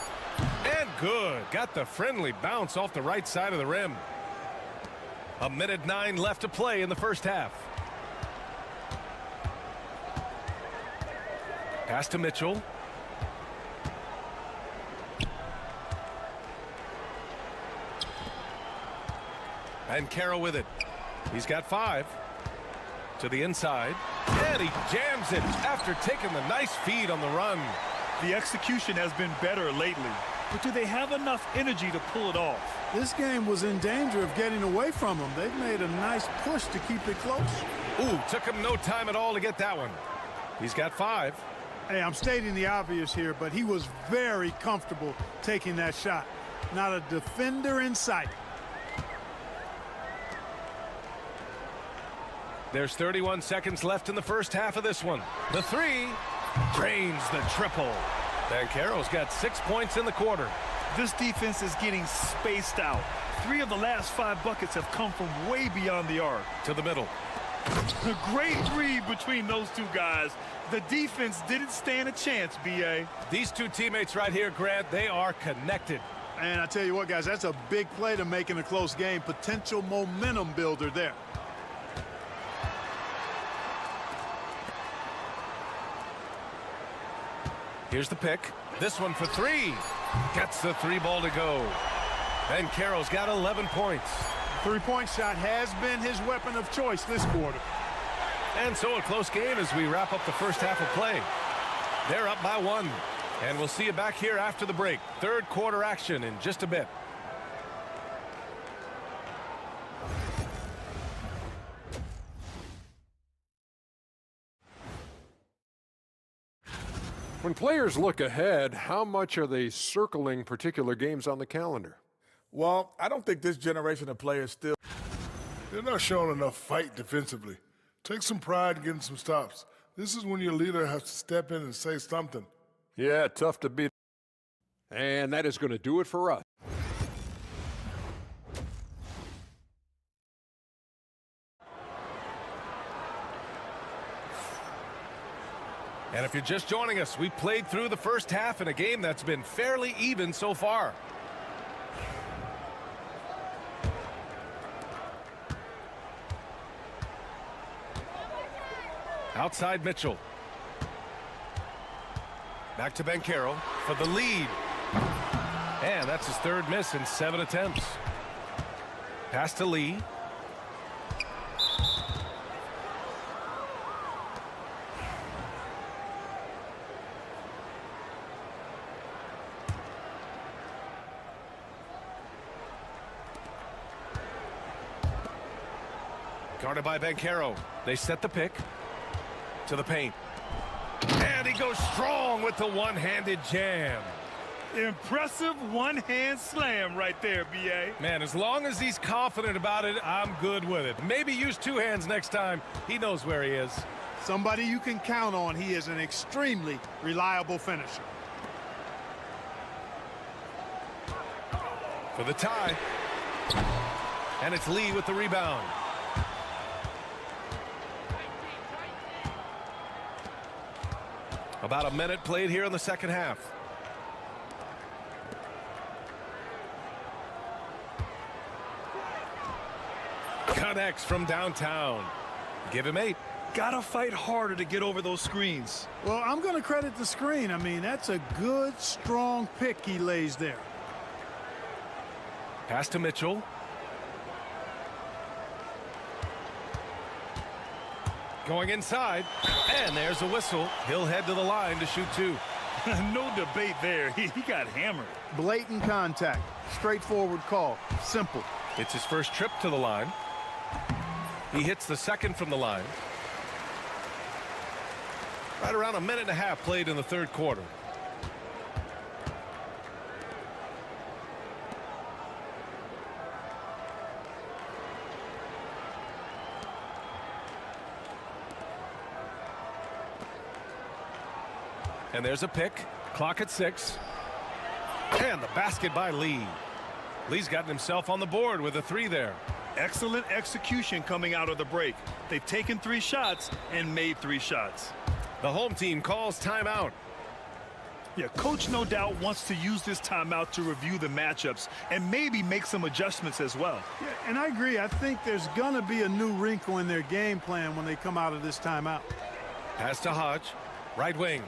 And good. Got the friendly bounce off the right side of the rim. 1:09 left to play in the first half. Pass to Mitchell. And Banchero with it. He's got 5. To the inside. And he jams it after taking the nice feed on the run. The execution has been better lately, but do they have enough energy to pull it off? This game was in danger of getting away from them. They've made a nice push to keep it close. Ooh, took him no time at all to get that one. He's got 5. Hey, I'm stating the obvious here, but he was very comfortable taking that shot. Not a defender in sight. There's 31 seconds left in the first half of this one. The three drains the triple. Banchero's got 6 points in the quarter. This defense is getting spaced out. 3 of the last 5 buckets have come from way beyond the arc. To the middle. A great read between those two guys. The defense didn't stand a chance, B.A. These two teammates right here, Grant, they are connected. And I tell you what, guys, that's a big play to make in a close game. Potential momentum builder there. Here's the pick. This one for 3. Gets the 3 ball to go. Banchero's got 11 points. Three-point shot has been his weapon of choice this quarter. And so a close game as we wrap up the first half of play. They're up by 1. And we'll see you back here after the break. Third quarter action in just a bit. When players look ahead, how much are they circling particular games on the calendar? Well, I don't think this generation of players still. They're not showing enough fight defensively. Take some pride in getting some stops. This is when your leader has to step in and say something. Yeah, tough to beat. And that is going to do it for us. And if you're just joining us, we played through the first half in a game that's been fairly even so far. Outside Mitchell. Back to Banchero for the lead. And that's his 3rd miss in 7 attempts. Pass to Lee. Guarded by Banchero. They set the pick. To the paint. And he goes strong with the one-handed jam. Impressive one-hand slam right there, B.A. Man, as long as he's confident about it, I'm good with it. Maybe use 2 hands next time. He knows where he is. Somebody you can count on. He is an extremely reliable finisher. For the tie. And it's Lee with the rebound. About a minute played here in the second half. Connects from downtown. Give him 8. Gotta fight harder to get over those screens. Well, I'm going to credit the screen. I mean, that's a good, strong pick he lays there. Pass to Mitchell. Going inside, and there's a whistle. He'll head to the line to shoot 2. No debate there. He got hammered. Blatant contact. Straightforward call. Simple. It's his first trip to the line. He hits the 2nd from the line. Right around a minute and a half played in the 3rd quarter. And there's a pick. Clock at 6. And the basket by Lee. Lee's gotten himself on the board with a 3 there. Excellent execution coming out of the break. They've taken 3 shots and made 3 shots. The home team calls timeout. Yeah, coach no doubt wants to use this timeout to review the matchups and maybe make some adjustments as well. Yeah, and I agree. I think there's going to be a new wrinkle in their game plan when they come out of this timeout. Pass to Hodge. Right wing.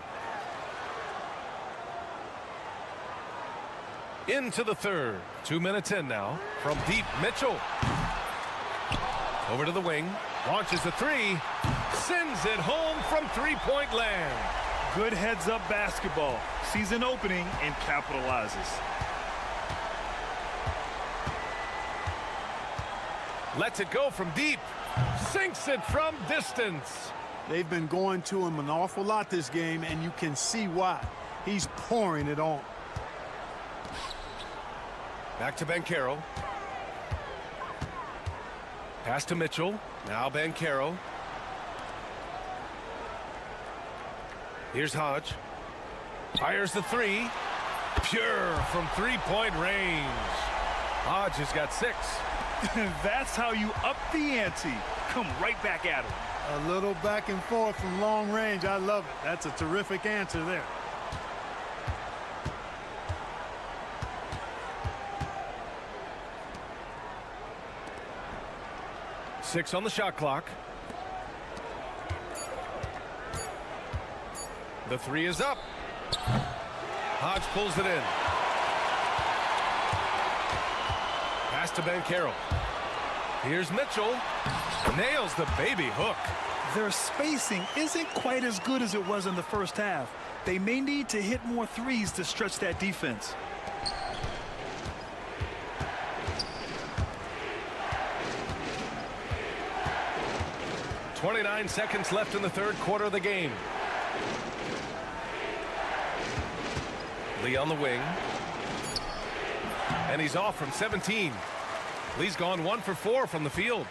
Into the third. 2 minutes in now. From deep, Mitchell. Over to the wing. Launches the 3. Sends it home from three-point land. Good heads-up basketball. Sees an opening and capitalizes. Lets it go from deep. Sinks it from distance. They've been going to him an awful lot this game, and you can see why. He's pouring it on. Back to Banchero. Pass to Mitchell. Now Banchero. Here's Hodge. Fires the 3. Pure from three-point range. Hodge has got 6. That's how you up the ante. Come right back at him. A little back and forth from long range. I love it. That's a terrific answer there. Six on the shot clock. The 3 is up. Hodge pulls it in. Pass to Banchero. Here's Mitchell. Nails the baby hook. Their spacing isn't quite as good as it was in the first half. They may need to hit more threes to stretch that defense. .29 seconds left in the third quarter of the game. Lee on the wing. And he's off from 17. Lee's gone 1 for 4 from the field.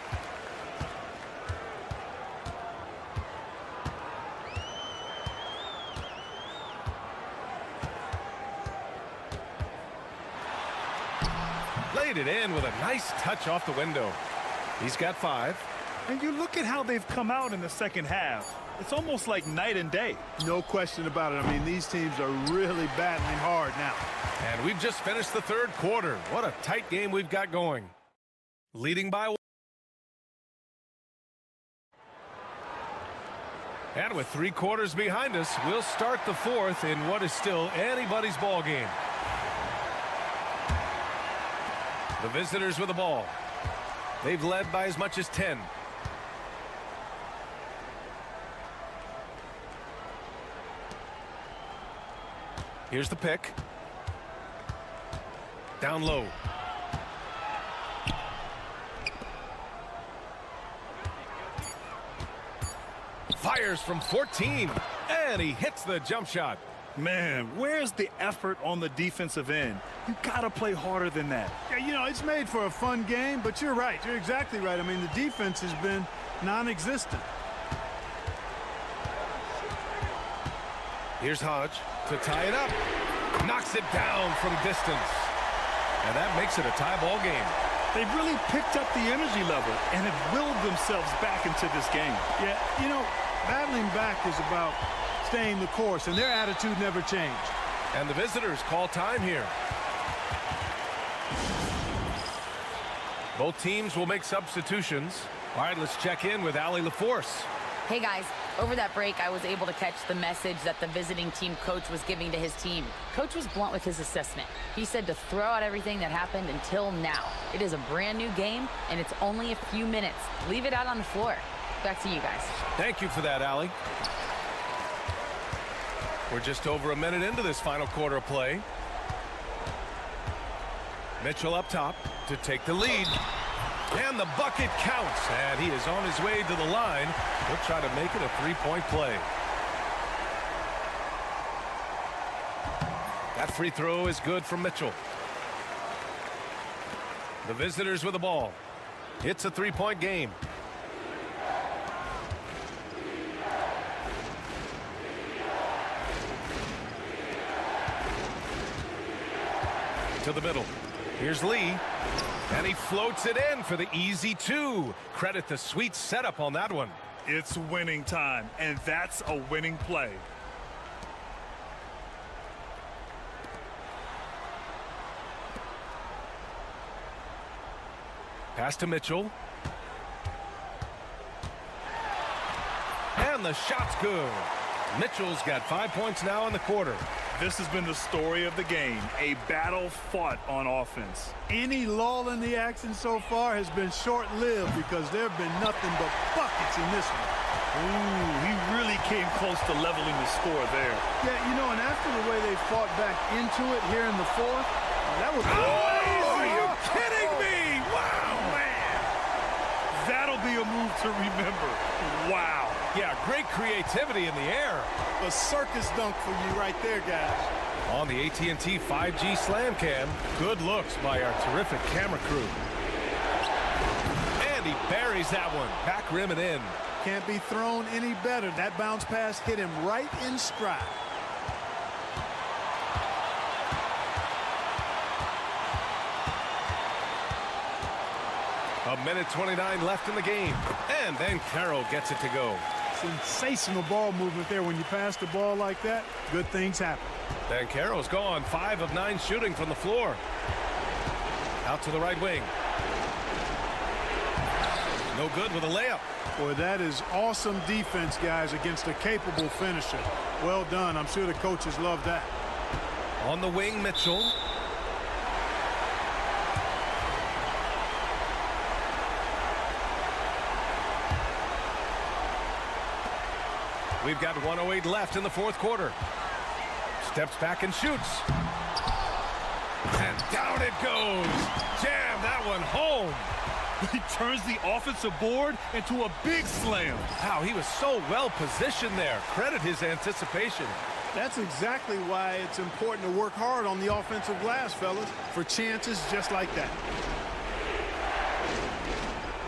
Laid it in with a nice touch off the window. He's got 5. And you look at how they've come out in the second half. It's almost like night and day. No question about it. I mean, these teams are really battling hard now. And we've just finished the third quarter. What a tight game we've got going. Leading by 1. And with 3 quarters behind us, we'll start the fourth in what is still anybody's ball game. The visitors with the ball. They've led by as much as 10. Here's the pick. Down low. Fires from 14. And he hits the jump shot. Man, where's the effort on the defensive end? You gotta play harder than that. Yeah, you know, it's made for a fun game, but you're right. You're exactly right. I mean, the defense has been non-existent. Here's Hodge to tie it up. Knocks it down from distance. And that makes it a tie ball game. They've really picked up the energy level and have willed themselves back into this game. Yeah, you know, battling back is about staying the course, and their attitude never changed. And the visitors call time here. Both teams will make substitutions. All right, let's check in with Allie LaForce. Hey guys, over that break, I was able to catch the message that the visiting team coach was giving to his team. Coach was blunt with his assessment. He said to throw out everything that happened until now. It is a brand new game, and it's only a few minutes. Leave it out on the floor. Back to you guys. Thank you for that, Allie. We're just over a minute into this final quarter of play. Mitchell up top to take the lead. And the bucket counts. And he is on his way to the line. He'll try to make it a three-point play. That free throw is good from Mitchell. The visitors with the ball. It's a three-point game. to the middle. Here's Lee. And he floats it in for the easy 2. Credit the sweet setup on that one. It's winning time, and that's a winning play. Pass to Mitchell. And the shot's good. Mitchell's got 5 points now in the quarter. This has been the story of the game, a battle fought on offense. Any lull in the action so far has been short-lived because there have been nothing but buckets in this one. Ooh, he really came close to leveling the score there. Yeah, you know, and after the way they fought back into it here in the fourth, that was crazy. Are you kidding me? Wow, man. That'll be a move to remember. Wow. Yeah, great creativity in the air. A circus dunk for you right there, guys. On the AT&T 5G Slam Cam, good looks by our terrific camera crew. And he buries that one. Back rim and in. Can't be thrown any better. That bounce pass hit him right in stride. A minute 29 left in the game. And then Carroll gets it to go. Sensational ball movement there. When you pass the ball like that, good things happen. Then Carroll's gone 5 of 9 shooting from the floor. Out to the right wing. No good with a layup. Boy, that is awesome defense, guys, against a capable finisher. Well done. I'm sure the coaches love that. On the wing, Mitchell. We've got 1:08 left in the fourth quarter. Steps back and shoots. And down it goes. Jam that one home. He turns the offensive board into a big slam. Wow, he was so well positioned there. Credit his anticipation. That's exactly why it's important to work hard on the offensive glass, fellas, for chances just like that.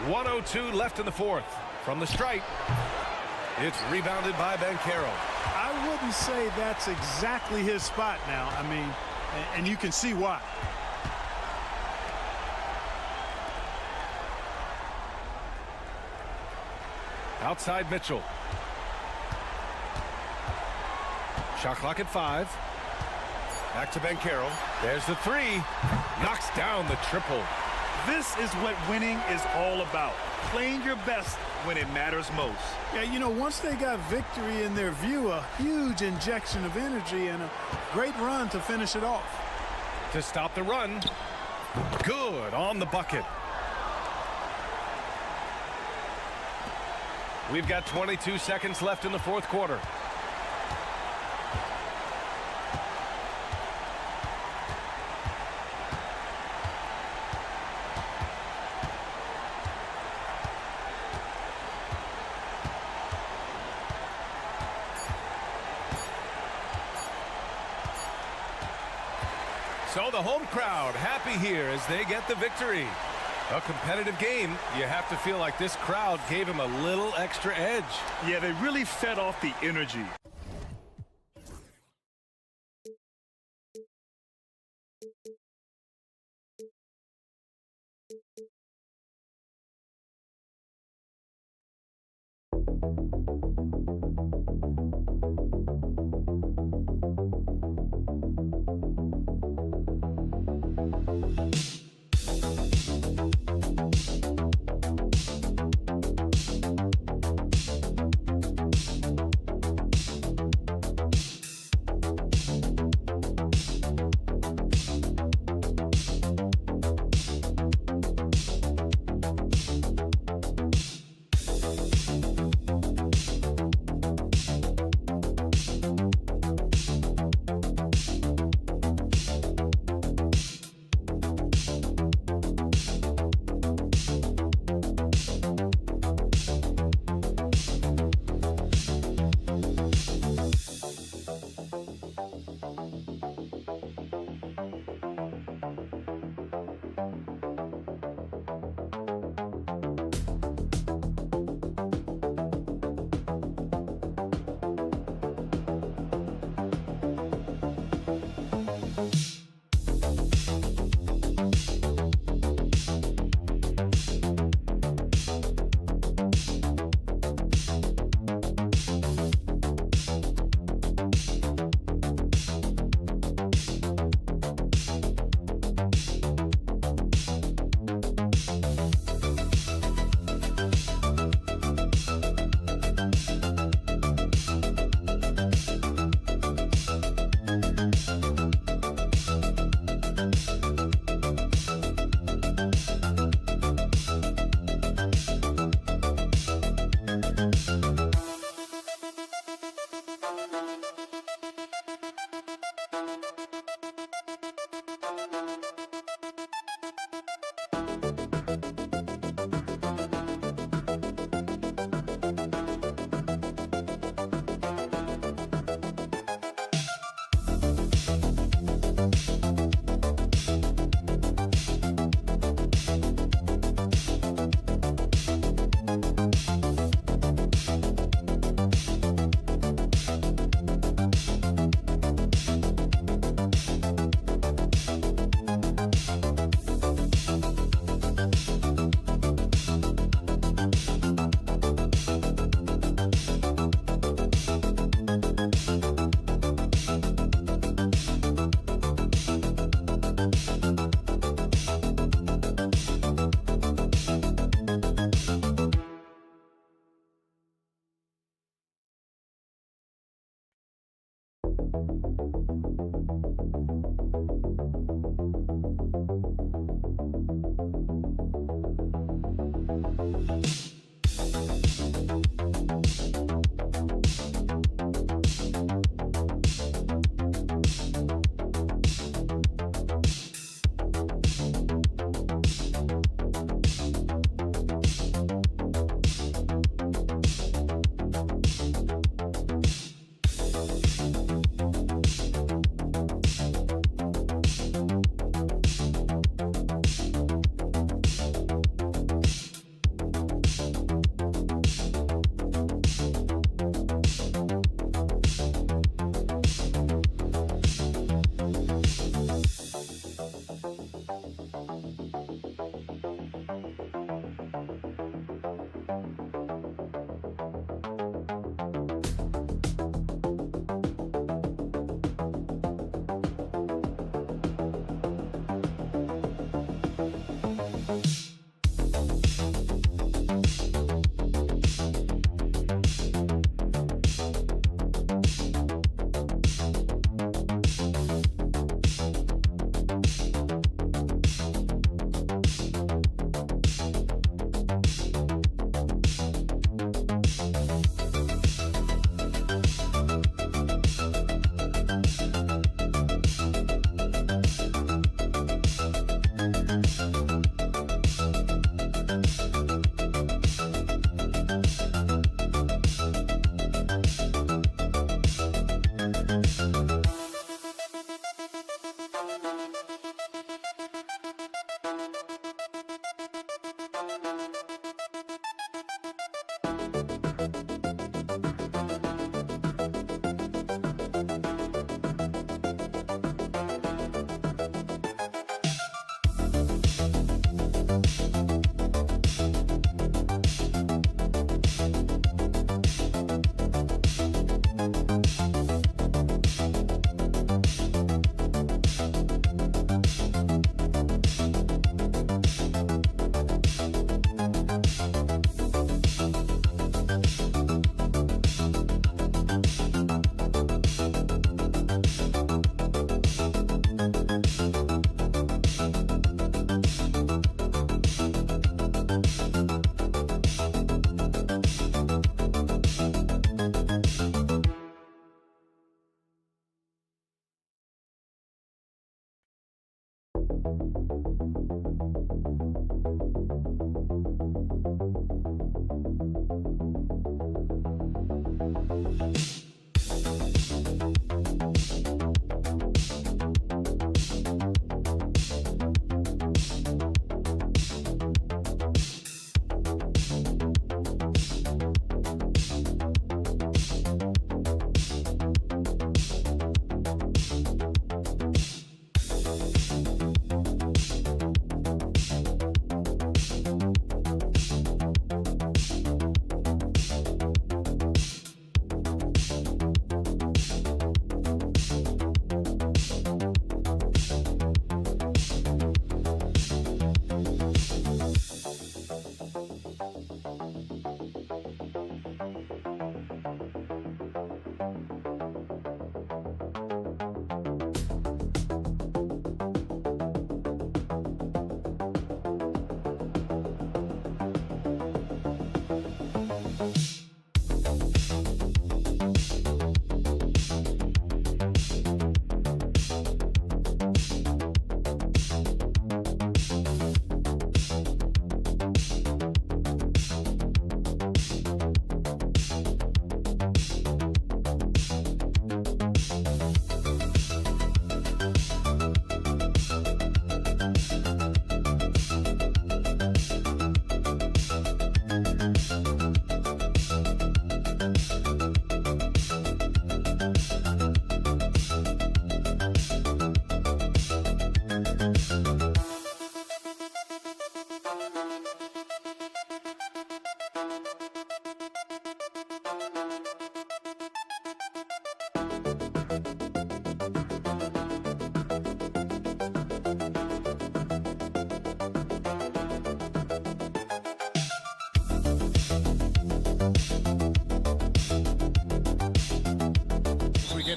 1:02 left in the fourth. From the stripe. It's rebounded by Banchero. I wouldn't say that's exactly his spot now. I mean, and you can see why. Outside Mitchell. Shot clock at 5. Back to Banchero. There's the 3. Knocks down the triple. This is what winning is all about. Playing your best when it matters most. Yeah, you know, once they got victory in their view, a huge injection of energy and a great run to finish it off. To stop the run. Good on the bucket. We've got 22 seconds left in the fourth quarter. So the home crowd happy here as they get the victory. A competitive game. You have to feel like this crowd gave him a little extra edge. Yeah, they really fed off the energy.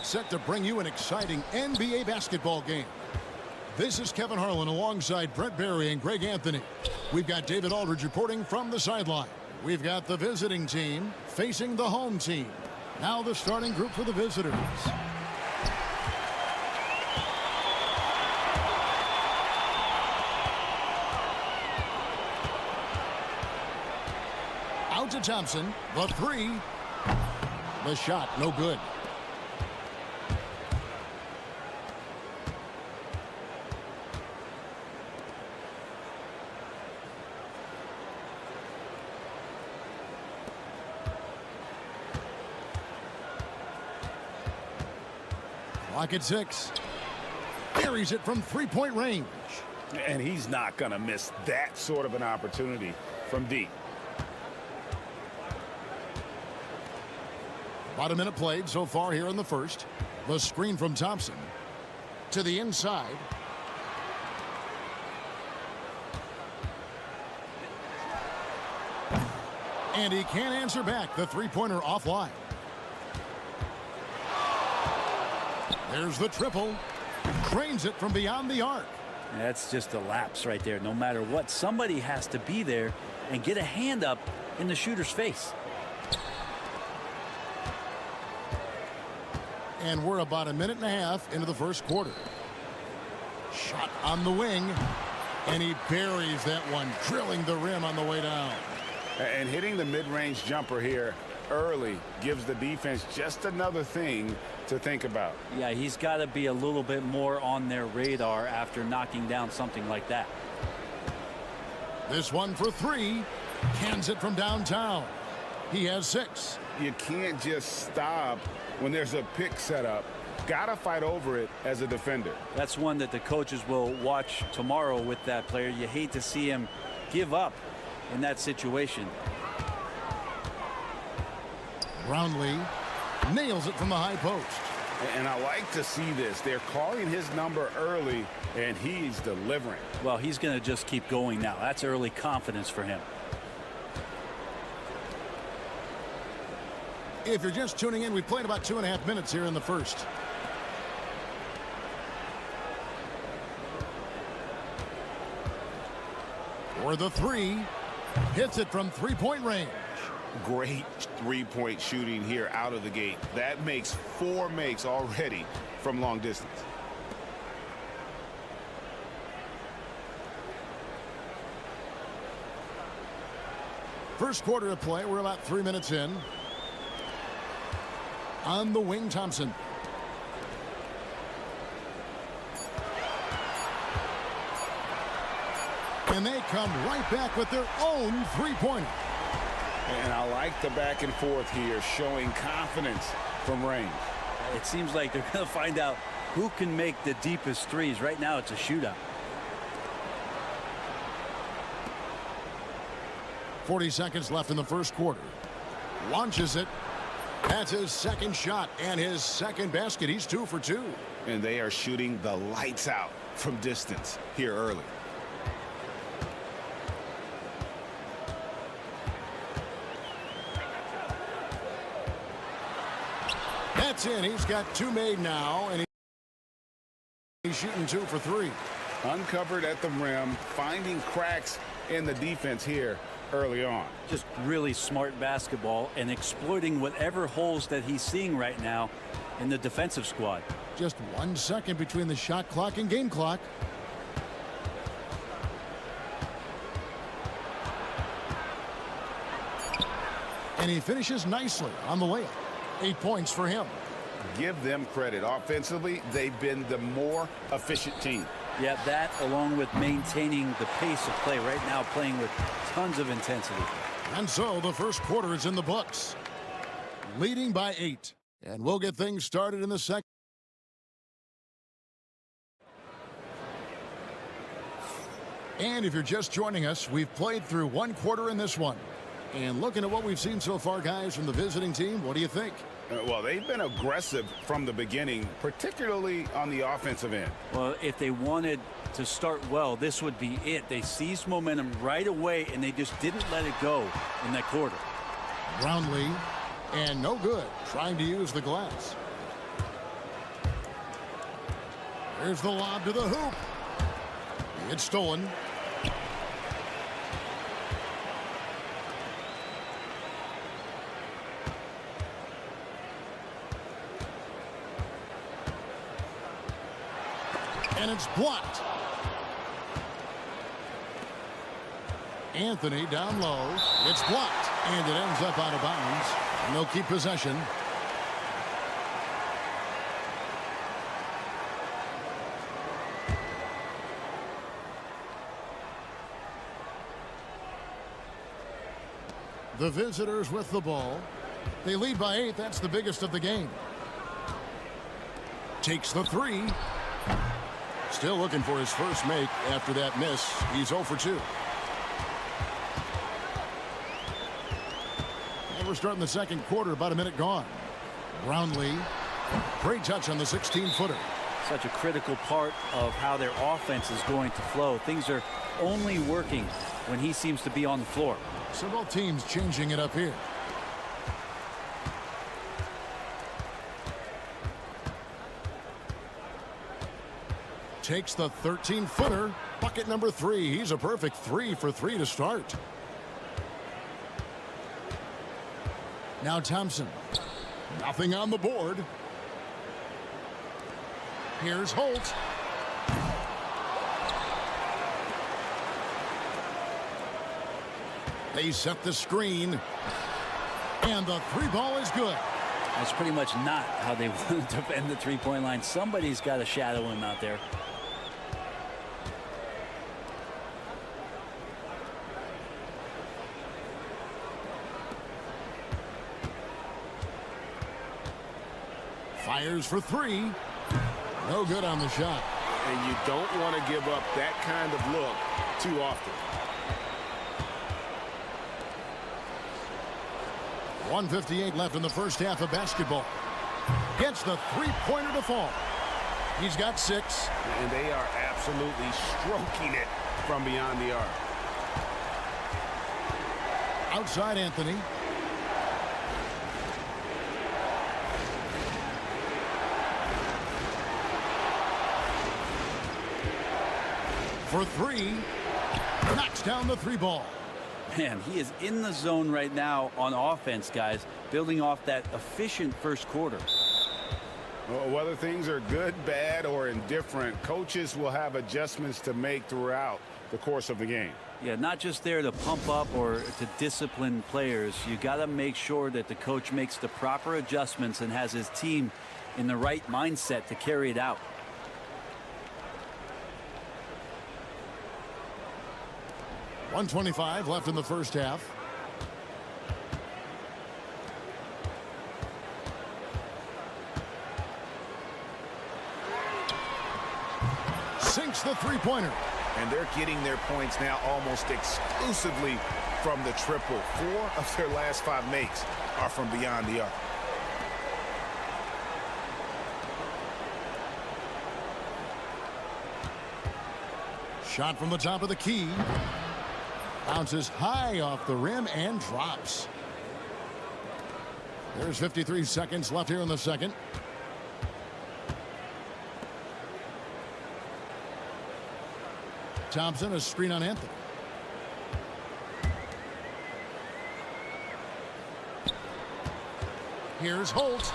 set to bring you an exciting NBA basketball game. This is Kevin Harlan alongside Brett Barry and Greg Anthony. We've got David Aldridge reporting from the sideline. We've got the visiting team facing the home team. Now the starting group for the visitors. Out to Thompson, the three. The shot, no good. Clock at 6. Buries it from three-point range. And he's not going to miss that sort of an opportunity from deep. About a minute played so far here in the first. The screen from Thompson to the inside. And he can't answer back. The three-pointer offline. There's the triple. Drains it from beyond the arc. That's just a lapse right there. No matter what, somebody has to be there and get a hand up in the shooter's face. And we're about a minute and a half into the first quarter. Shot on the wing. And he buries that one, drilling the rim on the way down. And hitting the mid-range jumper here early gives the defense just another thing to think about. Yeah, he's got to be a little bit more on their radar after knocking down something like that. This one for three. Cans it from downtown. He has 6. You can't just stop when there's a pick set up. Gotta fight over it as a defender. That's one that the coaches will watch tomorrow with that player. You hate to see him give up in that situation. Brownlee nails it from the high post. And I like to see this. They're calling his number early, and he's delivering. Well, he's going to just keep going now. That's early confidence for him. If you're just tuning in, we played about 2.5 minutes here in the first. For the three. Hits it from three-point range. Great three-point shooting here out of the gate. That makes 4 makes already from long distance. First quarter of play. We're about 3 minutes in. On the wing, Thompson. And they come right back with their own three-pointer. And I like the back and forth here, showing confidence from range. It seems like they're going to find out who can make the deepest threes. Right now, it's a shootout. 40 seconds left in the first quarter. Launches it. That's his second shot and his second basket. He's 2 for 2. And they are shooting the lights out from distance here early. That's in. He's got 2 made now, and he's shooting 2 for 3. Uncovered at the rim, finding cracks in the defense here early on. Just really smart basketball and exploiting whatever holes that he's seeing right now in the defensive squad. Just 1 second between the shot clock and game clock. And he finishes nicely on the layup. 8 points for him. Give them credit. Offensively, they've been the more efficient team. Yeah, that along with maintaining the pace of play right now, playing with tons of intensity. And so the first quarter is in the books. Leading by 8. And we'll get things started in the second. And if you're just joining us, we've played through 1 quarter in this one. And looking at what we've seen so far, guys, from the visiting team, what do you think? Well, they've been aggressive from the beginning, particularly on the offensive end. Well, if they wanted to start well, this would be it. They seized momentum right away, and they just didn't let it go in that quarter. Brownlee, and no good, trying to use the glass. Here's the lob to the hoop. It's stolen. And it's blocked. Anthony down low. It's blocked. And it ends up out of bounds. And they'll keep possession. The visitors with the ball. They lead by 8. That's the biggest of the game. Takes the 3. Still looking for his first make after that miss. He's 0 for 2. And we're starting the second quarter, about a minute gone. Brownlee, great touch on the 16-footer. Such a critical part of how their offense is going to flow. Things are only working when he seems to be on the floor. So both teams changing it up here. Takes the 13-footer. Bucket number 3. He's a perfect 3 for 3 to start. Now Thompson. Nothing on the board. Here's Holt. They set the screen. And the 3-ball is good. That's pretty much not how they want to defend the three-point line. Somebody's got to shadow him out there. Fires for 3. No good on the shot. And you don't want to give up that kind of look too often. 1:58 left in the first half of basketball. Gets the 3-pointer to fall. He's got 6. And they are absolutely stroking it from beyond the arc. Outside Anthony. For 3. Knocks down the 3-ball. Man, he is in the zone right now on offense, guys, building off that efficient first quarter. Well, whether things are good, bad, or indifferent, coaches will have adjustments to make throughout the course of the game. Yeah, not just there to pump up or to discipline players. You got to make sure that the coach makes the proper adjustments and has his team in the right mindset to carry it out. .125 left in the first half. Sinks the 3-pointer. And they're getting their points now almost exclusively from the triple. 4 of their last 5 makes are from beyond the arc. Shot from the top of the key. Bounces high off the rim and drops. There's 53 seconds left here in the second. Thompson, a screen on Anthony. Here's Holt.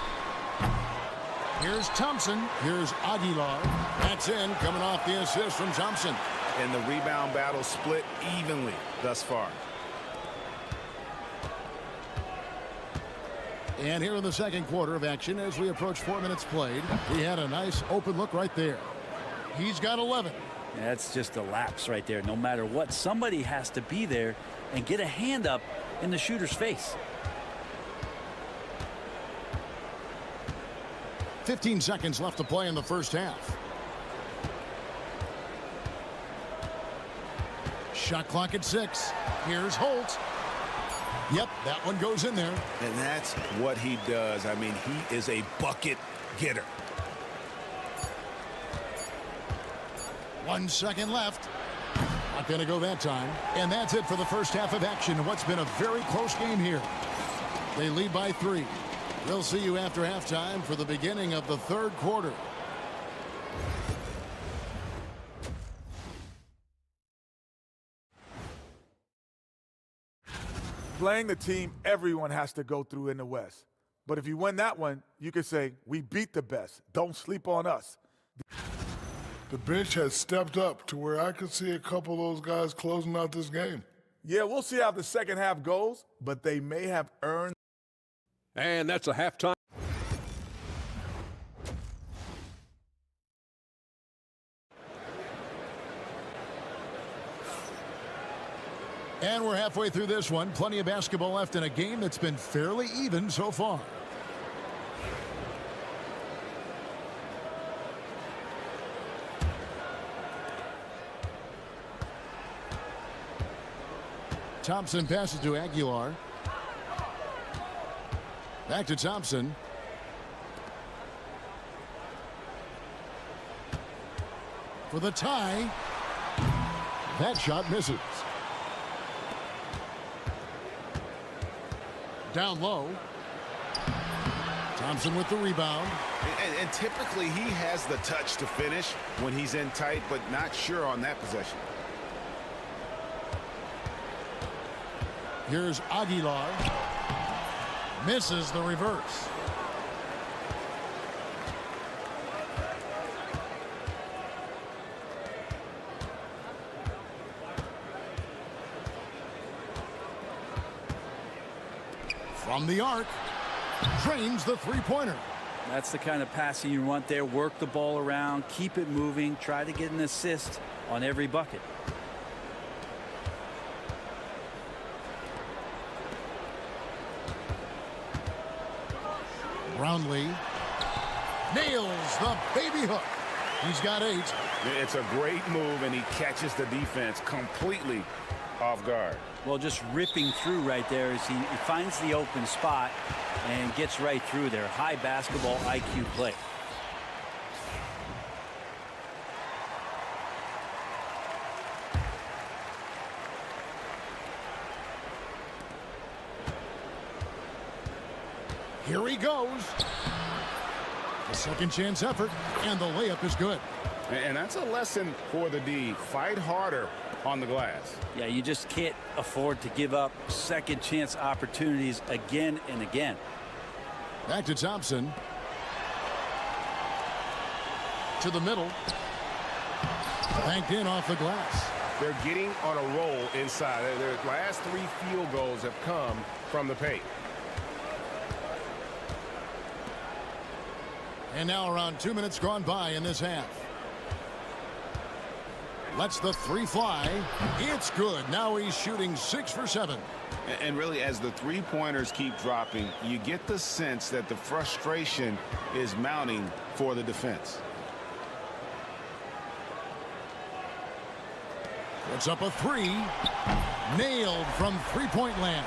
Here's Thompson. Here's Aguilar. That's in, coming off the assist from Thompson. And the rebound battle split evenly thus far. And here in the second quarter of action, as we approach 4 minutes played, he had a nice open look right there. He's got 11. That's just a lapse right there. No matter what, somebody has to be there and get a hand up in the shooter's face. 15 seconds left to play in the first half. Shot clock at 6. Here's Holt. Yep, that one goes in there. And that's what he does. I mean, he is a bucket getter. 1 second left. Not going to go that time. And that's it for the first half of action. What's been a very close game here. They lead by 3. We'll see you after halftime for the beginning of the third quarter. playing the team everyone has to go through in the West. But if you win that one, you can say, we beat the best. Don't sleep on us. The bench has stepped up to where I could see a couple of those guys closing out this game. Yeah, we'll see how the second half goes, but they may have earned. And that's a halftime. And we're halfway through this one. Plenty of basketball left in a game that's been fairly even so far. Thompson passes to Aguilar. Back to Thompson. For the tie. That shot misses. Down low. Thompson with the rebound. And typically he has the touch to finish when he's in tight, but not sure on that possession. Here's Aguilar. Misses the reverse. From the arc, drains the three-pointer. That's the kind of passing you want there. Work the ball around, keep it moving, try to get an assist on every bucket. Brownlee nails the baby hook. He's got 8. It's a great move, and he catches the defense completely off guard. Well, just ripping through right there as he finds the open spot and gets right through there. High basketball IQ play. Here he goes. A second chance effort, and the layup is good. And that's a lesson for the D. Fight harder on the glass. Yeah, you just can't afford to give up second chance opportunities again and again. Back to Thompson. To the middle. Banked in off the glass. They're getting on a roll inside. Their last 3 field goals have come from the paint. And now around 2 minutes gone by in this half. Lets the 3 fly. It's good. Now he's shooting 6 for 7. And really, as the three-pointers keep dropping, you get the sense that the frustration is mounting for the defense. Puts up a 3. Nailed from three-point land.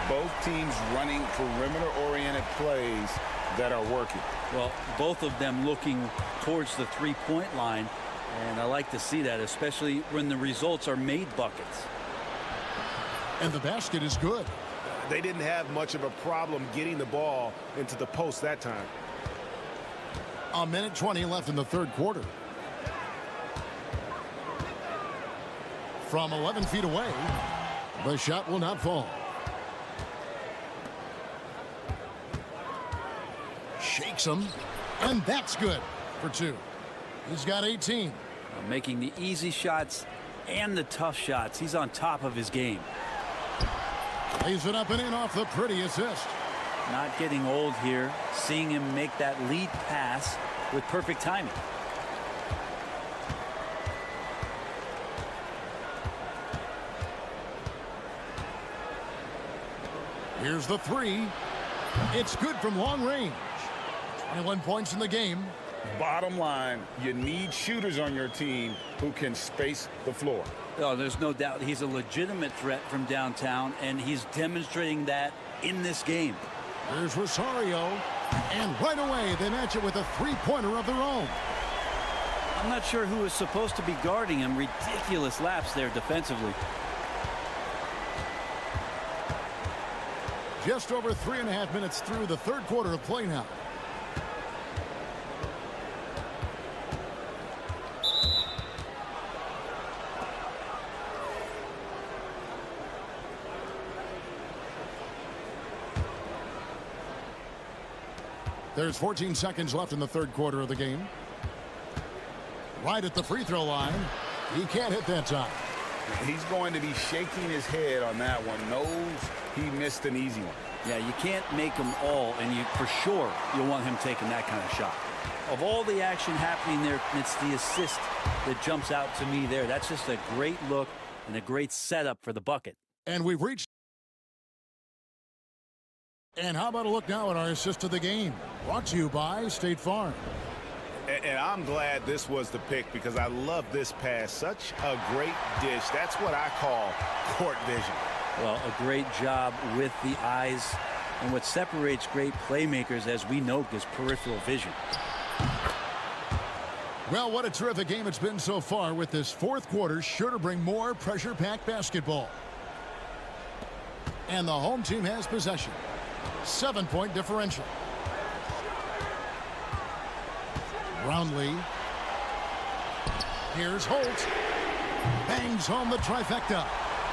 Both teams running perimeter-oriented plays that are working. Well, both of them looking towards the three-point line, and I like to see that, especially when the results are made buckets. And the basket is good. They didn't have much of a problem getting the ball into the post that time. A minute 20 left in the third quarter. From 11 feet away, the shot will not fall. Shakes him, and that's good for 2. He's got 18. Making the easy shots and the tough shots. He's on top of his game. Lays it up and in off the pretty assist. Not getting old here. Seeing him make that lead pass with perfect timing. Here's the 3. It's good from long range. 21 points in the game. Bottom line, you need shooters on your team who can space the floor. Oh, there's no doubt he's a legitimate threat from downtown, and he's demonstrating that in this game. Here's Rosario, and right away they match it with a three-pointer of their own. I'm not sure who is supposed to be guarding him. Ridiculous lapse there defensively. Just over 3.5 minutes through the third quarter of play now. There's 14 seconds left in the third quarter of the game. Right at the free throw line. He can't hit that time. He's going to be shaking his head on that one. Knows he missed an easy one. Yeah, you can't make them all, and you for sure you'll want him taking that kind of shot. Of all the action happening there, it's the assist that jumps out to me there. That's just a great look and a great setup for the bucket. And we've reached. And how about a look now at our assist of the game? Brought to you by State Farm. And I'm glad this was the pick because I love this pass. Such a great dish. That's what I call court vision. Well, a great job with the eyes. And what separates great playmakers, as we know, is peripheral vision. Well, what a terrific game it's been so far, with this fourth quarter sure to bring more pressure-packed basketball. And the home team has possession. 7-point differential. Brownlee. Here's Holt. Bangs home the trifecta.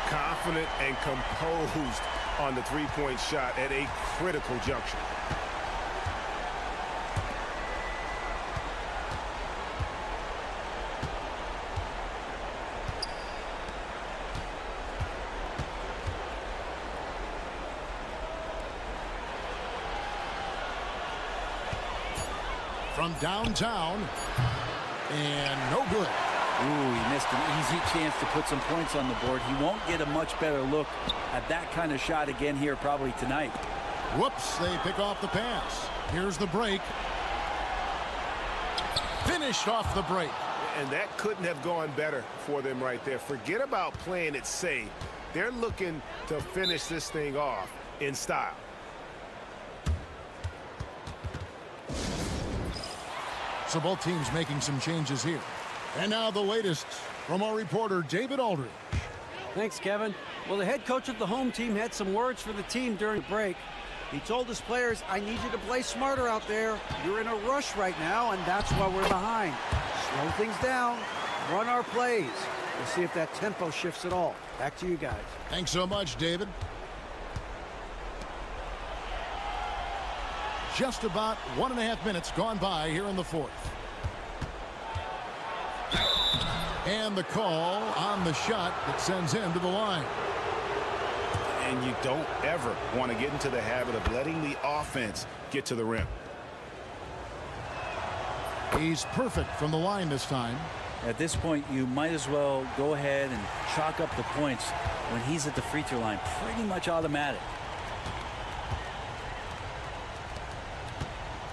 Confident and composed on the three-point shot at a critical juncture. From downtown, and no good. Ooh, he missed an easy chance to put some points on the board. He won't get a much better look at that kind of shot again here probably tonight. Whoops, they pick off the pass. Here's the break. Finished off the break. And that couldn't have gone better for them right there. Forget about playing it safe. They're looking to finish this thing off in style. So both teams making some changes here. And now the latest from our reporter, David Aldridge. Thanks, Kevin. Well, the head coach of the home team had some words for the team during the break. He told his players, I need you to play smarter out there. You're in a rush right now, and that's why we're behind. Slow things down, run our plays. We'll see if that tempo shifts at all. Back to you guys. Thanks so much, David. Just about 1.5 minutes gone by here in the fourth. And the call on the shot that sends him to the line. And you don't ever want to get into the habit of letting the offense get to the rim. He's perfect from the line this time. At this point, you might as well go ahead and chalk up the points when he's at the free throw line. Pretty much automatic.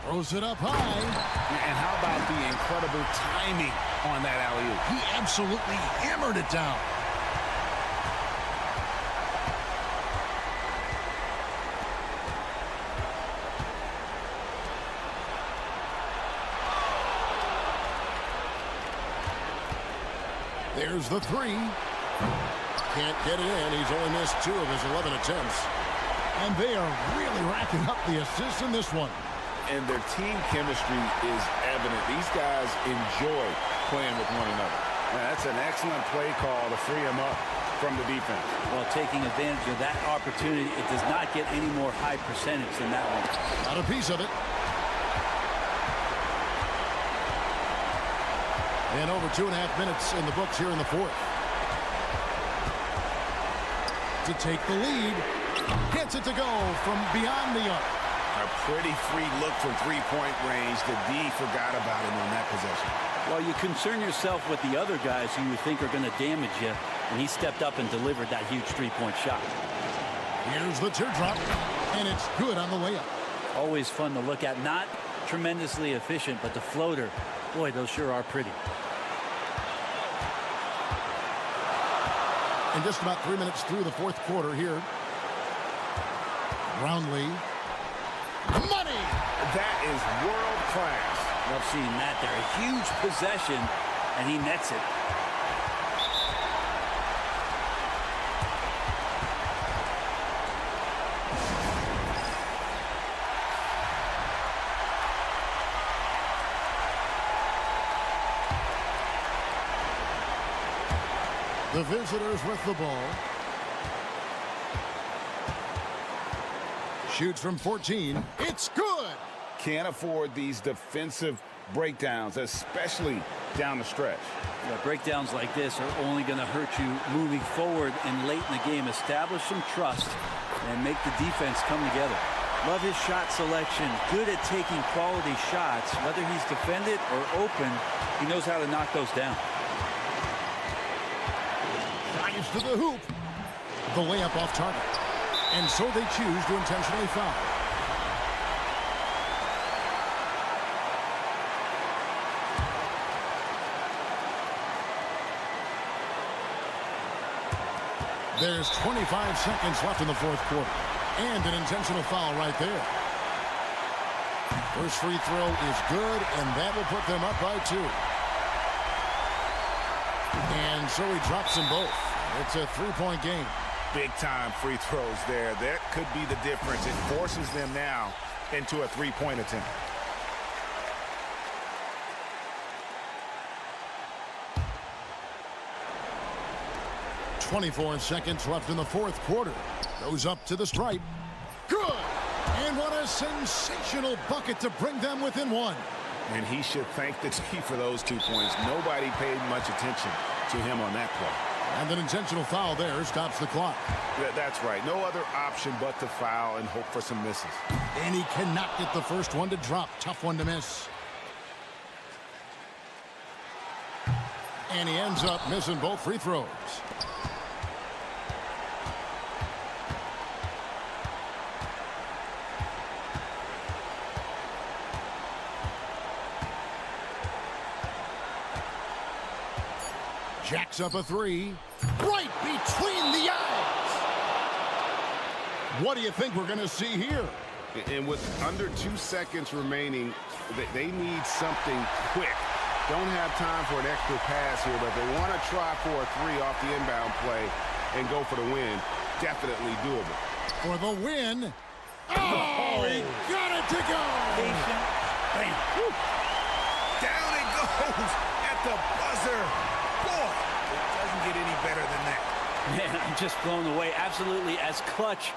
Throws it up high. And how about the incredible timing on that alley-oop? He absolutely hammered it down. There's the three. Can't get it in. He's only missed 2 of his 11 attempts. And they are really racking up the assists in this one. And their team chemistry is evident. These guys enjoy playing with one another. That's an excellent play call to free him up from the defense. Well, taking advantage of that opportunity, it does not get any more high percentage than that one. Not a piece of it. And over 2.5 minutes in the books here in the fourth. To take the lead. Gets it to go from beyond the arc. A pretty free look from three-point range. The D forgot about him on that possession. Well, you concern yourself with the other guys who you think are going to damage you, and he stepped up and delivered that huge three-point shot. Here's the teardrop, and it's good on the layup. Always fun to look at. Not tremendously efficient, but the floater, boy, those sure are pretty. And just about 3 minutes through the fourth quarter here. Brownlee. Money! That is world class. Love seeing that there. A huge possession, and he nets it. The visitors with the ball. Shoots from 14. It's good. Can't afford these defensive breakdowns, especially down the stretch. Yeah, breakdowns like this are only going to hurt you moving forward and late in the game. Establish some trust and make the defense come together. Love his shot selection. Good at taking quality shots. Whether he's defended or open, he knows how to knock those down. Drives to the hoop. The layup off target. And so they choose to intentionally foul. There's 25 seconds left in the fourth quarter. And an intentional foul right there. First free throw is good, and that will put them up by 2. And so he drops them both. It's a 3-point game. Big-time free throws there. That could be the difference. It forces them now into a 3-point attempt. .24 seconds left in the fourth quarter. Goes up to the stripe. Good! And what a sensational bucket to bring them within 1. And he should thank the team for those 2 points. Nobody paid much attention to him on that play. And an intentional foul there stops the clock. That's right. No other option but to foul and hope for some misses. And he cannot get the first one to drop. Tough one to miss. And he ends up missing both free throws. Jacks up a 3. Right between the eyes. What do you think we're going to see here? And with under 2 seconds remaining, they need something quick. Don't have time for an extra pass here, but they want to try for a 3 off the inbound play and go for the win. Definitely doable. For the win. Oh, he got it to go. Patient. Bam. Woo. Down it goes at the buzzer. Boy, it doesn't get any better than that. Man, I'm just blown away. Absolutely as clutch